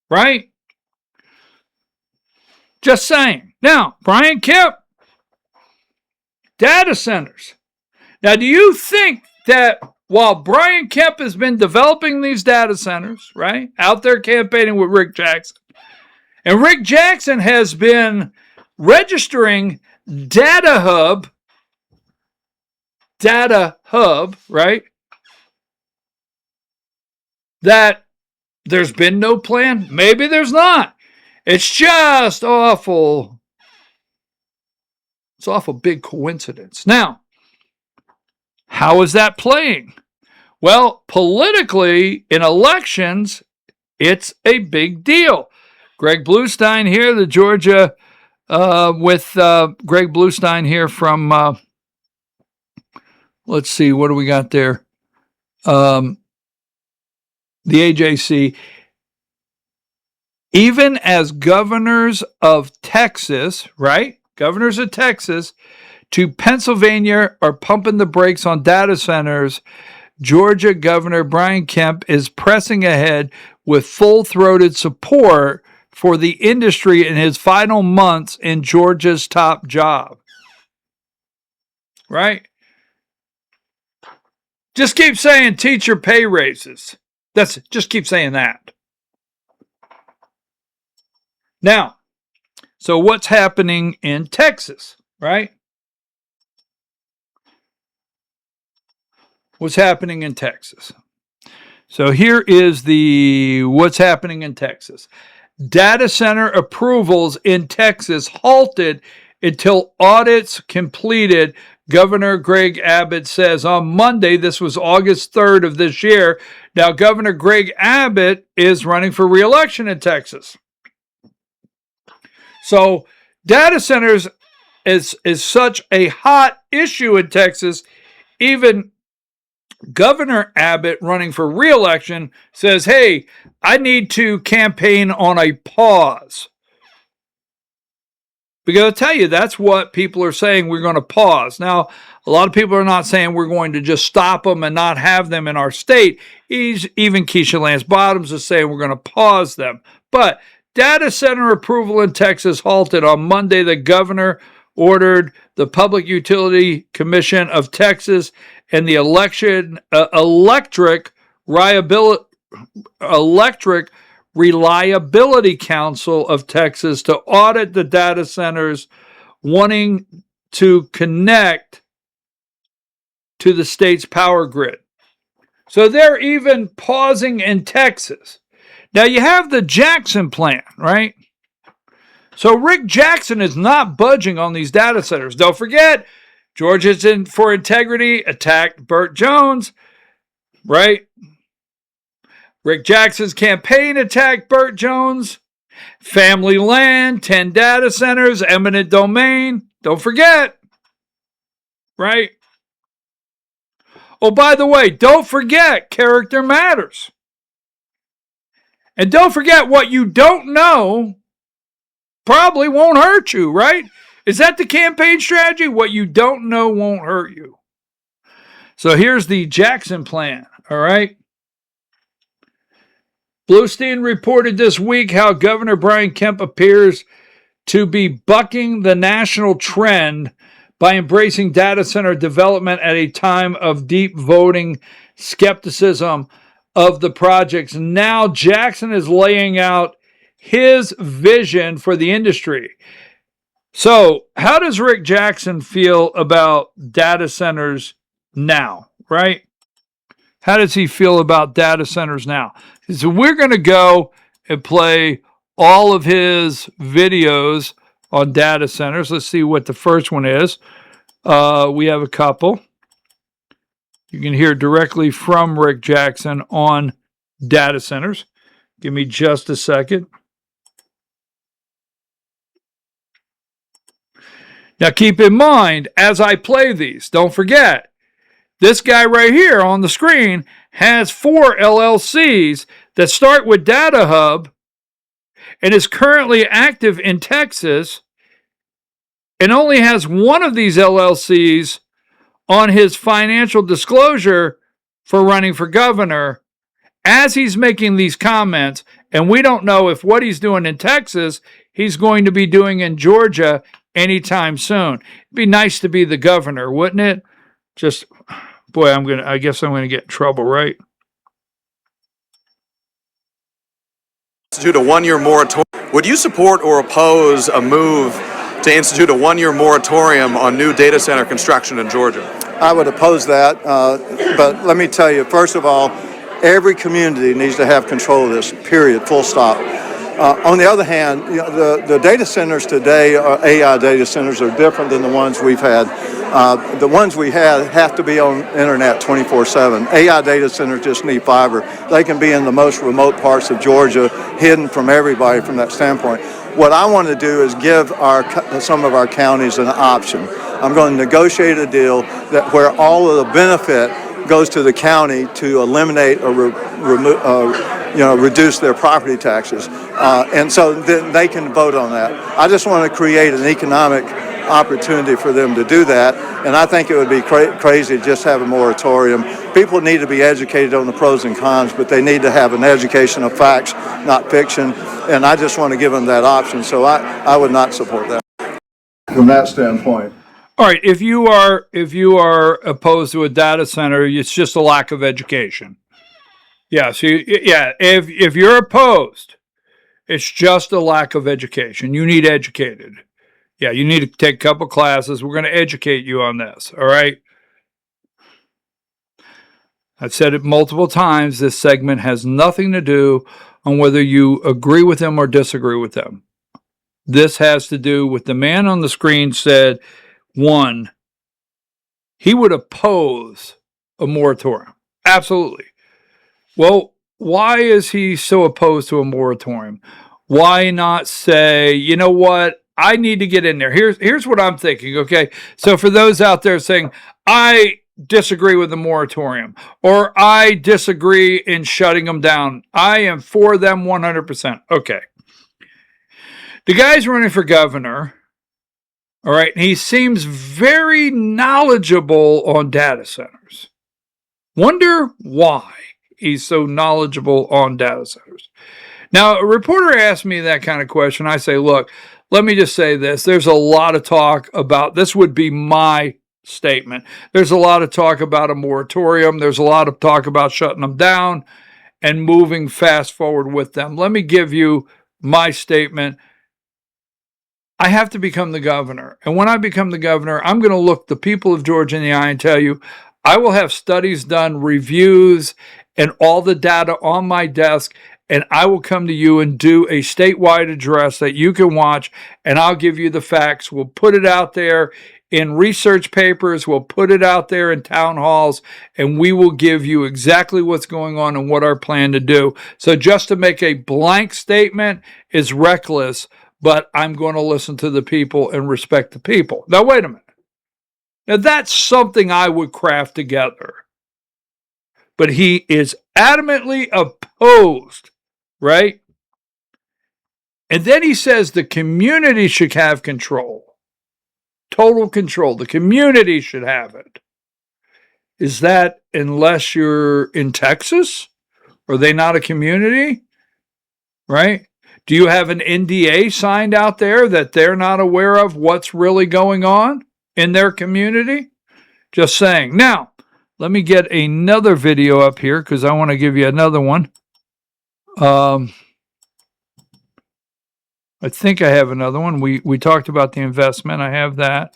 Right? Just saying. Now, Brian Kemp, data centers. Now, do you think that while Brian Kemp has been developing these data centers, right, out there campaigning with Rick Jackson, and Rick Jackson has been registering Data Hub, right, that there's been no plan? Maybe there's not. It's just awful. It's awful big coincidence. Now, how is that playing? Well, politically, in elections, it's a big deal. Greg Bluestein here, the Georgia, with Greg Bluestein here from, let's see, what do we got there? The AJC. Even as governors of Texas, right? Governors of Texas to Pennsylvania are pumping the brakes on data centers, Georgia Governor Brian Kemp is pressing ahead with full-throated support for the industry in his final months in Georgia's top job. Right? Just keep saying teacher pay raises. Just keep saying that. Now, so what's happening in Texas, right? What's happening in Texas? So here is what's happening in Texas. Data center approvals in Texas halted until audits completed, Governor Greg Abbott says on Monday. This was August 3rd of this year. Now, Governor Greg Abbott is running for re-election in Texas. So data centers is such a hot issue in Texas, even Governor Abbott, running for re-election, says, hey, I need to campaign on a pause. Because I'll tell you, that's what people are saying, we're going to pause. Now, A lot of people are not saying we're going to just stop them and not have them in our state. Even Keisha Lance Bottoms is saying we're going to pause them. But data center approval in Texas halted on Monday. The governor ordered the Public Utility Commission of Texas and the Electric Reliability Council of Texas to audit the data centers wanting to connect to the state's power grid. So they're even pausing in Texas. Now you have the Jackson plan, right? So Rick Jackson is not budging on these data centers. Don't forget, Georgia's for Integrity attacked Burt Jones, right? Rick Jackson's campaign attacked Burt Jones. Family land, 10 data centers, eminent domain. Don't forget, right? Oh, by the way, don't forget, character matters. And don't forget, what you don't know probably won't hurt you, right? Is that the campaign strategy? What you don't know won't hurt you. So here's the Jackson plan, all right? Bluestein reported this week how Governor Brian Kemp appears to be bucking the national trend by embracing data center development at a time of deep voting skepticism of the projects. Now Jackson is laying out his vision for the industry. So how does Rick Jackson feel about data centers now, right? How does he feel about data centers now? So we're going to go and play all of his videos on data centers. Let's see what the first one is. We have a couple. You can hear directly from Rick Jackson on data centers. Give me just a second. Now keep in mind, as I play these, don't forget, this guy right here on the screen has 4 LLCs that start with Data Hub and is currently active in Texas and only has one of these LLCs on his financial disclosure for running for governor as he's making these comments. And we don't know if what he's doing in Texas, he's going to be doing in Georgia anytime soon. It'd be nice to be the governor, wouldn't it? Just, boy, I guess I'm going to get in trouble, right? Institute a one-year moratorium. Would you support or oppose a move to institute a one-year moratorium on new data center construction in Georgia? I would oppose that, but let me tell you, first of all, every community needs to have control of this, period, full stop. On the other hand, you know, the data centers today, AI data centers, are different than the ones we've had. The ones we had have to be on internet 24/7. AI data centers just need fiber. They can be in the most remote parts of Georgia, hidden from everybody from that standpoint. What I want to do is give some of our counties an option. I'm going to negotiate a deal that where all of the benefit goes to the county to eliminate or reduce their property taxes, and so then they can vote on that. I just want to create an economic opportunity for them to do that, and I think it would be crazy to just have a moratorium. People need to be educated on the pros and cons, but they need to have an education of facts, not fiction, and I just want to give them that option, so I would not support that. From that standpoint. All right, if you are opposed to a data center, it's just a lack of education. Yeah, so if you're opposed, it's just a lack of education. You need educated. Yeah, you need to take a couple classes. We're going to educate you on this, all right? I've said it multiple times. This segment has nothing to do on whether you agree with them or disagree with them. This has to do with the man on the screen said, one, he would oppose a moratorium. Absolutely. Well, why is he so opposed to a moratorium? Why not say, you know what? I need to get in there. Here's what I'm thinking, okay? So for those out there saying, I disagree with the moratorium, or I disagree in shutting them down, I am for them 100%. Okay. The guy's running for governor, All right. And he seems very knowledgeable on data centers. Wonder why he's so knowledgeable on data centers. Now, a reporter asked me that kind of question. I say, look, let me just say this. There's a lot of talk about, this would be my statement. There's a lot of talk about a moratorium. There's a lot of talk about shutting them down and moving fast forward with them. Let me give you my statement. I have to become the governor. And when I become the governor, I'm going to look the people of Georgia in the eye and tell you, I will have studies done, reviews, and all the data on my desk, and I will come to you and do a statewide address that you can watch, and I'll give you the facts. We'll put it out there in research papers. We'll put it out there in town halls, and we will give you exactly what's going on and what our plan to do. So just to make a blank statement is reckless, but I'm going to listen to the people and respect the people. Now, wait a minute. Now, that's something I would craft together. But he is adamantly opposed, right? And then he says the community should have control. Total control. The community should have it. Is that unless you're in Texas? Are they not a community? Right? Do you have an NDA signed out there that they're not aware of what's really going on in their community? Just saying. Now, let me get another video up here because I want to give you another one. I think I have another one. We talked about the investment. I have that.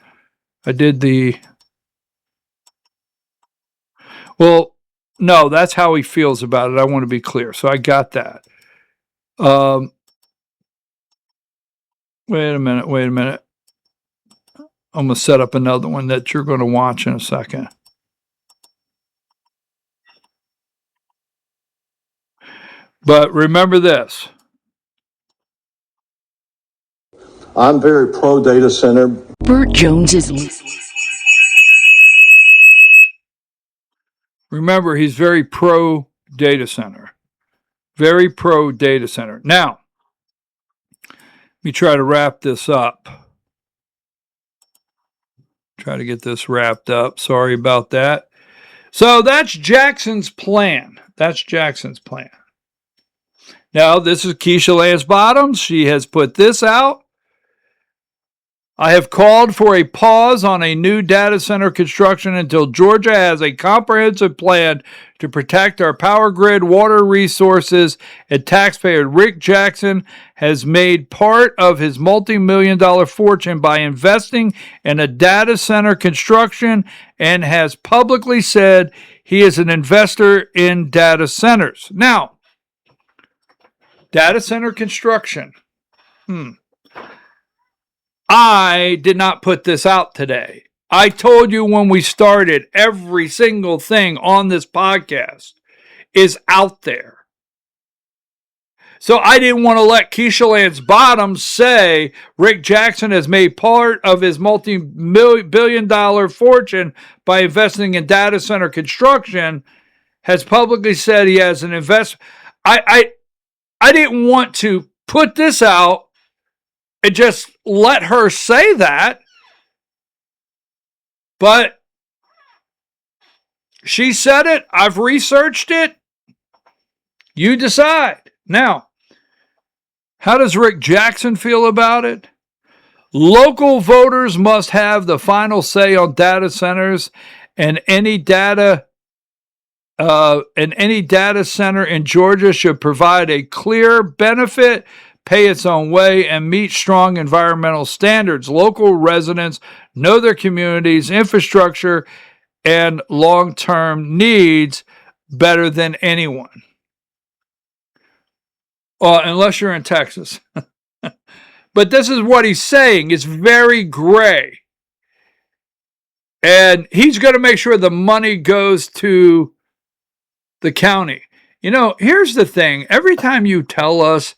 I did the... Well, no, that's how he feels about it. I want to be clear. So I got that. Wait a minute. I'm going to set up another one that you're going to watch in a second. But remember this. I'm very pro data center. Burt Jones is... Remember, he's very pro data center. Very pro data center. Now, let me try to wrap this up. Try to get this wrapped up. Sorry about that. So that's Jackson's plan. Now, this is Keisha Lance Bottoms. She has put this out. I have called for a pause on a new data center construction until Georgia has a comprehensive plan to protect our power grid, water resources, and taxpayer. Rick Jackson has made part of his multi-million-dollar fortune by investing in a data center construction and has publicly said he is an investor in data centers. Now, data center construction. I did not put this out today. I told you when we started, every single thing on this podcast is out there. So I didn't want to let Keisha Lance Bottoms say Rick Jackson has made part of his multi-billion-dollar fortune by investing in data center construction, has publicly said he has an investment. I didn't want to put this out and just let her say that. But she said it. I've researched it. You decide. Now, how does Rick Jackson feel about it? Local voters must have the final say on data centers, and any data center in Georgia should provide a clear benefit, pay its own way, and meet strong environmental standards. Local residents know their communities, infrastructure, and long-term needs better than anyone. Unless you're in Texas. But this is what he's saying. It's very gray. And he's going to make sure the money goes to the county. You know, here's the thing. Every time you tell us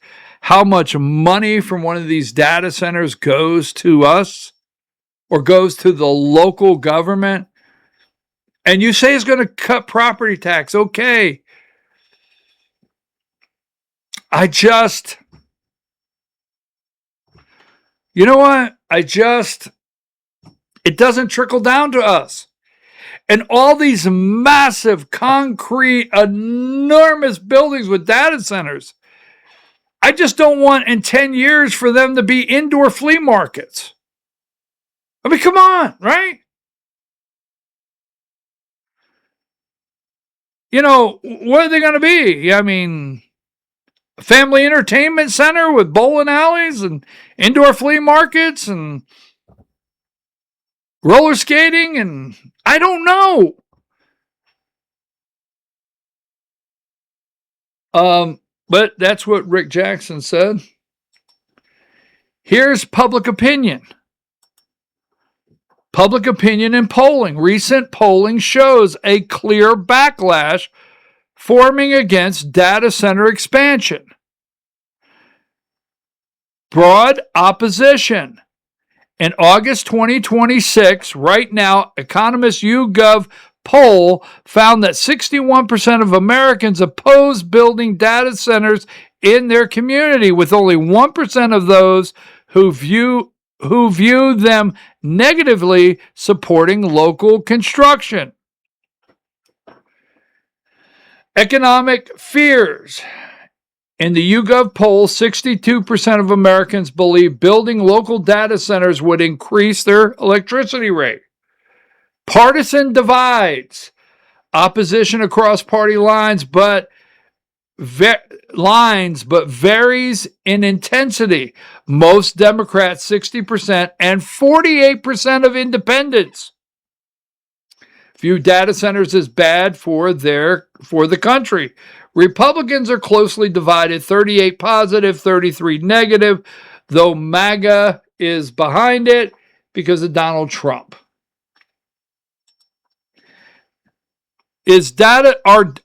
how much money from one of these data centers goes to us or goes to the local government, and you say it's going to cut property tax, okay. You know what? It doesn't trickle down to us. And all these massive concrete, enormous buildings with data centers, I just don't want in 10 years for them to be indoor flea markets. I mean, come on, right? You know, what are they going to be? I mean, a family entertainment center with bowling alleys and indoor flea markets and roller skating, and I don't know. But that's what Rick Jackson said. Here's public opinion. Public opinion and polling. Recent polling shows a clear backlash forming against data center expansion. Broad opposition. In August 2026, right now, Economist YouGov poll found that 61% of Americans oppose building data centers in their community, with only 1% of those who view them negatively supporting local construction. Economic fears. In the YouGov poll, 62% of Americans believe building local data centers would increase their electricity rate. Partisan divides. Opposition across party lines, but varies in intensity. Most Democrats, 60%, and 48% of independents view data centers as bad for the country. Republicans are closely divided, 38 positive, 33 negative, though MAGA is behind it because of Donald Trump.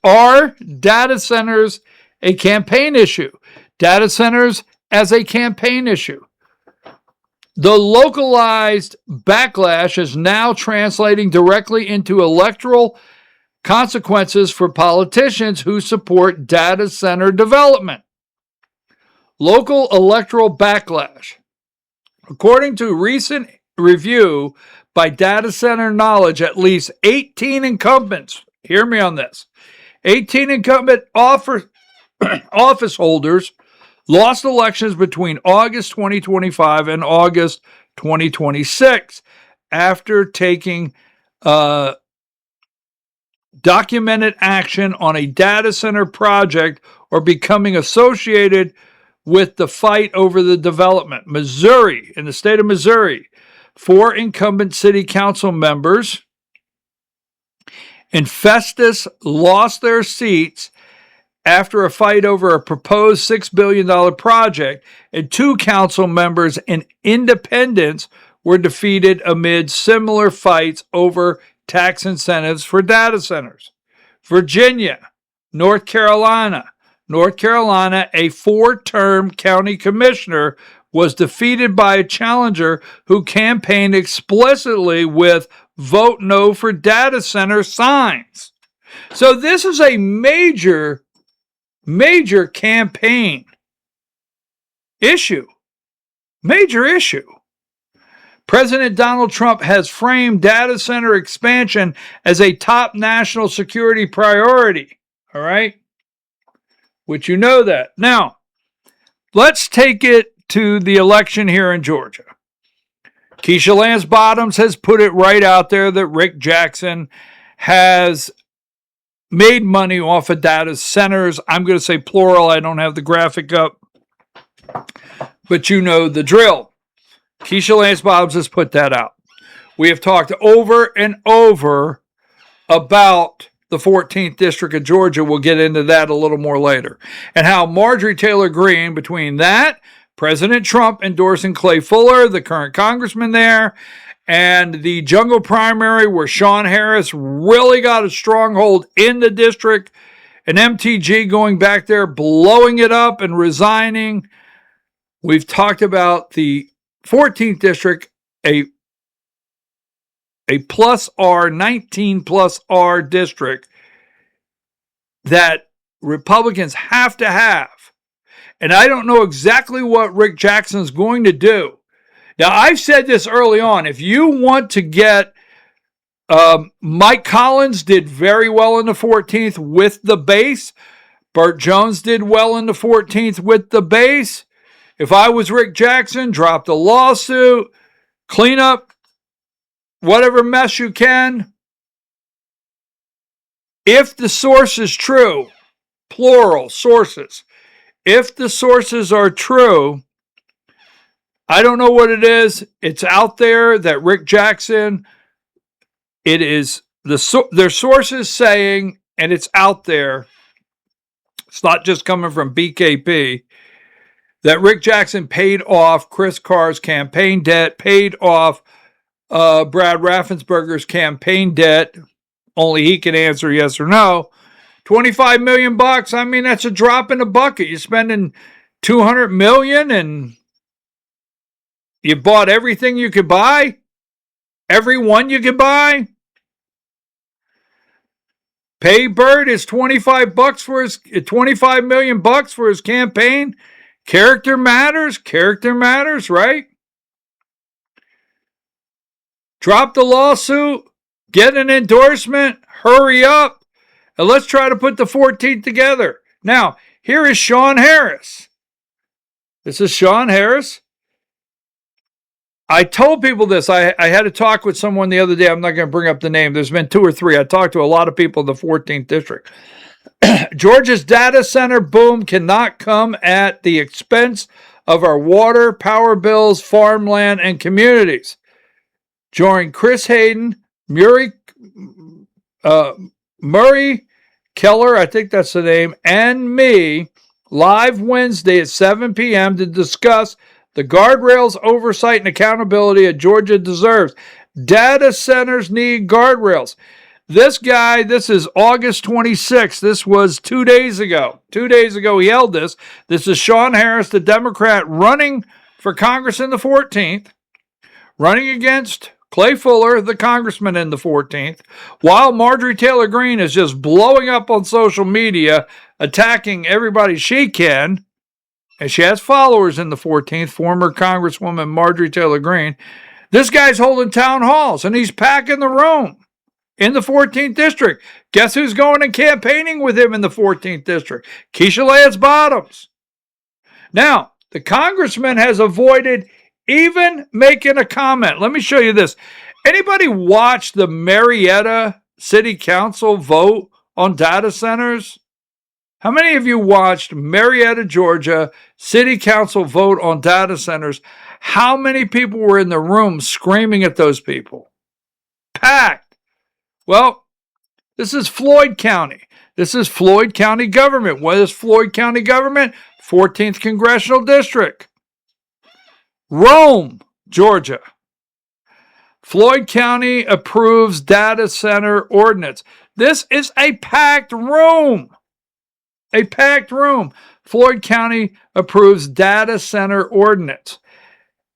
Are data centers a campaign issue? Data centers as a campaign issue. The localized backlash is now translating directly into electoral consequences for politicians who support data center development. Local electoral backlash. According to recent review by Data Center Knowledge, at least 18 incumbents, hear me on this, 18 incumbent office holders lost elections between August 2025 and August 2026 after taking documented action on a data center project or becoming associated with the fight over the development. Missouri, in the state of Missouri, 4 incumbent city council members in Festus lost their seats after a fight over a proposed $6 billion project, and 2 council members in Independence were defeated amid similar fights over tax incentives for data centers. Virginia, North Carolina, a 4-term county commissioner was defeated by a challenger who campaigned explicitly with "Vote No for Data Center" signs. So this is a major campaign issue. Major issue. President Donald Trump has framed data center expansion as a top national security priority. All right? Which you know that. Now, let's take it to the election here in Georgia. Keisha Lance Bottoms has put it right out there that Rick Jackson has made money off of data centers. I'm going to say plural. I don't have the graphic up. But you know the drill. Keisha Lance Bottoms has put that out. We have talked over and over about the 14th District of Georgia. We'll get into that a little more later. And how Marjorie Taylor Greene, between that, President Trump endorsing Clay Fuller, the current congressman there, and the jungle primary where Sean Harris really got a stronghold in the district, and MTG going back there, blowing it up and resigning. We've talked about the 14th District, a plus R, 19 plus R district that Republicans have to have. And I don't know exactly what Rick Jackson's going to do. Now, I've said this early on. If you want to get Mike Collins did very well in the 14th with the base. Burt Jones did well in the 14th with the base. If I was Rick Jackson, drop the lawsuit, clean up whatever mess you can. If the source is true, plural sources, if the sources are true, I don't know what it is. It's out there that Rick Jackson, it is their sources saying, and it's out there, it's not just coming from BKP, that Rick Jackson paid off Chris Carr's campaign debt, paid off Brad Raffensperger's campaign debt. Only he can answer yes or no. $25 million. I mean, that's a drop in the bucket. You're spending $200 million and you bought everything you could buy, everyone you could buy. Pay Burt his $25 million for his campaign. Character matters, right? Drop the lawsuit, get an endorsement, hurry up, and let's try to put the 14th together. Now, here is Sean Harris. This is Sean Harris. I told people this. I had a talk with someone the other day. I'm not going to bring up the name. There's been 2 or 3. I talked to a lot of people in the 14th district. Georgia's data center boom cannot come at the expense of our water, power bills, farmland, and communities. Join Chris Hayden, Murray Keller, I think that's the name, and me live Wednesday at 7 p.m. to discuss the guardrails, oversight, and accountability that Georgia deserves. Data centers need guardrails. This guy, this is August 26th. This was 2 days ago. 2 days ago he held this. This is Sean Harris, the Democrat, running for Congress in the 14th, running against Clay Fuller, the congressman in the 14th, while Marjorie Taylor Greene is just blowing up on social media, attacking everybody she can. And she has followers in the 14th, former Congresswoman Marjorie Taylor Greene. This guy's holding town halls, and he's packing the room in the 14th district. Guess who's going and campaigning with him in the 14th district? Keisha Lance Bottoms. Now, the congressman has avoided even making a comment. Let me show you this. Anybody watch the Marietta City Council vote on data centers? How many of you watched Marietta, Georgia City Council vote on data centers? How many people were in the room screaming at those people? Packed. Well, this is Floyd County. This is Floyd County government. What is Floyd County government? 14th Congressional District. Rome, Georgia. Floyd County approves data center ordinance. This is a packed room. A packed room. Floyd County approves data center ordinance.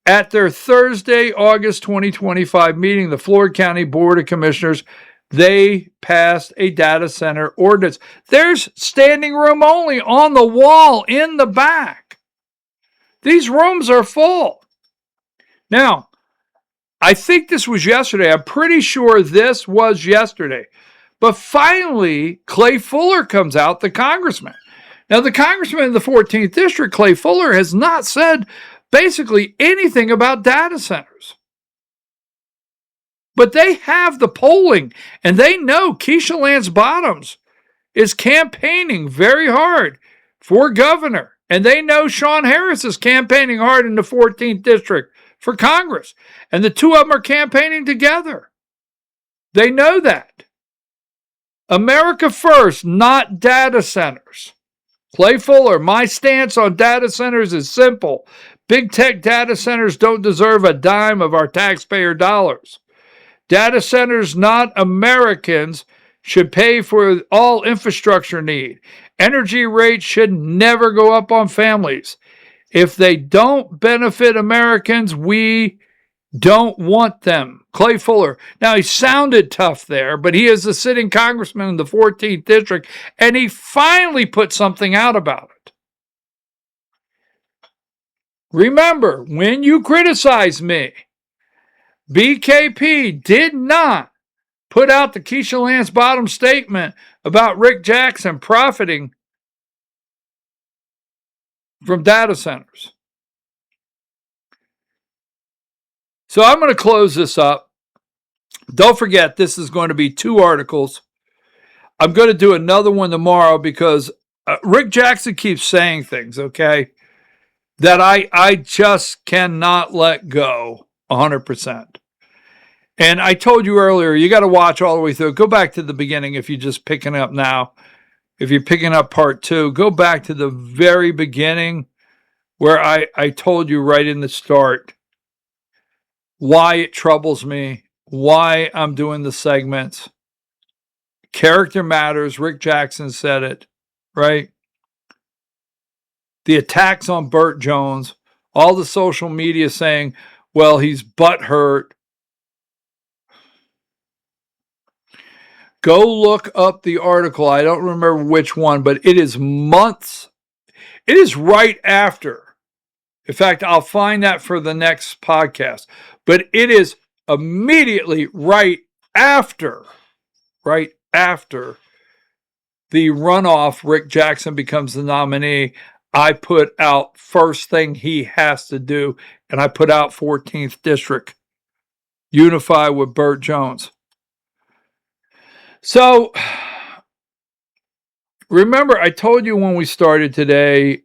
At their Thursday, August 2025 meeting, the Floyd County Board of Commissioners, they passed a data center ordinance. There's standing room only on the wall in the back. These rooms are full. Now, I think this was yesterday. I'm pretty sure this was yesterday. But finally, Clay Fuller comes out, the congressman. Now, the congressman in the 14th district, Clay Fuller, has not said basically anything about data centers. But they have the polling, and they know Keisha Lance Bottoms is campaigning very hard for governor. And they know Sean Harris is campaigning hard in the 14th district for Congress. And the two of them are campaigning together. They know that. America first, not data centers. Clay Fuller, my stance on data centers is simple. Big tech data centers don't deserve a dime of our taxpayer dollars. Data centers, not Americans, should pay for all infrastructure need. Energy rates should never go up on families. If they don't benefit Americans, we don't want them. Clay Fuller. Now, he sounded tough there, but he is the sitting congressman in the 14th district, and he finally put something out about it. Remember, when you criticize me, BKP did not put out the Keisha Lance Bottom statement about Rick Jackson profiting from data centers. So I'm going to close this up. Don't forget, this is going to be 2 articles. I'm going to do another one tomorrow because Rick Jackson keeps saying things, okay, that I just cannot let go 100%. And I told you earlier, you got to watch all the way through. Go back to the beginning if you're just picking up now. If you're picking up part 2, go back to the very beginning where I told you right in the start why it troubles me, why I'm doing the segments. Character matters. Rick Jackson said it, right? The attacks on Burt Jones, all the social media saying, well, he's butthurt. Go look up the article. I don't remember which one, but it is months. It is right after. In fact, I'll find that for the next podcast. But it is immediately right after the runoff, Rick Jackson becomes the nominee. I put out first thing he has to do, and I put out 14th District. Unify with Burt Jones. So, remember, I told you when we started today,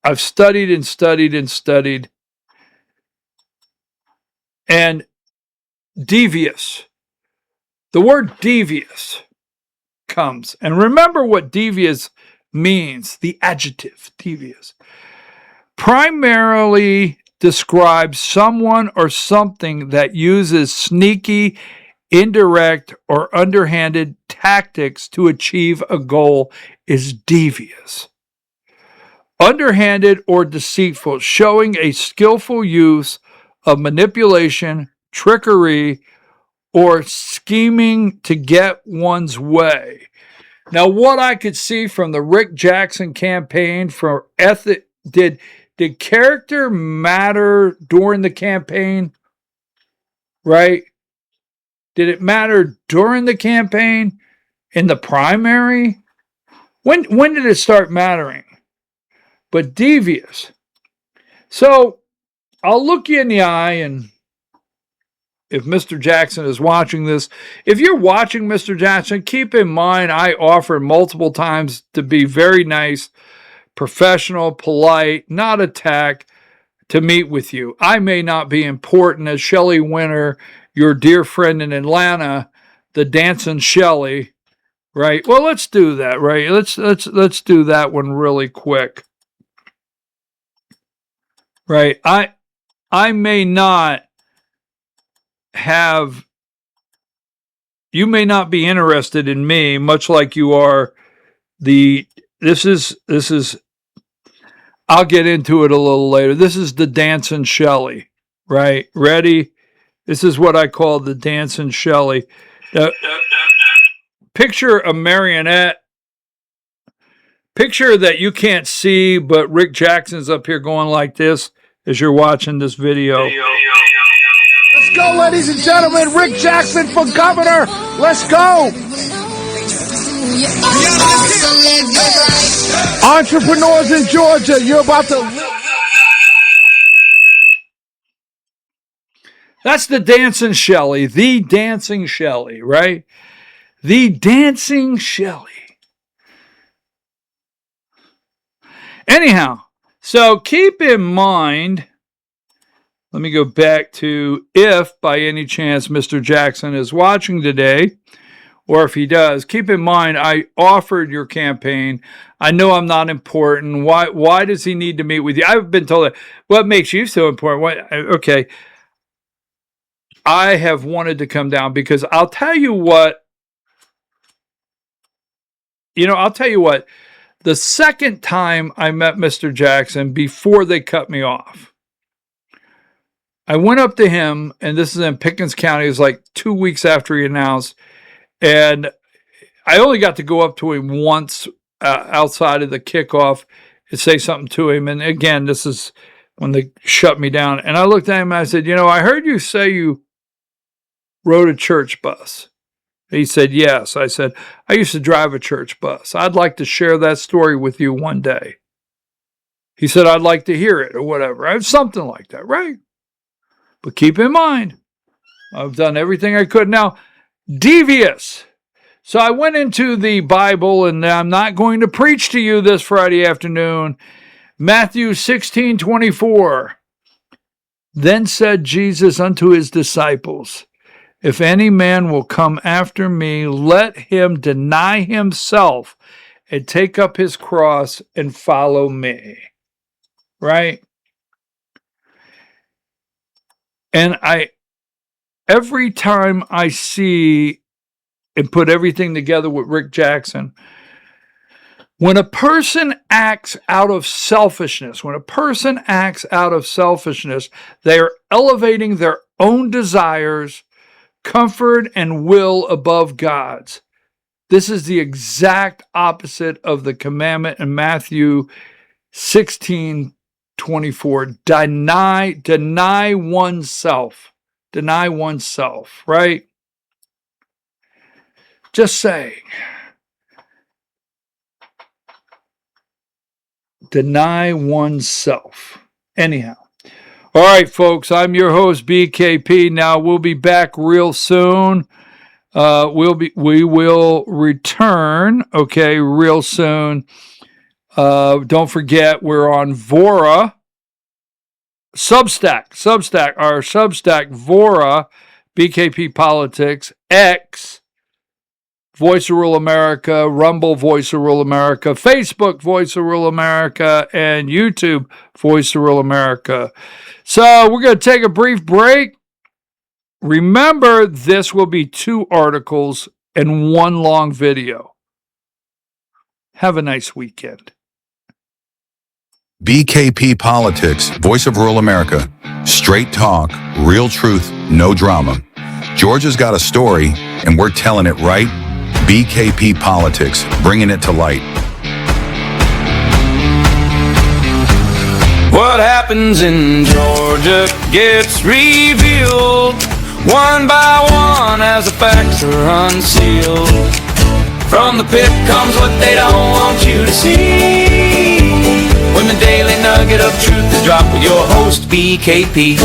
I've studied and studied and studied. And devious. The word devious comes. And remember what devious means, the adjective devious. Primarily describes someone or something that uses sneaky, indirect, or underhanded tactics to achieve a goal is devious. Underhanded or deceitful, showing a skillful use of manipulation, trickery, or scheming to get one's way. Now, what I could see from the Rick Jackson campaign for ethic, did character matter during the campaign? Right? Did it matter during the campaign? In the primary? When did it start mattering? But devious. So, I'll look you in the eye, and if Mr. Jackson is watching this, if you're watching Mr. Jackson, keep in mind I offered multiple times to be very nice, professional, polite, not attack, to meet with you. I may not be important as Shelley Winter, your dear friend in Atlanta, the dancing Shelley, right? Well, let's do that, right? Let's do that one really quick. Right? I may not have, you may not be interested in me, much like you are this is, I'll get into it a little later. This is the dancing Shelley, right? Ready? This is what I call the dancing Shelley. Picture a marionette. Picture that you can't see, but Rick Jackson's up here going like this as you're watching this video. Let's go, ladies and gentlemen. Rick Jackson for governor. Let's go. Entrepreneurs in Georgia, you're about to... That's the dancing Shelley, the dancing Shelley, right? The dancing Shelley. Anyhow, so keep in mind, let me go back to if by any chance Mr. Jackson is watching today, or if he does, keep in mind I offered your campaign. I know I'm not important. Why does he need to meet with you? I've been told that. What makes you so important? Okay. I have wanted to come down because I'll tell you what, the second time I met Mr. Jackson before they cut me off, I went up to him, and this is in Pickens County. It was like 2 weeks after he announced, and I only got to go up to him once outside of the kickoff. could say something to him. And again, this is when they shut me down. And I looked at him and I said, I heard you say you rode a church bus. He said, yes. I said, I used to drive a church bus. I'd like to share that story with you one day. He said, I'd like to hear it or whatever. Something like that, right? But keep in mind, I've done everything I could. Now, devious. So I went into the Bible, and I'm not going to preach to you this Friday afternoon. Matthew 16:24. Then said Jesus unto his disciples, if any man will come after me, let him deny himself and take up his cross and follow me. Right? And every time I see and put everything together with Rick Jackson, when a person acts out of selfishness, they are elevating their own desires, comfort, and will above God's. This is the exact opposite of the commandment in Matthew 16:24. Deny oneself. Deny oneself, right? Just saying. Deny oneself. Anyhow. All right, folks, I'm your host, BKP. Now, we'll be back real soon. We will return, okay, real soon. Don't forget, we're on Vora. Substack, our Substack, Vora, BKP Politics, X, Voice of Rural America, Rumble, Voice of Rural America, Facebook, Voice of Rural America, and YouTube, Voice of Rural America. So we're going to take a brief break. Remember, this will be 2 articles and 1 long video. Have a nice weekend. BKP Politics, Voice of Rural America. Straight talk, real truth, no drama. Georgia's got a story, and we're telling it right. BKP Politics, bringing it to light. What happens in Georgia gets revealed one by one as the facts are unsealed. From the pit comes what they don't want you to see. When the daily nugget of truth is dropped with your host, BKP.